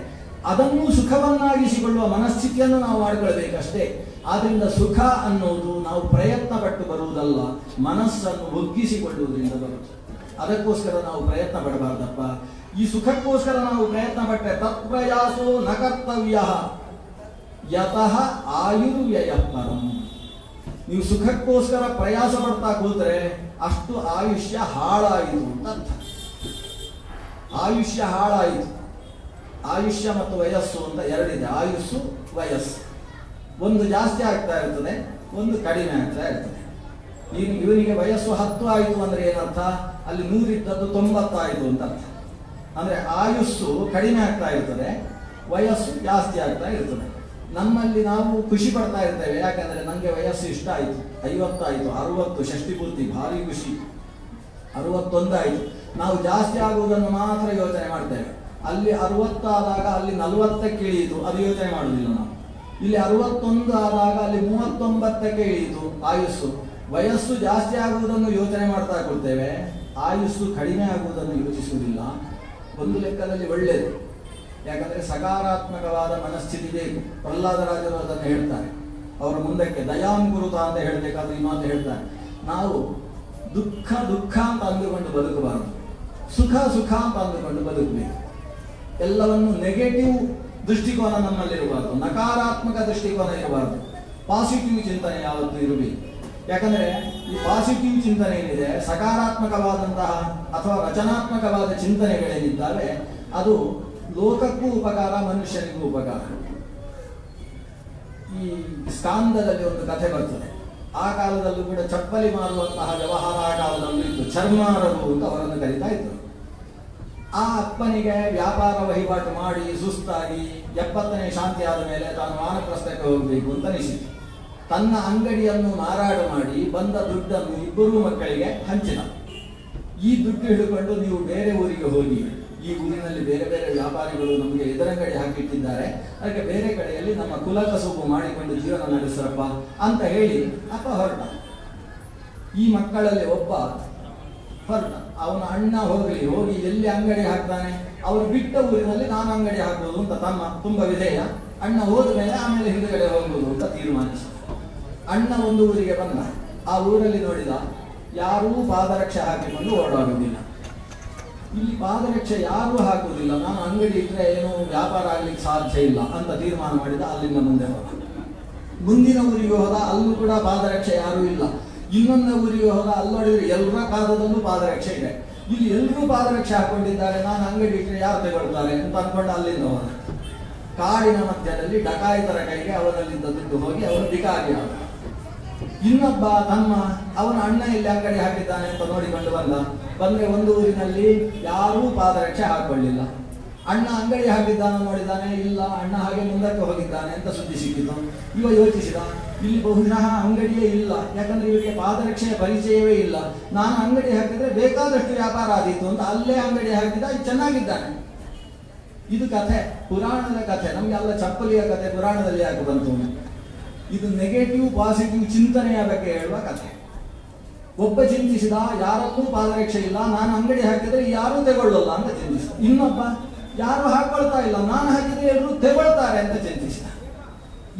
ಅದನ್ನು ಸುಖವನ್ನಾಗಿಸಿಕೊಳ್ಳುವ ಮನಸ್ಥಿತಿಯನ್ನು ನಾವು ಮಾಡಿಕೊಳ್ಬೇಕಷ್ಟೇ. ಆದ್ರಿಂದ ಸುಖ ಅನ್ನೋದು ನಾವು ಪ್ರಯತ್ನ ಪಟ್ಟು ಬರುವುದಲ್ಲ, ಮನಸ್ಸನ್ನು ಒಗ್ಗಿಸಿಕೊಳ್ಳುವುದರಿಂದ ಬರುವುದು. ಅದಕ್ಕೋಸ್ಕರ ನಾವು ಪ್ರಯತ್ನ ಪಡಬಾರ್ದಪ್ಪ. ಈ ಸುಖಕ್ಕೋಸ್ಕರ ನಾವು ಪ್ರಯತ್ನ ಪಟ್ಟರೆ ತತ್ಪ್ರಯಾಸೋ ನ ಕರ್ತವ್ಯ ಯತಃ ಆಯುರ್ವ್ಯಯ ಪರಂ. ನೀವು ಸುಖಕ್ಕೋಸ್ಕರ ಪ್ರಯಾಸ ಪಡ್ತಾ ಕೂತ್ರೆ ಅಷ್ಟು ಆಯುಷ್ಯ ಹಾಳಾಯಿತು ಅಂತ ಅರ್ಥ. ಆಯುಷ್ಯ ಹಾಳಾಯಿತು. ಆಯುಷ್ಯ ಮತ್ತು ವಯಸ್ಸು ಅಂತ ಎರಡಿದೆ. ಆಯುಸ್ಸು, ವಯಸ್ಸು. ಒಂದು ಜಾಸ್ತಿ ಆಗ್ತಾ ಇರ್ತದೆ, ಒಂದು ಕಡಿಮೆ ಆಗ್ತಾ ಇರ್ತದೆ. ಇವನಿಗೆ ವಯಸ್ಸು 10 ಆಯಿತು ಅಂದ್ರೆ ಏನರ್ಥ? ಅಲ್ಲಿ 100 ಇದ್ದದ್ದು 90 ಆಯಿತು ಅಂತ ಅರ್ಥ. ಅಂದ್ರೆ ಆಯುಸ್ಸು ಕಡಿಮೆ ಆಗ್ತಾ ಇರ್ತದೆ, ವಯಸ್ಸು ಜಾಸ್ತಿ ಆಗ್ತಾ ಇರ್ತದೆ. ನಮ್ಮಲ್ಲಿ ನಾವು ಖುಷಿ ಪಡ್ತಾ ಇರ್ತೇವೆ, ಯಾಕಂದ್ರೆ ನನಗೆ ವಯಸ್ಸು ಇಷ್ಟ ಆಯಿತು, 50 ಆಯಿತು, 60 ಷಷ್ಠಿ ಪೂರ್ತಿ ಭಾರಿ ಖುಷಿ, 61 ಆಯಿತು. ನಾವು ಜಾಸ್ತಿ ಆಗುವುದನ್ನು ಮಾತ್ರ ಯೋಚನೆ ಮಾಡ್ತೇವೆ. ಅಲ್ಲಿ 60 ಆದಾಗ ಅಲ್ಲಿ 40ಕ್ಕೆ ಇಳಿಯಿತು, ಅದು ಯೋಚನೆ ಮಾಡುವುದಿಲ್ಲ ನಾವು. ಇಲ್ಲಿ 61 ಆದಾಗ ಅಲ್ಲಿ 39ಕ್ಕೆ ಇಳಿಯಿತು ಆಯುಸ್ಸು. ವಯಸ್ಸು ಜಾಸ್ತಿ ಆಗುವುದನ್ನು ಯೋಚನೆ ಮಾಡ್ತಾ ಕೊಡ್ತೇವೆ, ಆಯುಸ್ಸು ಕಡಿಮೆ ಆಗುವುದನ್ನು ಯೋಚಿಸುವುದಿಲ್ಲ. ಒಂದು ಲೆಕ್ಕದಲ್ಲಿ ಒಳ್ಳೆಯದು, ಯಾಕಂದ್ರೆ ಸಕಾರಾತ್ಮಕವಾದ ಮನಸ್ಥಿತಿ ಬೇಕು. ಪ್ರಹ್ಲಾದರಾಜರು ಅದನ್ನು ಹೇಳ್ತಾರೆ. ಅವರ ಮುಂದಕ್ಕೆ ದಯಾಂಗುರುತ ಅಂತ ಹೇಳಬೇಕಾದ್ರೆ ಈ ಮಾತು ಹೇಳ್ತಾರೆ. ನಾವು ದುಃಖ ದುಃಖ ಅಂತ ಅಂದುಕೊಂಡು ಬದುಕಬಾರದು, ಸುಖ ಸುಖ ಅಂತ ಅಂದುಕೊಂಡು ಬದುಕಬೇಕು. ಎಲ್ಲವನ್ನು ನೆಗೆಟಿವ್ ದೃಷ್ಟಿಕೋನ ನಮ್ಮಲ್ಲಿರಬಾರ್ದು, ನಕಾರಾತ್ಮಕ ದೃಷ್ಟಿಕೋನ ಇರಬಾರ್ದು. ಪಾಸಿಟಿವ್ ಚಿಂತನೆ ಯಾವತ್ತೂ ಇರಬೇಕು. ಯಾಕಂದ್ರೆ ಈ ಪಾಸಿಟಿವ್ ಚಿಂತನೆ ಏನಿದೆ, ಸಕಾರಾತ್ಮಕವಾದಂತಹ ಅಥವಾ ರಚನಾತ್ಮಕವಾದ ಚಿಂತನೆಗಳೇನಿದ್ದಾವೆ, ಅದು ಲೋಕಕ್ಕೂ ಉಪಕಾರ, ಮನುಷ್ಯನಿಗೂ ಉಪಕಾರ. ಈ ಸ್ಕಾಂದದಲ್ಲಿ ಒಂದು ಕಥೆ ಬರ್ತದೆ. ಆ ಕಾಲದಲ್ಲೂ ಕೂಡ ಚಪ್ಪಲಿ ಮಾರುವಂತಹ ವ್ಯವಹಾರ ಆ ಕಾಲದಲ್ಲೂ ಇತ್ತು. ಚರ್ಮಾರರು ಅಂತ ಅವರನ್ನು ಕರೀತಾ ಇದ್ರು. ಆ ಅಪ್ಪನಿಗೆ ವ್ಯಾಪಾರ ವಹಿವಾಟು ಮಾಡಿ ಸುಸ್ತಾಗಿ 70ನೇ ಶಾಂತಿ ಆದ ಮೇಲೆ ತಾನು ವಾನಪ್ರಸ್ಥಕ್ಕೆ ಹೋಗಬೇಕು ಅಂತ ಅನಿಸಿತು. ತನ್ನ ಅಂಗಡಿಯನ್ನು ಮಾರಾಟ ಮಾಡಿ ಬಂದ ದುಡ್ಡನ್ನು 2 ಮಕ್ಕಳಿಗೆ ಹಂಚಿದ. ಈ ದುಡ್ಡು ಹಿಡಿದುಕೊಂಡು ನೀವು ಬೇರೆ ಊರಿಗೆ ಹೋಗಿ, ಈ ಊರಿನಲ್ಲಿ ಬೇರೆ ಬೇರೆ ವ್ಯಾಪಾರಿಗಳು ನಮಗೆ ಎದುರಂಗಡಿ ಹಾಕಿಟ್ಟಿದ್ದಾರೆ, ಅದಕ್ಕೆ ಬೇರೆ ಕಡೆಯಲ್ಲಿ ನಮ್ಮ ಕುಲ ಕಸುಬು ಮಾಡಿಕೊಂಡು ಜೀವನ ನಡೆಸರಪ್ಪ ಅಂತ ಹೇಳಿ ಅಪ್ಪ ಹೊರಟ. ಈ ಮಕ್ಕಳಲ್ಲಿ ಒಬ್ಬ ಹೊರಟ, ಅವನ ಅಣ್ಣ ಹೋಗಿ ಎಲ್ಲಿ ಅಂಗಡಿ ಹಾಕ್ತಾನೆ, ಅವರು ಬಿಟ್ಟ ಊರಿನಲ್ಲಿ ನಾನು ಅಂಗಡಿ ಹಾಕುವುದು ಅಂತ ತಮ್ಮ ತುಂಬ ವಿಧೇಯ, ಅಣ್ಣ ಹೋದ ಮೇಲೆ ಆಮೇಲೆ ಹಿಂದುಗಡೆ ಹೋಗುವುದು ಅಂತ ತೀರ್ಮಾನಿಸಿ ಅಣ್ಣ ಒಂದು ಊರಿಗೆ ಬಂದ. ಆ ಊರಲ್ಲಿ ನೋಡಿದ ಯಾರೂ ಪಾದರಕ್ಷೆ ಹಾಕಿಕೊಂಡು ಓಡಾಡುವುದಿಲ್ಲ. ಇಲ್ಲಿ ಪಾದರಕ್ಷೆ ಯಾರೂ ಹಾಕುವುದಿಲ್ಲ, ನಾನು ಅಂಗಡಿ ಇಟ್ಟರೆ ಏನು ವ್ಯಾಪಾರ ಆಗ್ಲಿಕ್ಕೆ ಸಾಧ್ಯ ಇಲ್ಲ ಅಂತ ತೀರ್ಮಾನ ಮಾಡಿದ. ಅಲ್ಲಿಂದ ಮುಂದೆ ಹೋದ. ಮುಂದಿನ ಊರಿಗೆ ಹೋದ, ಅಲ್ಲೂ ಕೂಡ ಪಾದರಕ್ಷೆ ಯಾರೂ ಇಲ್ಲ. ಇನ್ನೊಂದು ಊರಿಗೆ ಹೋದ, ಅಲ್ಲಿ ನೋಡಿದ್ರೆ ಎಲ್ಲರ ಪಾದದಲ್ಲೂ ಪಾದರಕ್ಷೆ ಇದೆ. ಇಲ್ಲಿ ಎಲ್ಲರೂ ಪಾದರಕ್ಷೆ ಹಾಕೊಂಡಿದ್ದಾರೆ, ನಾನು ಅಂಗಡಿ ಇಟ್ಟರೆ ಯಾರು ತಗೊಳ್ತಾರೆ ಅಂತ ಅನ್ಕೊಂಡು ಅಲ್ಲಿಂದ ಹೋದ. ಕಾಡಿನ ಮಧ್ಯದಲ್ಲಿ ಡಕಾಯಿತರ ಕೈಗೆ ಅವನಲ್ಲಿದ್ದ ದುಡ್ಡು ಹೋಗಿ ಅವನು ಬಿಕಾರಿ ಆದ. ಇನ್ನೊಬ್ಬ ತಮ್ಮ ಅವನ ಅಣ್ಣ ಇಲ್ಲಿ ಅಂಗಡಿ ಹಾಕಿದ್ದಾನೆ ಅಂತ ನೋಡಿಕೊಂಡು ಬಂದ್ರೆ ಒಂದು ಊರಿನಲ್ಲಿ ಯಾರೂ ಪಾದರಕ್ಷೆ ಹಾಕೊಳ್ಳಿಲ್ಲ. ಅಣ್ಣ ಅಂಗಡಿ ಹಾಕಿದ್ದಾನೆ ನೋಡಿದ್ದಾನೆ, ಇಲ್ಲ ಅಣ್ಣ ಹಾಗೆ ಮುಂದಕ್ಕೆ ಹೋಗಿದ್ದಾನೆ ಅಂತ ಸುದ್ದಿ ಸಿಕ್ಕಿತು. ಇವ ಯೋಚಿಸಿದ, ಇಲ್ಲಿ ಬಹುಶಃ ಅಂಗಡಿಯೇ ಇಲ್ಲ, ಯಾಕಂದ್ರೆ ಇವರಿಗೆ ಪಾದರಕ್ಷೆಯ ಪರಿಚಯವೇ ಇಲ್ಲ. ನಾನು ಅಂಗಡಿ ಹಾಕಿದ್ರೆ ಬೇಕಾದಷ್ಟು ವ್ಯಾಪಾರ ಆದೀತು ಅಂತ ಅಲ್ಲೇ ಅಂಗಡಿ ಹಾಕಿದ, ಚೆನ್ನಾಗಿದ್ದಾನೆ. ಇದು ಕಥೆ, ಪುರಾಣದ ಕಥೆ. ನಮ್ಗೆ ಅಲ್ಲ ಚಪ್ಪಲಿಯ ಕಥೆ ಪುರಾಣದಲ್ಲಿ ಯಾಕೆ ಬಂತು? ಇದು ನೆಗೆಟಿವ್ ಪಾಸಿಟಿವ್ ಚಿಂತನೆಯ ಬಗ್ಗೆ ಹೇಳುವ ಕಥೆ. ಒಬ್ಬ ಚಿಂತಿಸಿದ, ಯಾರಲ್ಲೂ ಪಾದರಕ್ಷೆ ಇಲ್ಲ, ನಾನು ಅಂಗಡಿ ಹಾಕಿದ್ರೆ ಯಾರೂ ತಗೊಳ್ಳಲ್ಲ ಅಂತ ಚಿಂತಿಸಿದ. ಇನ್ನೊಬ್ಬ, ಯಾರು ಹಾಕೊಳ್ತಾ ಇಲ್ಲ, ನಾನು ಹಾಕಿದ್ರೆ ಎಲ್ಲರೂ ತಗೊಳ್ತಾರೆ ಅಂತ ಚಿಂತಿಸಿದ.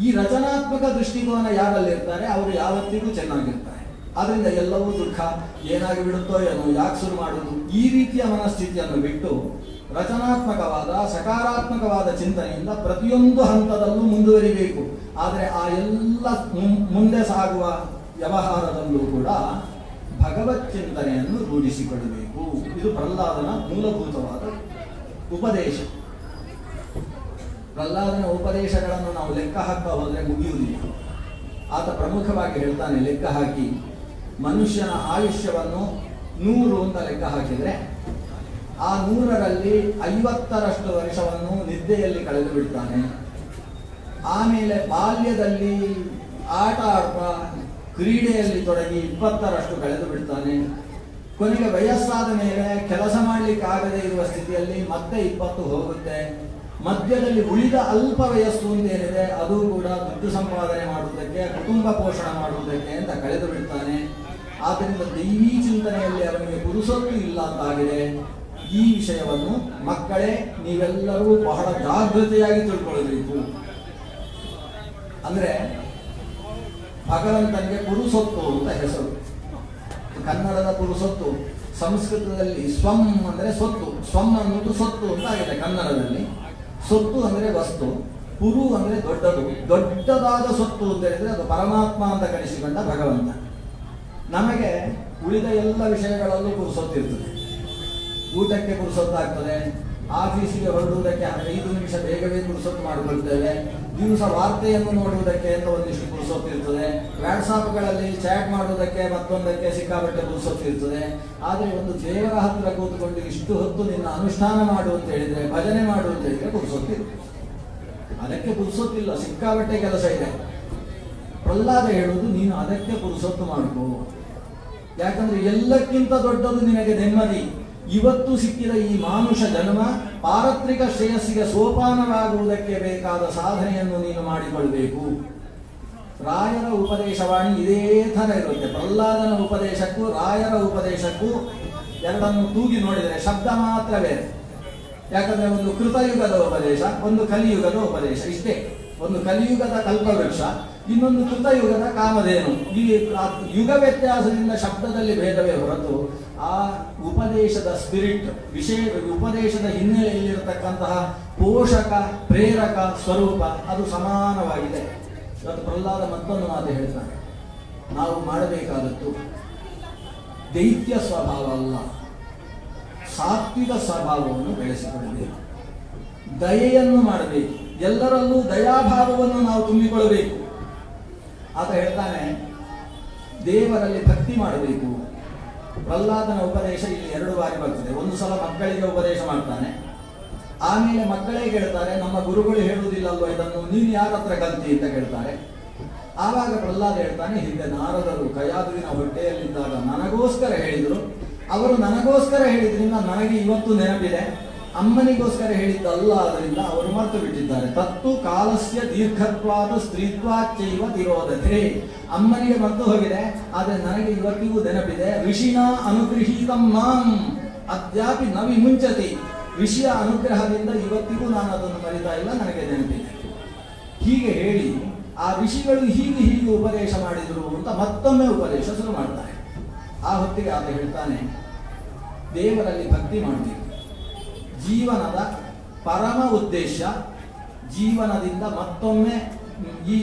ಈ ರಚನಾತ್ಮಕ ದೃಷ್ಟಿಕೋನ ಯಾರಲ್ಲಿರ್ತಾರೆ ಅವರು ಯಾವತ್ತಿಗೂ ಚೆನ್ನಾಗಿರ್ತಾರೆ. ಆದ್ರಿಂದ ಎಲ್ಲವೂ ದುಃಖ, ಏನಾಗಿ ಬಿಡುತ್ತೋ ಏನೋ, ಯಾಕೆ ಶುರು ಮಾಡುವುದು, ಈ ರೀತಿಯ ಮನಸ್ಥಿತಿಯನ್ನು ಬಿಟ್ಟು ರಚನಾತ್ಮಕವಾದ ಸಕಾರಾತ್ಮಕವಾದ ಚಿಂತನೆಯಿಂದ ಪ್ರತಿಯೊಂದು ಹಂತದಲ್ಲೂ ಮುಂದುವರಿಬೇಕು. ಆದರೆ ಆ ಎಲ್ಲ ಮುಂದೆ ಸಾಗುವ ವ್ಯವಹಾರದಲ್ಲೂ ಕೂಡ ಭಗವತ್ ಚಿಂತನೆಯನ್ನು ರೂಢಿಸಿಕೊಳ್ಳಬೇಕು. ಇದು ಪ್ರಹ್ಲಾದನ ಮೂಲಭೂತವಾದ ಉಪದೇಶ. ಪ್ರಹ್ಲಾದನ ಉಪದೇಶಗಳನ್ನು ನಾವು ಲೆಕ್ಕ ಹಾಕ್ತಾ ಹೋದರೆ ಮುಗಿಯುವುದಿಲ್ಲ. ಆತ ಪ್ರಮುಖವಾಗಿ ಹೇಳ್ತಾನೆ, ಲೆಕ್ಕ ಹಾಕಿ ಮನುಷ್ಯನ ಆಯುಷ್ಯವನ್ನು 100 ಅಂತ ಲೆಕ್ಕ ಹಾಕಿದರೆ ಆ 100ರಲ್ಲಿ 50ರಷ್ಟು ವರ್ಷವನ್ನು ನಿದ್ದೆಯಲ್ಲಿ ಕಳೆದು ಬಿಡ್ತಾನೆ. ಆಮೇಲೆ ಬಾಲ್ಯದಲ್ಲಿ ಆಟ ಆಡ್ತಾ ಕ್ರೀಡೆಯಲ್ಲಿ ತೊಡಗಿ 20ರಷ್ಟು ಕಳೆದು ಬಿಡ್ತಾನೆ. ಕೊನೆಗೆ ವಯಸ್ಸಾದ ಮೇಲೆ ಕೆಲಸ ಮಾಡಲಿಕ್ಕೆ ಆಗದೇ ಇರುವ ಸ್ಥಿತಿಯಲ್ಲಿ ಮತ್ತೆ 20 ಹೋಗುತ್ತೆ. ಮಧ್ಯದಲ್ಲಿ ಉಳಿದ ಅಲ್ಪ ವಯಸ್ಸು ಅಂತ ಏನಿದೆ ಅದು ಕೂಡ ದುಡ್ಡು ಸಂಪಾದನೆ ಮಾಡುವುದಕ್ಕೆ, ಕುಟುಂಬ ಪೋಷಣೆ ಮಾಡುವುದಕ್ಕೆ ಅಂತ ಕಳೆದು ಬಿಡ್ತಾನೆ. ಆದ್ದರಿಂದ ದೈವೀ ಚಿಂತನೆಯಲ್ಲಿ ಅವನಿಗೆ ಪುರುಸೊತ್ತು ಇಲ್ಲ ಅಂತಾಗಿದೆ. ಈ ವಿಷಯವನ್ನು ಮಕ್ಕಳೇ ನೀವೆಲ್ಲರೂ ಬಹಳ ಜಾಗೃತೆಯಾಗಿ ತಿಳ್ಕೊಳ್ಬೇಕು. ಅಂದ್ರೆ ಭಗವಂತನಿಗೆ ಪುರುಸೊತ್ತು ಅಂತ ಹೆಸರು. ಕನ್ನಡದ ಪುರುಸೊತ್ತು, ಸಂಸ್ಕೃತದಲ್ಲಿ ಸ್ವಂ ಅಂದ್ರೆ ಸೊತ್ತು, ಸ್ವಂ ಅನ್ನೋದು ಸೊತ್ತು ಅಂತ ಆಗಿದೆ ಕನ್ನಡದಲ್ಲಿ. ಸೊತ್ತು ಅಂದ್ರೆ ವಸ್ತು, ಪುರು ಅಂದ್ರೆ ದೊಡ್ಡದು, ದೊಡ್ಡದಾದ ಸೊತ್ತು ಅಂತ ಹೇಳಿದ್ರೆ ಅದು ಪರಮಾತ್ಮ ಅಂತ ಕರೆಸಿಕೊಂಡ ಭಗವಂತ. ನಮಗೆ ಉಳಿದ ಎಲ್ಲ ವಿಷಯಗಳಲ್ಲೂ ಪುರುಸೊತ್ತಿರ್ತದೆ. ಊಟಕ್ಕೆ ಪುರುಸೊತ್ತಾಗ್ತದೆ, ಆಫೀಸಿಗೆ ಹೊರಡುವುದಕ್ಕೆ 5 ನಿಮಿಷ ಬೇಗವೇ ಪುರುಸೊತ್ತು ಮಾಡಿಕೊಳ್ತೇವೆ, ದಿವಸ ವಾರ್ತೆಯನ್ನು ನೋಡುವುದಕ್ಕೆ ಅಂತ ಒಂದಿಷ್ಟು ಪುರುಸೊತ್ತಿರ್ತದೆ, ವಾಟ್ಸಾಪ್ಗಳಲ್ಲಿ ಚಾಟ್ ಮಾಡುವುದಕ್ಕೆ ಮತ್ತೊಂದಕ್ಕೆ ಸಿಕ್ಕಾಪಟ್ಟೆ ಪುರುಸೊತ್ತಿರ್ತದೆ. ಆದರೆ ಒಂದು ದೇವರ ಹತ್ರ ಕೂತ್ಕೊಂಡು ಇಷ್ಟು ಹೊತ್ತು ನಿನ್ನ ಅನುಷ್ಠಾನ ಮಾಡು ಅಂತ ಹೇಳಿದ್ರೆ, ಭಜನೆ ಮಾಡು ಅಂತ ಹೇಳಿದ್ರೆ ಪುರುಸೊತ್ತಿರ್ತದೆ. ಅದಕ್ಕೆ ಪುರುಸೊತ್ತಿಲ್ಲ, ಸಿಕ್ಕಾಪಟ್ಟೆ ಕೆಲಸ ಇದೆ. ಪ್ರಹ್ಲಾದ ಹೇಳುವುದು, ನೀನು ಅದಕ್ಕೆ ಪುರುಸೊತ್ತು ಮಾಡ್ಕೋ. ಯಾಕಂದ್ರೆ ಎಲ್ಲಕ್ಕಿಂತ ದೊಡ್ಡದು ನಿನಗೆ ನೆಮ್ಮದಿ. ಇವತ್ತು ಸಿಕ್ಕಿದ ಈ ಮಾನುಷ ಜನ್ಮ ಪಾರತ್ರಿಕ ಶ್ರೇಯಸ್ಸಿಗೆ ಸೋಪಾನವಾಗುವುದಕ್ಕೆ ಬೇಕಾದ ಸಾಧನೆಯನ್ನು ನೀನು ಮಾಡಿಕೊಳ್ಬೇಕು. ರಾಯರ ಉಪದೇಶವಾಣಿ ಇದೇ ಥರ ಇರುತ್ತೆ. ಪ್ರಹ್ಲಾದನ ಉಪದೇಶಕ್ಕೂ ರಾಯರ ಉಪದೇಶಕ್ಕೂ ಎರಡನ್ನು ತೂಗಿ ನೋಡಿದರೆ ಶಬ್ದ ಮಾತ್ರ ಬೇರೆ. ಯಾಕಂದ್ರೆ ಒಂದು ಕೃತಯುಗದ ಉಪದೇಶ, ಒಂದು ಕಲಿಯುಗದ ಉಪದೇಶ, ಇಷ್ಟೇ. ಒಂದು ಕಲಿಯುಗದ ಕಲ್ಪವೃಕ್ಷ, ಇನ್ನೊಂದು ಕೃತಯುಗದ ಕಾಮಧೇನು. ಈ ಯುಗ ವ್ಯತ್ಯಾಸದಿಂದ ಶಬ್ದದಲ್ಲಿ ಭೇದವೇ ಹೊರತು ಆ ಉಪದೇಶದ ಸ್ಪಿರಿಟ್, ವಿಷಯ ಉಪದೇಶದ ಹಿನ್ನೆಲೆಯಲ್ಲಿರತಕ್ಕಂತಹ ಪೋಷಕ ಪ್ರೇರಕ ಸ್ವರೂಪ ಅದು ಸಮಾನವಾಗಿದೆ. ಇವತ್ತು ಪ್ರಹ್ಲಾದ ಮತ್ತೊಂದು ಮಾತು ಹೇಳ್ತಾನೆ, ನಾವು ಮಾಡಬೇಕಾದದ್ದು ದೈತ್ಯ ಸ್ವಭಾವ ಅಲ್ಲ, ಸಾತ್ವಿಕ ಸ್ವಭಾವವನ್ನು ಬೆಳೆಸಿಕೊಳ್ಳಬೇಕು, ದಯೆಯನ್ನು ಮಾಡಬೇಕು, ಎಲ್ಲರಲ್ಲೂ ದಯಾಭಾವವನ್ನು ನಾವು ತುಂಬಿಕೊಳ್ಳಬೇಕು. ಆತ ಹೇಳ್ತಾನೆ, ದೇವರಲ್ಲಿ ಭಕ್ತಿ ಮಾಡಬೇಕು. ಪ್ರಹ್ಲಾದನ ಉಪದೇಶ ಇಲ್ಲಿ 2 ಬಾರಿ ಬರ್ತದೆ. ಒಂದು ಸಲ ಮಕ್ಕಳಿಗೆ ಉಪದೇಶ ಮಾಡ್ತಾನೆ, ಆಮೇಲೆ ಮಕ್ಕಳೇ ಕೇಳ್ತಾರೆ, ನಮ್ಮ ಗುರುಗಳು ಹೇಳುವುದಿಲ್ಲಲ್ವ ಇದನ್ನು, ನೀನು ಯಾರ ಹತ್ರ ಕಲ್ತಿ ಅಂತ ಕೇಳ್ತಾರೆ. ಆವಾಗ ಪ್ರಹ್ಲಾದ ಹೇಳ್ತಾನೆ, ಹಿಂದೆ ನಾರದರು ಕಯಾದುವಿನ ಹೊಟ್ಟೆಯಲ್ಲಿದ್ದಾಗ ನನಗೋಸ್ಕರ ಹೇಳಿದರು, ಅವರು ನನಗೋಸ್ಕರ ಹೇಳಿದ್ರಿಂದ ನನಗೆ ಇವತ್ತು ನೆನಪಿದೆ, ಅಮ್ಮನಿಗೋಸ್ಕರ ಹೇಳಿದ್ದಲ್ಲ, ಅದರಿಂದ ಅವರು ಮರೆತು ಬಿಟ್ಟಿದ್ದಾರೆ. ತತ್ತು ಕಾಲಸ್ಯ ದೀರ್ಘತ್ವಾದ ಸ್ತ್ರೀತ್ವಾಚೈವ ತಿರೋಧತೆ. ಅಮ್ಮನಿಗೆ ಮರೆತು ಹೋಗಿದೆ, ಆದರೆ ನನಗೆ ಇವತ್ತಿಗೂ ನೆನಪಿದೆ. ಋಷಿನ ಅನುಗೃಹೀತಂ ಮಾಂ ಅದ್ಯಾಪಿ ನ ವಿಮುಂಚತಿ. ಋಷಿಯ ಅನುಗ್ರಹದಿಂದ ಇವತ್ತಿಗೂ ನಾನು ಅದನ್ನು ಮರಿತಾ ಇಲ್ಲ, ನನಗೆ ನೆನಪಿದೆ. ಹೀಗೆ ಹೇಳಿ ಆ ಋಷಿಗಳು ಹೀಗೆ ಉಪದೇಶ ಮಾಡಿದರು ಅಂತ ಮತ್ತೊಮ್ಮೆ ಉಪದೇಶ ಶುರು ಮಾಡ್ತಾರೆ. ಆ ಹೊತ್ತಿಗೆ ಆತ ಹೇಳ್ತಾನೆ, ದೇವರಲ್ಲಿ ಭಕ್ತಿ ಮಾಡಬೇಕು. ಜೀವನದ ಪರಮ ಉದ್ದೇಶ ಜೀವನದಿಂದ ಮತ್ತೊಮ್ಮೆ ಈ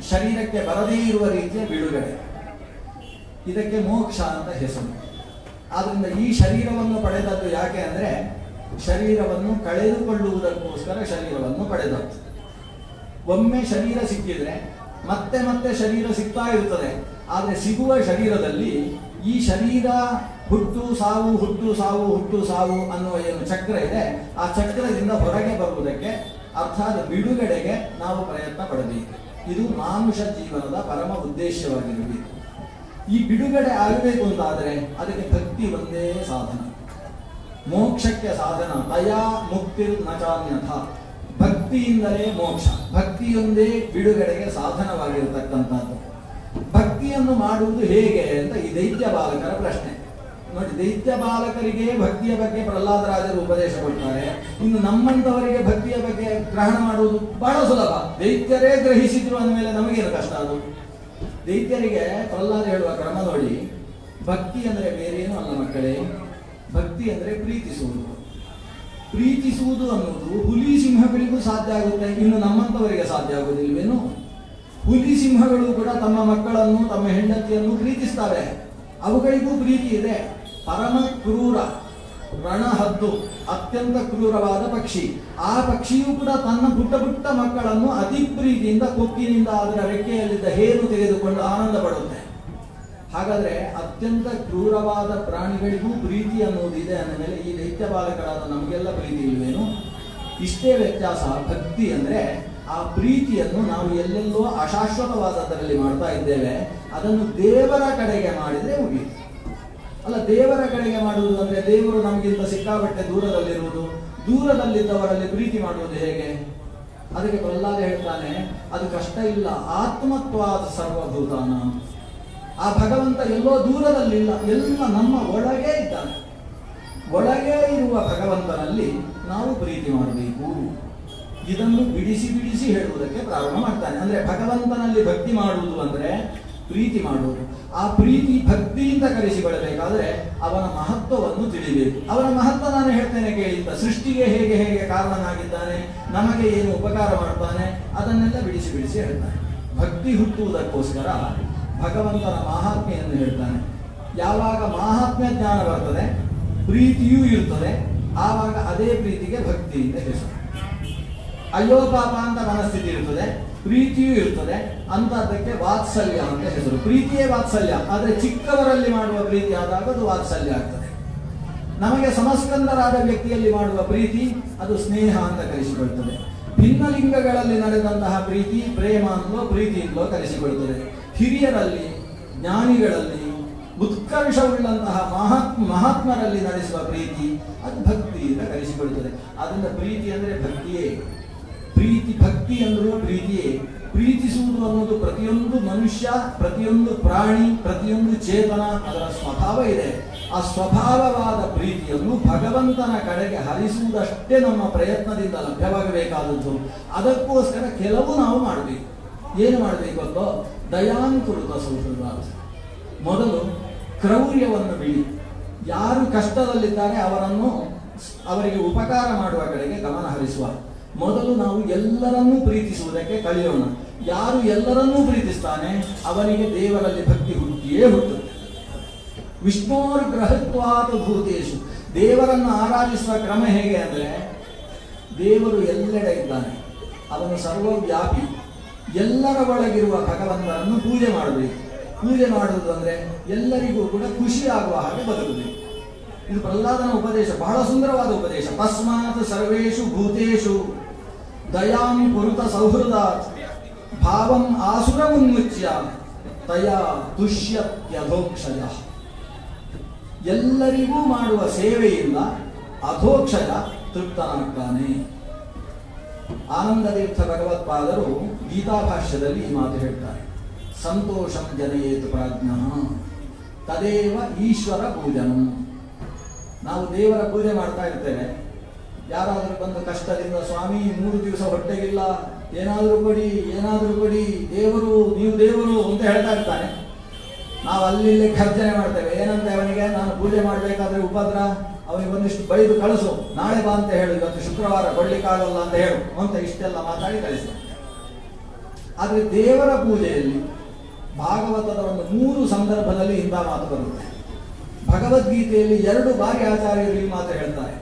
ಶರೀರಕ್ಕೆ ಬರದೇ ಇರುವ ರೀತಿಯ ಬಿಡುಗಡೆ. ಇದಕ್ಕೆ ಮೋಕ್ಷ ಅಂತ ಹೆಸರು. ಆದ್ರಿಂದ ಈ ಶರೀರವನ್ನು ಪಡೆದದ್ದು ಯಾಕೆ ಅಂದರೆ ಶರೀರವನ್ನು ಕಳೆದುಕೊಳ್ಳುವುದಕ್ಕೋಸ್ಕರ ಶರೀರವನ್ನು ಪಡೆದದ್ದು. ಒಮ್ಮೆ ಶರೀರ ಸಿಕ್ಕಿದ್ರೆ ಮತ್ತೆ ಮತ್ತೆ ಶರೀರ ಸಿಗ್ತಾ ಇರ್ತದೆ. ಆದರೆ ಸಿಗುವ ಶರೀರದಲ್ಲಿ ಈ ಶರೀರ ಹುಟ್ಟು ಸಾವು ಹುಟ್ಟು ಸಾವು ಹುಟ್ಟು ಸಾವು ಅನ್ನುವ ಏನು ಚಕ್ರ ಇದೆ, ಆ ಚಕ್ರದಿಂದ ಹೊರಗೆ ಬರುವುದಕ್ಕೆ ಅರ್ಥಾತ್ ಬಿಡುಗಡೆಗೆ ನಾವು ಪ್ರಯತ್ನ ಪಡಬೇಕು. ಇದು ಮಾನುಷ ಜೀವನದ ಪರಮ ಉದ್ದೇಶವಾಗಿರಬೇಕು. ಈ ಬಿಡುಗಡೆ ಆಗಬೇಕು ಅಂತಾದರೆ ಅದಕ್ಕೆ ಭಕ್ತಿ ಒಂದೇ ಸಾಧನ, ಮೋಕ್ಷಕ್ಕೆ ಸಾಧನ. ದಯಾ ಮುಕ್ತಿರ್ ನಚಾನ್ಯಥ. ಭಕ್ತಿಯಿಂದಲೇ ಮೋಕ್ಷ, ಭಕ್ತಿಯೊಂದೇ ಬಿಡುಗಡೆಗೆ ಸಾಧನವಾಗಿರತಕ್ಕಂಥದ್ದು. ಭಕ್ತಿಯನ್ನು ಮಾಡುವುದು ಹೇಗೆ ಅಂತ ಈ ದೈತ್ಯ ಬಾಲಕರ ಪ್ರಶ್ನೆ. ನೋಡಿ, ದೈತ್ಯ ಬಾಲಕರಿಗೆ ಭಕ್ತಿಯ ಬಗ್ಗೆ ಪ್ರಹ್ಲಾದರಾಜರು ಉಪದೇಶ ಕೊಡ್ತಾರೆ. ಇನ್ನು ನಮ್ಮಂತವರಿಗೆ ಭಕ್ತಿಯ ಬಗ್ಗೆ ಗ್ರಹಣ ಮಾಡುವುದು ಬಹಳ ಸುಲಭ. ದೈತ್ಯರೇ ಗ್ರಹಿಸಿದ್ರು ಅಂದಮೇಲೆ ನಮಗೇನು ಕಷ್ಟ ಅದು? ದೈತ್ಯರಿಗೆ ಪ್ರಹ್ಲಾದ ಹೇಳುವ ಕ್ರಮ ನೋಡಿ, ಭಕ್ತಿ ಅಂದರೆ ಬೇರೇನೂ ಅಲ್ಲ ಮಕ್ಕಳೇ, ಭಕ್ತಿ ಅಂದರೆ ಪ್ರೀತಿಸುವುದು. ಪ್ರೀತಿಸುವುದು ಅನ್ನೋದು ಹುಲಿ ಸಿಂಹಗಳಿಗೂ ಸಾಧ್ಯ ಆಗುತ್ತೆ, ಇನ್ನು ನಮ್ಮಂತವರಿಗೆ ಸಾಧ್ಯ ಆಗುವುದಿಲ್ವೇನು? ಹುಲಿ ಸಿಂಹಗಳು ಕೂಡ ತಮ್ಮ ಮಕ್ಕಳನ್ನು ತಮ್ಮ ಹೆಂಡತಿಯನ್ನು ಪ್ರೀತಿಸ್ತವೆ, ಅವುಗಳಿಗೂ ಪ್ರೀತಿ ಇದೆ. ಪರಮ ಕ್ರೂರ ರಣಹದ್ದು, ಅತ್ಯಂತ ಕ್ರೂರವಾದ ಪಕ್ಷಿ. ಆ ಪಕ್ಷಿಯೂ ಕೂಡ ತನ್ನ ಪುಟ್ಟ ಪುಟ್ಟ ಮಕ್ಕಳನ್ನು ಅತಿ ಪ್ರೀತಿಯಿಂದ ಕೊಕ್ಕಿನಿಂದ ಅದರ ರೆಕ್ಕೆಯಲ್ಲಿದ್ದ ಹೇರು ತೆಗೆದುಕೊಂಡು ಆನಂದ ಪಡುತ್ತೆ. ಹಾಗಾದ್ರೆ ಅತ್ಯಂತ ಕ್ರೂರವಾದ ಪ್ರಾಣಿಗಳಿಗೂ ಪ್ರೀತಿ ಅನ್ನೋದಿದೆ ಅಂದ ಮೇಲೆ ಈ ದೈತ್ಯ ಬಾಲಕರಾದ ನಮಗೆಲ್ಲ ಪ್ರೀತಿ ಇಲ್ವೇನು? ಇಷ್ಟೇ ವ್ಯತ್ಯಾಸ. ಭಕ್ತಿ ಅಂದ್ರೆ ಆ ಪ್ರೀತಿಯನ್ನು ನಾವು ಎಲ್ಲೆಲ್ಲೋ ಅಶಾಶ್ವತವಾದದರಲ್ಲಿ ಮಾಡ್ತಾ ಇದ್ದೇವೆ, ಅದನ್ನು ದೇವರ ಕಡೆಗೆ ಮಾಡಿದ್ರೆ ಮುಗಿಯಿತು. ಅಲ್ಲ, ದೇವರ ಕಡೆಗೆ ಮಾಡುವುದು ಅಂದ್ರೆ ದೇವರು ನಮಗಿಂತ ಸಿಕ್ಕಾಪಟ್ಟೆ ದೂರದಲ್ಲಿರುವುದು, ದೂರದಲ್ಲಿದ್ದವರಲ್ಲಿ ಪ್ರೀತಿ ಮಾಡುವುದು ಹೇಗೆ? ಅದಕ್ಕೆ ಪ್ರಹ್ಲಾದ ಹೇಳ್ತಾನೆ, ಅದು ಕಷ್ಟ ಇಲ್ಲ. ಆತ್ಮತ್ವಾದ ಸರ್ವಭೂತಾನ. ಆ ಭಗವಂತ ಎಲ್ಲೋ ದೂರದಲ್ಲಿಲ್ಲ, ಎಲ್ಲ ನಮ್ಮ ಒಳಗೆ ಇದ್ದಾನೆ. ಒಳಗೆ ಇರುವ ಭಗವಂತನಲ್ಲಿ ನಾವು ಪ್ರೀತಿ ಮಾಡಬೇಕು. ಇದನ್ನು ಬಿಡಿಸಿ ಬಿಡಿಸಿ ಹೇಳುವುದಕ್ಕೆ ಪ್ರಾರಂಭ ಮಾಡ್ತಾನೆ. ಅಂದ್ರೆ ಭಗವಂತನಲ್ಲಿ ಭಕ್ತಿ ಮಾಡುವುದು ಅಂದ್ರೆ ಪ್ರೀತಿ ಮಾಡುವುದು. ಆ ಪ್ರೀತಿ ಭಕ್ತಿಯಿಂದ ಕಲಿಸಿಕೊಳ್ಳಬೇಕಾದ್ರೆ ಅವನ ಮಹತ್ವವನ್ನು ತಿಳಿಬೇಕು. ಅವನ ಮಹತ್ವ ನಾನು ಹೇಳ್ತೇನೆ ಕೇಳಿದ್ದ. ಸೃಷ್ಟಿಗೆ ಹೇಗೆ ಹೇಗೆ ಕಾರಣನಾಗಿದ್ದಾನೆ, ನಮಗೆ ಏನು ಉಪಕಾರ ಮಾಡ್ತಾನೆ, ಅದನ್ನೆಲ್ಲ ಬಿಡಿಸಿ ಬಿಡಿಸಿ ಹೇಳ್ತಾನೆ. ಭಕ್ತಿ ಹುಟ್ಟುವುದಕ್ಕೋಸ್ಕರ ಭಗವಂತನ ಮಹಾತ್ಮೆಯನ್ನು ಹೇಳ್ತಾನೆ. ಯಾವಾಗ ಮಹಾತ್ಮ್ಯ ಜ್ಞಾನ ಬರ್ತದೆ, ಪ್ರೀತಿಯೂ ಇರ್ತದೆ, ಆವಾಗ ಅದೇ ಪ್ರೀತಿಗೆ ಭಕ್ತಿಯಿಂದ ಹೆಸರು. ಅಯ್ಯೋ ಪಾಪ ಅಂತ ಮನಸ್ಥಿತಿ ಇರ್ತದೆ, ಪ್ರೀತಿಯೂ ಇರ್ತದೆ, ಅಂತದಕ್ಕೆ ವಾತ್ಸಲ್ಯ ಅಂತ ಹೆಸರು. ಪ್ರೀತಿಯೇ ವಾತ್ಸಲ್ಯ, ಆದರೆ ಚಿಕ್ಕವರಲ್ಲಿ ಮಾಡುವ ಪ್ರೀತಿ ಆದಾಗ ಅದು ವಾತ್ಸಲ್ಯ ಆಗ್ತದೆ. ನಮಗೆ ಸಮಸ್ಕಂದರಾದ ವ್ಯಕ್ತಿಯಲ್ಲಿ ಮಾಡುವ ಪ್ರೀತಿ ಅದು ಸ್ನೇಹ ಅಂತ ಕರೆಸಿಕೊಳ್ತದೆ. ಭಿನ್ನಲಿಂಗಗಳಲ್ಲಿ ನಡೆದಂತಹ ಪ್ರೀತಿ ಪ್ರೇಮ ಅಂತಲೋ ಪ್ರೀತಿಯಿಂದಲೋ ಕರೆಸಿಕೊಳ್ತದೆ. ಹಿರಿಯರಲ್ಲಿ, ಜ್ಞಾನಿಗಳಲ್ಲಿ, ಉತ್ಕರ್ಷವುಳ್ಳಂತಹ ಮಹಾತ್ಮರಲ್ಲಿ ನಡೆಸುವ ಪ್ರೀತಿ ಅದು ಭಕ್ತಿಯಿಂದ ಕರೆಸಿಕೊಳ್ತದೆ. ಅದರಿಂದ ಪ್ರೀತಿ ಅಂದರೆ ಭಕ್ತಿಯೇ. ಪ್ರೀತಿ ಭಕ್ತಿ ಅಂದರೂ ಪ್ರೀತಿಯೇ. ಪ್ರೀತಿಸುವುದು ಅನ್ನೋದು ಪ್ರತಿಯೊಂದು ಮನುಷ್ಯ, ಪ್ರತಿಯೊಂದು ಪ್ರಾಣಿ, ಪ್ರತಿಯೊಂದು ಚೇತನ ಅದರ ಸ್ವಭಾವ ಇದೆ. ಆ ಸ್ವಭಾವವಾದ ಪ್ರೀತಿಯನ್ನು ಭಗವಂತನ ಕಡೆಗೆ ಹರಿಸುವುದಷ್ಟೇ ನಮ್ಮ ಪ್ರಯತ್ನದಿಂದ ಲಭ್ಯವಾಗಬೇಕಾದದ್ದು. ಅದಕ್ಕೋಸ್ಕರ ಕೆಲವು ನಾವು ಮಾಡಬೇಕು. ಏನು ಮಾಡಬೇಕು ಅಂತೋ, ದಯಾಂಕುರುತ ಸೌಹೃದಾರ್ಥ. ಮೊದಲು ಕ್ರೌರ್ಯವನ್ನು ಬಿಡಿ. ಯಾರು ಕಷ್ಟದಲ್ಲಿದ್ದಾರೆ ಅವರಿಗೆ ಉಪಕಾರ ಮಾಡುವ ಕಡೆಗೆ ಗಮನ ಹರಿಸುವ. ಮೊದಲು ನಾವು ಎಲ್ಲರನ್ನೂ ಪ್ರೀತಿಸುವುದಕ್ಕೆ ಕಲಿಯೋಣ. ಯಾರು ಎಲ್ಲರನ್ನೂ ಪ್ರೀತಿಸ್ತಾನೆ ಅವನಿಗೆ ದೇವರಲ್ಲಿ ಭಕ್ತಿ ಹುಟ್ಟಿಯೇ ಹುಟ್ಟುತ್ತೆ. ವಿಷ್ಣೋರ್ ಗ್ರಹತ್ವಾತ್ ಭೂತೇಶು. ದೇವರನ್ನು ಆರಾಧಿಸುವ ಕ್ರಮ ಹೇಗೆ ಅಂದರೆ, ದೇವರು ಎಲ್ಲೆಡೆ ಇದ್ದಾನೆ, ಅವನು ಸರ್ವವ್ಯಾಪಿ. ಎಲ್ಲರ ಒಳಗಿರುವ ಭಗವಂತನನ್ನು ಪೂಜೆ ಮಾಡಬೇಕು. ಪೂಜೆ ಮಾಡುವುದು ಅಂದರೆ ಎಲ್ಲರಿಗೂ ಕೂಡ ಖುಷಿ ಆಗುವ ಹಾಗೆ ಬದುಕಬೇಕು. ಇದು ಪ್ರಹ್ಲಾದನ ಉಪದೇಶ, ಬಹಳ ಸುಂದರವಾದ ಉಪದೇಶ. ತಸ್ಮಾತ್ ಸರ್ವೇಷು ಭೂತೇಷು ದಯಾಂ ಕುರುತ ಸೌಹೃದಾತ್ ಭಾವಂ ಆಸುರ ಮುನ್ಮುಚ್ಯ ತಯಾ ತುಷ್ಯತ್ಯಧೋಕ್ಷಯ. ಎಲ್ಲರಿಗೂ ಮಾಡುವ ಸೇವೆಯಿಂದ ಅಧೋಕ್ಷಯ ತೃಪ್ತನಾಗ್ತಾನೆ. ಆನಂದತೀರ್ಥ ಭಗವತ್ಪಾದರು ಗೀತಾಭಾಷ್ಯದಲ್ಲಿ ಈ ಮಾತು ಹೇಳ್ತಾರೆ. ಸಂತೋಷಂ ಜನಯೇತು ಪ್ರಾಜ್ಞಃ ತದೇವ ಈಶ್ವರ ಪೂಜನಂ. ನಾವು ದೇವರ ಪೂಜೆ ಮಾಡ್ತಾ ಇರ್ತೇವೆ. ಯಾರಾದರೂ ಬಂದು ಕಷ್ಟದಿಂದ ಸ್ವಾಮಿ 3 ದಿವಸ ಹೊಟ್ಟೆಗಿಲ್ಲ, ಏನಾದರೂ ಕೊಡಿ, ದೇವರು ನೀವು ದೇವರು ಅಂತ ಹೇಳ್ತಾ ಇರ್ತಾನೆ. ನಾವು ಅಲ್ಲಿ ಖರ್ಚನೆ ಮಾಡ್ತೇವೆ. ಏನಂತ ಅವನಿಗೆ, ನಾನು ಪೂಜೆ ಮಾಡಬೇಕಾದ್ರೆ ಉಪದ್ರ, ಅವನಿಗೆ ಒಂದಿಷ್ಟು ಬೈದು ಕಳಿಸು, ನಾಳೆ ಬಾ ಅಂತ ಹೇಳು, ಇವತ್ತು ಶುಕ್ರವಾರ ಕೊಡ್ಲಿಕ್ಕಾಗಲ್ಲ ಅಂತ ಹೇಳು ಅಂತ ಇಷ್ಟೆಲ್ಲ ಮಾತಾಡಿ ಕಳಿಸ್ತಾನೆ. ಆದರೆ ದೇವರ ಪೂಜೆಯಲ್ಲಿ ಭಾಗವತದ ಒಂದು 3 ಸಂದರ್ಭದಲ್ಲಿ ಇಂಥ ಮಾತು ಬರುತ್ತೆ. ಭಗವದ್ಗೀತೆಯಲ್ಲಿ 2 ಬಾರಿ ಆಚಾರ್ಯರು ಈ ಮಾತು ಹೇಳ್ತಾರೆ.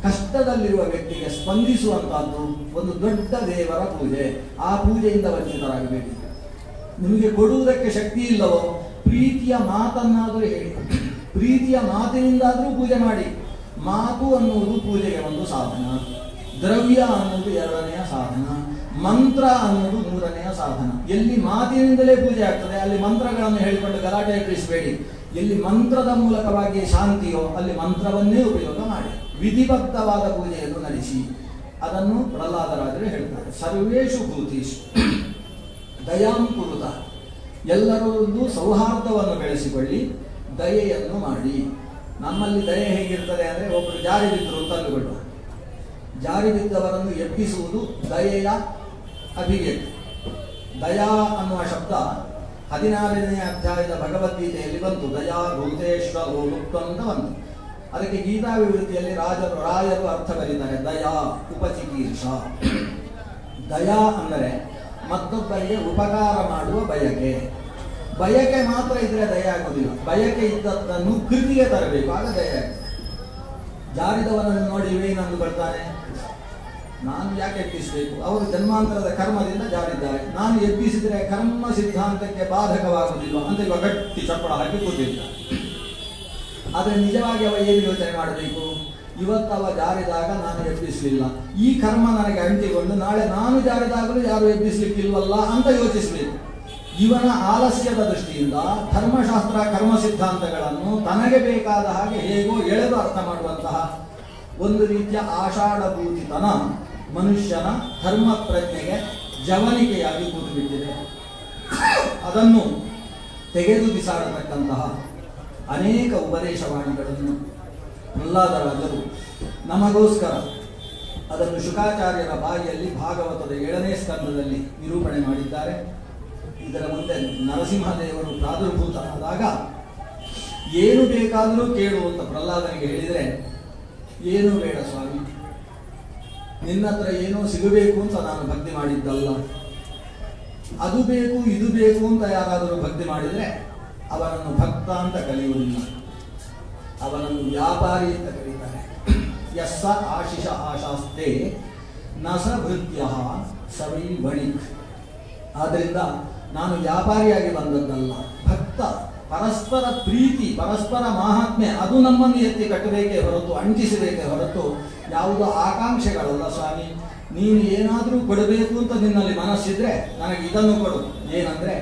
ಕಷ್ಟದಲ್ಲಿರುವ ವ್ಯಕ್ತಿಗೆ ಸ್ಪಂದಿಸುವಂತಹದ್ದು ಒಂದು ದೊಡ್ಡ ದೇವರ ಪೂಜೆ. ಆ ಪೂಜೆಯಿಂದ ವಂಚಿತರಾಗಬೇಕು. ನಿಮಗೆ ಕೊಡುವುದಕ್ಕೆ ಶಕ್ತಿ ಇಲ್ಲವೋ ಪ್ರೀತಿಯ ಮಾತನ್ನಾದರೂ ಹೇಳಿ, ಪ್ರೀತಿಯ ಮಾತಿನಿಂದಾದರೂ ಪೂಜೆ ಮಾಡಿ. ಮಾತು ಅನ್ನುವುದು ಪೂಜೆಗೆ ಒಂದು ಸಾಧನ, ದ್ರವ್ಯ ಅನ್ನುವುದು 2ನೆಯ ಸಾಧನ, ಮಂತ್ರ ಅನ್ನುವುದು 3ನೆಯ ಸಾಧನ. ಎಲ್ಲಿ ಮಾತಿನಿಂದಲೇ ಪೂಜೆ ಆಗ್ತದೆ ಅಲ್ಲಿ ಮಂತ್ರಗಳನ್ನು ಹೇಳಿಕೊಂಡು ಗಲಾಟೆ ಎಬ್ಬಿಸಬೇಡಿ. ಎಲ್ಲಿ ಮಂತ್ರದ ಮೂಲಕವಾಗಿ ಶಾಂತಿಯೋ ಅಲ್ಲಿ ಮಂತ್ರವನ್ನೇ ಉಪಯೋಗ ಮಾಡಿ. ವಿಧಿಬದ್ಧವಾದ ಪೂಜೆಯನ್ನು ನಡೆಸಿ. ಅದನ್ನು ಪ್ರಹ್ಲಾದರಾಜರು ಹೇಳ್ತಾರೆ. ಸರ್ವೇಷು ಭೂತೀಷು ದಯಾಂ ಕುರುತ. ಎಲ್ಲರಲ್ಲೂ ಸೌಹಾರ್ದವನ್ನು ಬೆಳೆಸಿಕೊಳ್ಳಿ, ದಯೆಯನ್ನು ಮಾಡಿ. ನಮ್ಮಲ್ಲಿ ದಯೆ ಹೇಗಿರ್ತದೆ ಅಂದರೆ, ಒಬ್ಬರು ಜಾರಿ ಬಿದ್ದರು ಅಂತ ಅಂದುಕೊಳ್ಳುವ. ಜಾರಿ ಬಿದ್ದವರನ್ನು ಎಬ್ಬಿಸುವುದು ದಯೆಯ ಅಭಿವ್ಯಕ್ತಿ. ದಯಾ ಅನ್ನುವ ಶಬ್ದ 16ನೇ ಅಧ್ಯಾಯದ ಭಗವದ್ಗೀತೆಯಲ್ಲಿ ಬಂತು. ದಯಾ ಭೂತೇಶ್ವರೋ ಮುಕ್ತಂ ಅಂತ ಬಂತು. ಅದಕ್ಕೆ ಗೀತಾ ವಿವೃತ್ತಿಯಲ್ಲಿ ರಾಯರು ಅರ್ಥ ಬರೀತಾರೆ. ದಯಾ ಉಪಚಿಕೀರ್ಷ. ದಯಾ ಅಂದರೆ ಮತ್ತೊಬ್ಬರಿಗೆ ಉಪಕಾರ ಮಾಡುವ ಬಯಕೆ. ಬಯಕೆ ಮಾತ್ರ ಇದ್ರೆ ದಯ ಆಗೋದಿಲ್ಲ. ಬಯಕೆ ಇದ್ದದ್ದನ್ನು ಕೃತಿಗೆ ತರಬೇಕು, ಆಗ ದಯ. ಜಾರಿದವನನ್ನು ನೋಡಿ ಇವೇನಂದು ಬರ್ತಾನೆ, ನಾನು ಯಾಕೆ ಎಬ್ಬಿಸಬೇಕು, ಅವರು ಜನ್ಮಾಂತರದ ಕರ್ಮದಿಂದ ಜಾರಿದ್ದಾರೆ, ನಾನು ಎಬ್ಬಿಸಿದರೆ ಕರ್ಮ ಸಿದ್ಧಾಂತಕ್ಕೆ ಬಾಧಕವಾಗುವುದಿಲ್ಲ ಅಂತ ಇವಾಗ ಗಟ್ಟಿ ಚಪ್ಪಳ ಹಾಕಿ ಕೂತಿದ್ದ. ಆದರೆ ನಿಜವಾಗಿ ಅವ ಏನು ಯೋಚನೆ ಮಾಡಬೇಕು, ಇವತ್ತು ಅವ ಜಾರಿದಾಗ ನಾನು ಎಬ್ಬಿಸಲಿಲ್ಲ, ಈ ಕರ್ಮ ನನಗೆ ಅಂಟಿಕೊಂಡು ನಾಳೆ ನಾನು ಜಾರಿದಾಗಲೂ ಯಾರು ಎಬ್ಬಿಸಲಿಕ್ಕಿಲ್ವಲ್ಲ ಅಂತ ಯೋಚಿಸಬೇಕು. ಇವನ ಆಲಸ್ಯದ ದೃಷ್ಟಿಯಿಂದ ಧರ್ಮಶಾಸ್ತ್ರ ಕರ್ಮ ಸಿದ್ಧಾಂತಗಳನ್ನು ತನಗೆ ಬೇಕಾದ ಹಾಗೆ ಹೇಗೋ ಎಳೆದು ಅರ್ಥ ಮಾಡುವಂತಹ ಒಂದು ರೀತಿಯ ಆಷಾಢಭೂತಿತನ ಮನುಷ್ಯನ ಧರ್ಮ ಪ್ರಜ್ಞೆಗೆ ಜವನಿಕೆಯಾಗಿ ಕೂತುಬಿಟ್ಟಿದೆ. ಅದನ್ನು ತೆಗೆದು ಬಿಸಾಡತಕ್ಕಂತಹ ಅನೇಕ ಉಪದೇಶವಾಣಿಗಳನ್ನು ಪ್ರಹ್ಲಾದರಾಜರು ನಮಗೋಸ್ಕರ ಅದನ್ನು ಶುಕಾಚಾರ್ಯರ ಬಾಯಿಯಲ್ಲಿ ಭಾಗವತದ 7ನೇ ಸ್ಕಂದದಲ್ಲಿ ನಿರೂಪಣೆ ಮಾಡಿದ್ದಾರೆ. ಇದರ ಮುಂದೆ ನರಸಿಂಹದೇವರು ಪ್ರಾದುರ್ಭೂತನಾದಾಗ ಏನು ಬೇಕಾದರೂ ಕೇಳು ಅಂತ ಪ್ರಹ್ಲಾದನಿಗೆ ಹೇಳಿದರೆ, ಏನೂ ಬೇಡ ಸ್ವಾಮಿ, ನಿನ್ನ ಹತ್ರ ಏನೋ ಸಿಗಬೇಕು ಅಂತ ನಾನು ಭಕ್ತಿ ಮಾಡಿದ್ದಲ್ಲ, ಅದು ಬೇಕು ಇದು ಬೇಕು ಅಂತ ಯಾರಾದರೂ ಭಕ್ತಿ ಮಾಡಿದರೆ ಅವನನ್ನು ಭಕ್ತ ಅಂತ ಕರೆಯುವುದಿಲ್ಲ, ಅವನನ್ನು ವ್ಯಾಪಾರಿ ಅಂತ ಕರೀತಾರೆ. ಯಸ್ಸ ಆಶಿಷ ಆಶಾಸ್ತೆ ನಸ ಭೃತ್ಯ ಸವೈ ವಣಿಕ್. ಆದ್ದರಿಂದ ನಾನು ವ್ಯಾಪಾರಿಯಾಗಿ ಬಂದದ್ದಲ್ಲ, ಭಕ್ತ. ಪರಸ್ಪರ ಪ್ರೀತಿ, ಪರಸ್ಪರ ಮಹಾತ್ಮೆ, ಅದು ನಮ್ಮನ್ನು ಎತ್ತಿ ಕಟ್ಟಬೇಕೇ ಹೊರತು, ಅಂಟಿಸಬೇಕೇ ಹೊರತು ಯಾವುದೋ ಆಕಾಂಕ್ಷೆಗಳಲ್ಲ. ಸ್ವಾಮಿ, ನೀನು ಏನಾದರೂ ಕೊಡಬೇಕು ಅಂತ ನಿನ್ನಲ್ಲಿ ಮನಸ್ಸಿದ್ರೆ ನನಗೆ ಇದನ್ನು ಕೊಡು. ಏನಂದ್ರೆ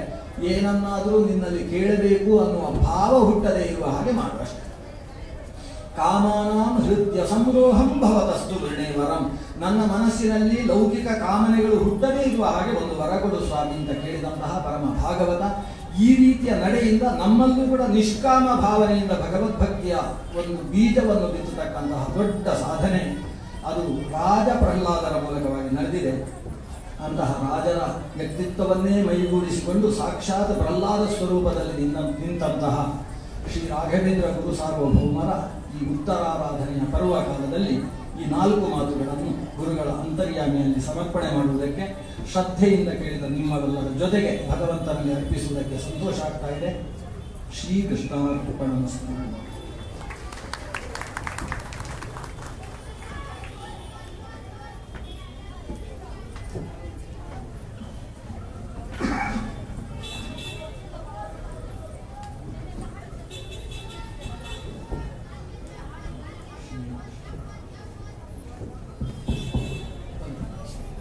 ಏನನ್ನಾದರೂ ನಿನ್ನಲ್ಲಿ ಕೇಳಬೇಕು ಅನ್ನುವ ಭಾವ ಹುಟ್ಟದೇ ಇರುವ ಹಾಗೆ ಮಾಡುವಷ್ಟೆ. ಕಾಮಾನಾಂ ಹೃದಯ ಸಂರೋಹಂ ಭವತಸ್ತು ವರಂ. ನನ್ನ ಮನಸ್ಸಿನಲ್ಲಿ ಲೌಕಿಕ ಕಾಮನೆಗಳು ಹುಟ್ಟದೇ ಇರುವ ಹಾಗೆ ಒಂದು ವರ ಕೊಡು ಸ್ವಾಮಿ ಅಂತ ಕೇಳಿದಂತಹ ಪರಮ ಭಾಗವತ. ಈ ರೀತಿಯ ನಡೆಯಿಂದ ನಮ್ಮಲ್ಲೂ ಕೂಡ ನಿಷ್ಕಾಮ ಭಾವನೆಯಿಂದ ಭಗವದ್ಭಕ್ತಿಯ ಒಂದು ಬೀಜವನ್ನು ಬಿತ್ತತಕ್ಕಂತಹ ದೊಡ್ಡ ಸಾಧನೆ ಅದು ರಾಜ ಪ್ರಹ್ಲಾದರ ಮೂಲಕವಾಗಿ ನಡೆದಿದೆ. ಅಂತಹ ರಾಜರ ವ್ಯಕ್ತಿತ್ವವನ್ನೇ ಮೈಗೂಡಿಸಿಕೊಂಡು ಸಾಕ್ಷಾತ್ ಪ್ರಹ್ಲಾದ ಸ್ವರೂಪದಲ್ಲಿ ನಿಂತಹ ಶ್ರೀ ರಾಘವೇಂದ್ರ ಗುರು ಸಾರ್ವಭೌಮರ ಈ ಉತ್ತರಾರಾಧನೆಯ ಪರ್ವಕಾಲದಲ್ಲಿ ಈ 4 ಮಾತುಗಳನ್ನು ಗುರುಗಳ ಅಂತರ್ಯಾಮಿಯಲ್ಲಿ ಸಮರ್ಪಣೆ ಮಾಡುವುದಕ್ಕೆ ಶ್ರದ್ಧೆಯಿಂದ ಕೇಳಿದ ನಿಮ್ಮೆಲ್ಲರ ಜೊತೆಗೆ ಭಗವಂತನಲ್ಲಿ ಅರ್ಪಿಸುವುದಕ್ಕೆ ಸಂತೋಷ ಆಗ್ತಾ ಇದೆ. ಶ್ರೀಕೃಷ್ಣಾರ್ಪಣಮಸ್ತು.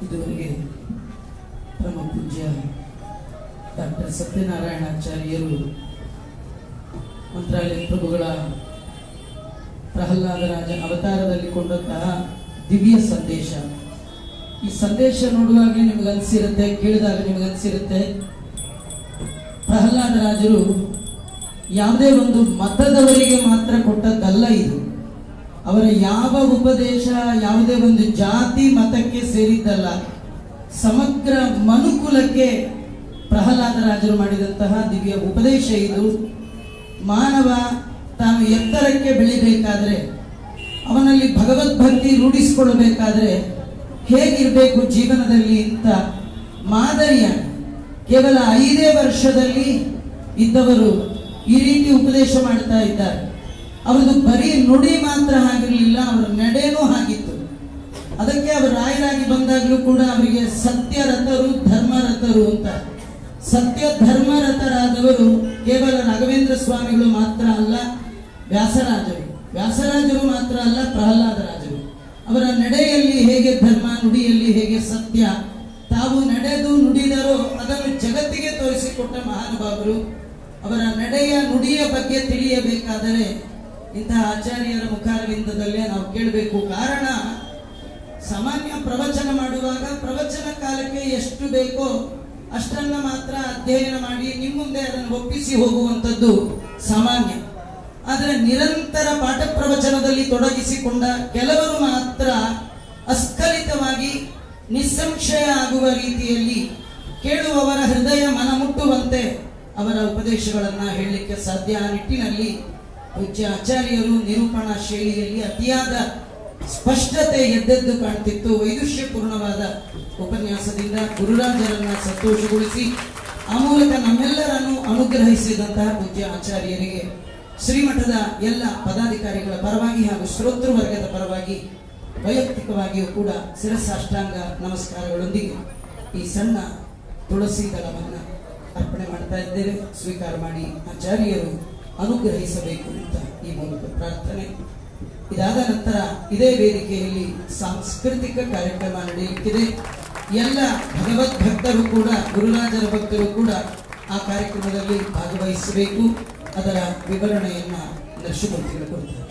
ಇದುವರೆಗೆ ಪರಮ ಪೂಜ್ಯ ಡಾಕ್ಟರ್ ಸತ್ಯನಾರಾಯಣಾಚಾರ್ಯರು ಮಂತ್ರಾಲಯ ಪ್ರಭುಗಳ ಪ್ರಹ್ಲಾದರಾಜ ಅವತಾರದಲ್ಲಿ ಕೊಂಡಂತಹ ದಿವ್ಯ ಸಂದೇಶ. ಈ ಸಂದೇಶ ನೋಡುವಾಗ ನಿಮಗನ್ಸಿರುತ್ತೆ, ಕೇಳಿದಾಗ ನಿಮಗನ್ಸಿರುತ್ತೆ ಪ್ರಹ್ಲಾದರಾಜರು ಯಾವುದೇ ಒಂದು ಮತದವರಿಗೆ ಮಾತ್ರ ಕೊಟ್ಟದ್ದಲ್ಲ ಇದು. ಅವರ ಯಾವ ಉಪದೇಶ ಯಾವುದೇ ಒಂದು ಜಾತಿ ಮತಕ್ಕೆ ಸೇರಿದ್ದಲ್ಲ, ಸಮಗ್ರ ಮನುಕುಲಕ್ಕೆ ಪ್ರಹ್ಲಾದರಾಜರು ಮಾಡಿದಂತಹ ದಿವ್ಯ ಉಪದೇಶ ಇದು. ಮಾನವ ತಾನು ಎತ್ತರಕ್ಕೆ ಬೆಳಿಬೇಕಾದ್ರೆ, ಅವನಲ್ಲಿ ಭಗವದ್ಭಕ್ತಿ ರೂಢಿಸಿಕೊಳ್ಳಬೇಕಾದ್ರೆ ಹೇಗಿರಬೇಕು ಜೀವನದಲ್ಲಿ ಅಂತ ಮಾದರಿಯ ಕೇವಲ 5 ವರ್ಷದಲ್ಲಿ ಇದ್ದವರು ಈ ರೀತಿ ಉಪದೇಶ ಮಾಡ್ತಾ ಇದ್ದಾರೆ. ಅವರದು ಬರೀ ನುಡಿ ಮಾತ್ರ ಆಗಿರಲಿಲ್ಲ, ಅವರ ನಡೆನೂ ಆಗಿತ್ತು. ಅದಕ್ಕೆ ಅವರು ರಾಯರಾಗಿ ಬಂದಾಗಲೂ ಕೂಡ ಅವರಿಗೆ ಸತ್ಯರಥರು ಧರ್ಮರಥರು ಅಂತ. ಸತ್ಯ ಧರ್ಮರಥರಾದವರು ಕೇವಲ ರಾಘವೇಂದ್ರ ಸ್ವಾಮಿಗಳು ಮಾತ್ರ ಅಲ್ಲ, ವ್ಯಾಸರಾಜರು ಮಾತ್ರ ಅಲ್ಲ, ಪ್ರಹ್ಲಾದರಾಜರು. ಅವರ ನಡೆಯಲ್ಲಿ ಹೇಗೆ ಧರ್ಮ, ನುಡಿಯಲ್ಲಿ ಹೇಗೆ ಸತ್ಯ, ತಾವು ನಡೆದು ನುಡಿದರೋ ಅದನ್ನು ಜಗತ್ತಿಗೆ ತೋರಿಸಿಕೊಟ್ಟ ಮಹಾನುಭಾವರು. ಅವರ ನಡೆಯ ನುಡಿಯ ಬಗ್ಗೆ ತಿಳಿಯಬೇಕಾದರೆ ಇಂತಹ ಆಚಾರ್ಯರ ಮುಖಾರವಿಂದದಲ್ಲೇ ನಾವು ಕೇಳಬೇಕು. ಕಾರಣ, ಸಾಮಾನ್ಯ ಪ್ರವಚನ ಮಾಡುವಾಗ ಪ್ರವಚನ ಕಾಲಕ್ಕೆ ಎಷ್ಟು ಬೇಕೋ ಅಷ್ಟನ್ನ ಮಾತ್ರ ಅಧ್ಯಯನ ಮಾಡಿ ನಿಮ್ಮ ಮುಂದೆ ಅದನ್ನು ಒಪ್ಪಿಸಿ ಹೋಗುವಂಥದ್ದು ಸಾಮಾನ್ಯ. ಆದರೆ ನಿರಂತರ ಪಾಠ ಪ್ರವಚನದಲ್ಲಿ ತೊಡಗಿಸಿಕೊಂಡ ಕೆಲವರು ಮಾತ್ರ ಅಸ್ಖಲಿತವಾಗಿ ನಿಸ್ಸಂಶಯ ಆಗುವ ರೀತಿಯಲ್ಲಿ ಕೇಳುವವರ ಹೃದಯ ಮನ ಮುಟ್ಟುವಂತೆ ಅವರ ಉಪದೇಶಗಳನ್ನ ಹೇಳಲಿಕ್ಕೆ ಸಾಧ್ಯ. ಆ ನಿಟ್ಟಿನಲ್ಲಿ ಪೂಜ್ಯ ಆಚಾರ್ಯರು ನಿರೂಪಣಾ ಶೈಲಿಯಲ್ಲಿ ಅತಿಯಾದ ಸ್ಪಷ್ಟತೆ ಎದ್ದೆದ್ದು ಕಾಣ್ತಿತ್ತು. ವೈದುಷ್ಯಪೂರ್ಣವಾದ ಉಪನ್ಯಾಸದಿಂದ ಗುರುರಾಜರನ್ನ ಸಂತೋಷಗೊಳಿಸಿ ಆ ಮೂಲಕ ನಮ್ಮೆಲ್ಲರನ್ನು ಅನುಗ್ರಹಿಸಿದಂತಹ ಪೂಜ್ಯ ಆಚಾರ್ಯರಿಗೆ ಶ್ರೀಮಠದ ಎಲ್ಲ ಪದಾಧಿಕಾರಿಗಳ ಪರವಾಗಿ ಹಾಗೂ ಶ್ರೋತೃವರ್ಗದ ಪರವಾಗಿ ವೈಯಕ್ತಿಕವಾಗಿಯೂ ಕೂಡ ಶಿರಸಾಷ್ಟಾಂಗ ನಮಸ್ಕಾರಗಳೊಂದಿಗೆ ಈ ಸಣ್ಣ ತುಳಸಿ ದಳವನ್ನು ಅರ್ಪಣೆ ಮಾಡ್ತಾ ಇದ್ದೇವೆ. ಸ್ವೀಕಾರ ಮಾಡಿ ಆಚಾರ್ಯರು ಅನುಗ್ರಹಿಸಬೇಕು ಅಂತ ಈ ಮೂಲಕ ಪ್ರಾರ್ಥನೆ. ಇದಾದ ನಂತರ ಇದೇ ವೇದಿಕೆಯಲ್ಲಿ ಸಾಂಸ್ಕೃತಿಕ ಕಾರ್ಯಕ್ರಮ ನಡೆಯುತ್ತಿದೆ. ಎಲ್ಲ ಭಗವದ್ ಭಕ್ತರು ಕೂಡ, ಗುರುರಾಜರ ಭಕ್ತರು ಕೂಡ ಆ ಕಾರ್ಯಕ್ರಮದಲ್ಲಿ ಭಾಗವಹಿಸಬೇಕು. ಅದರ ವಿವರಣೆಯನ್ನ ನರಸಿಂಹಮೂರ್ತಿಗಳು ಕೊಡ್ತಾರೆ.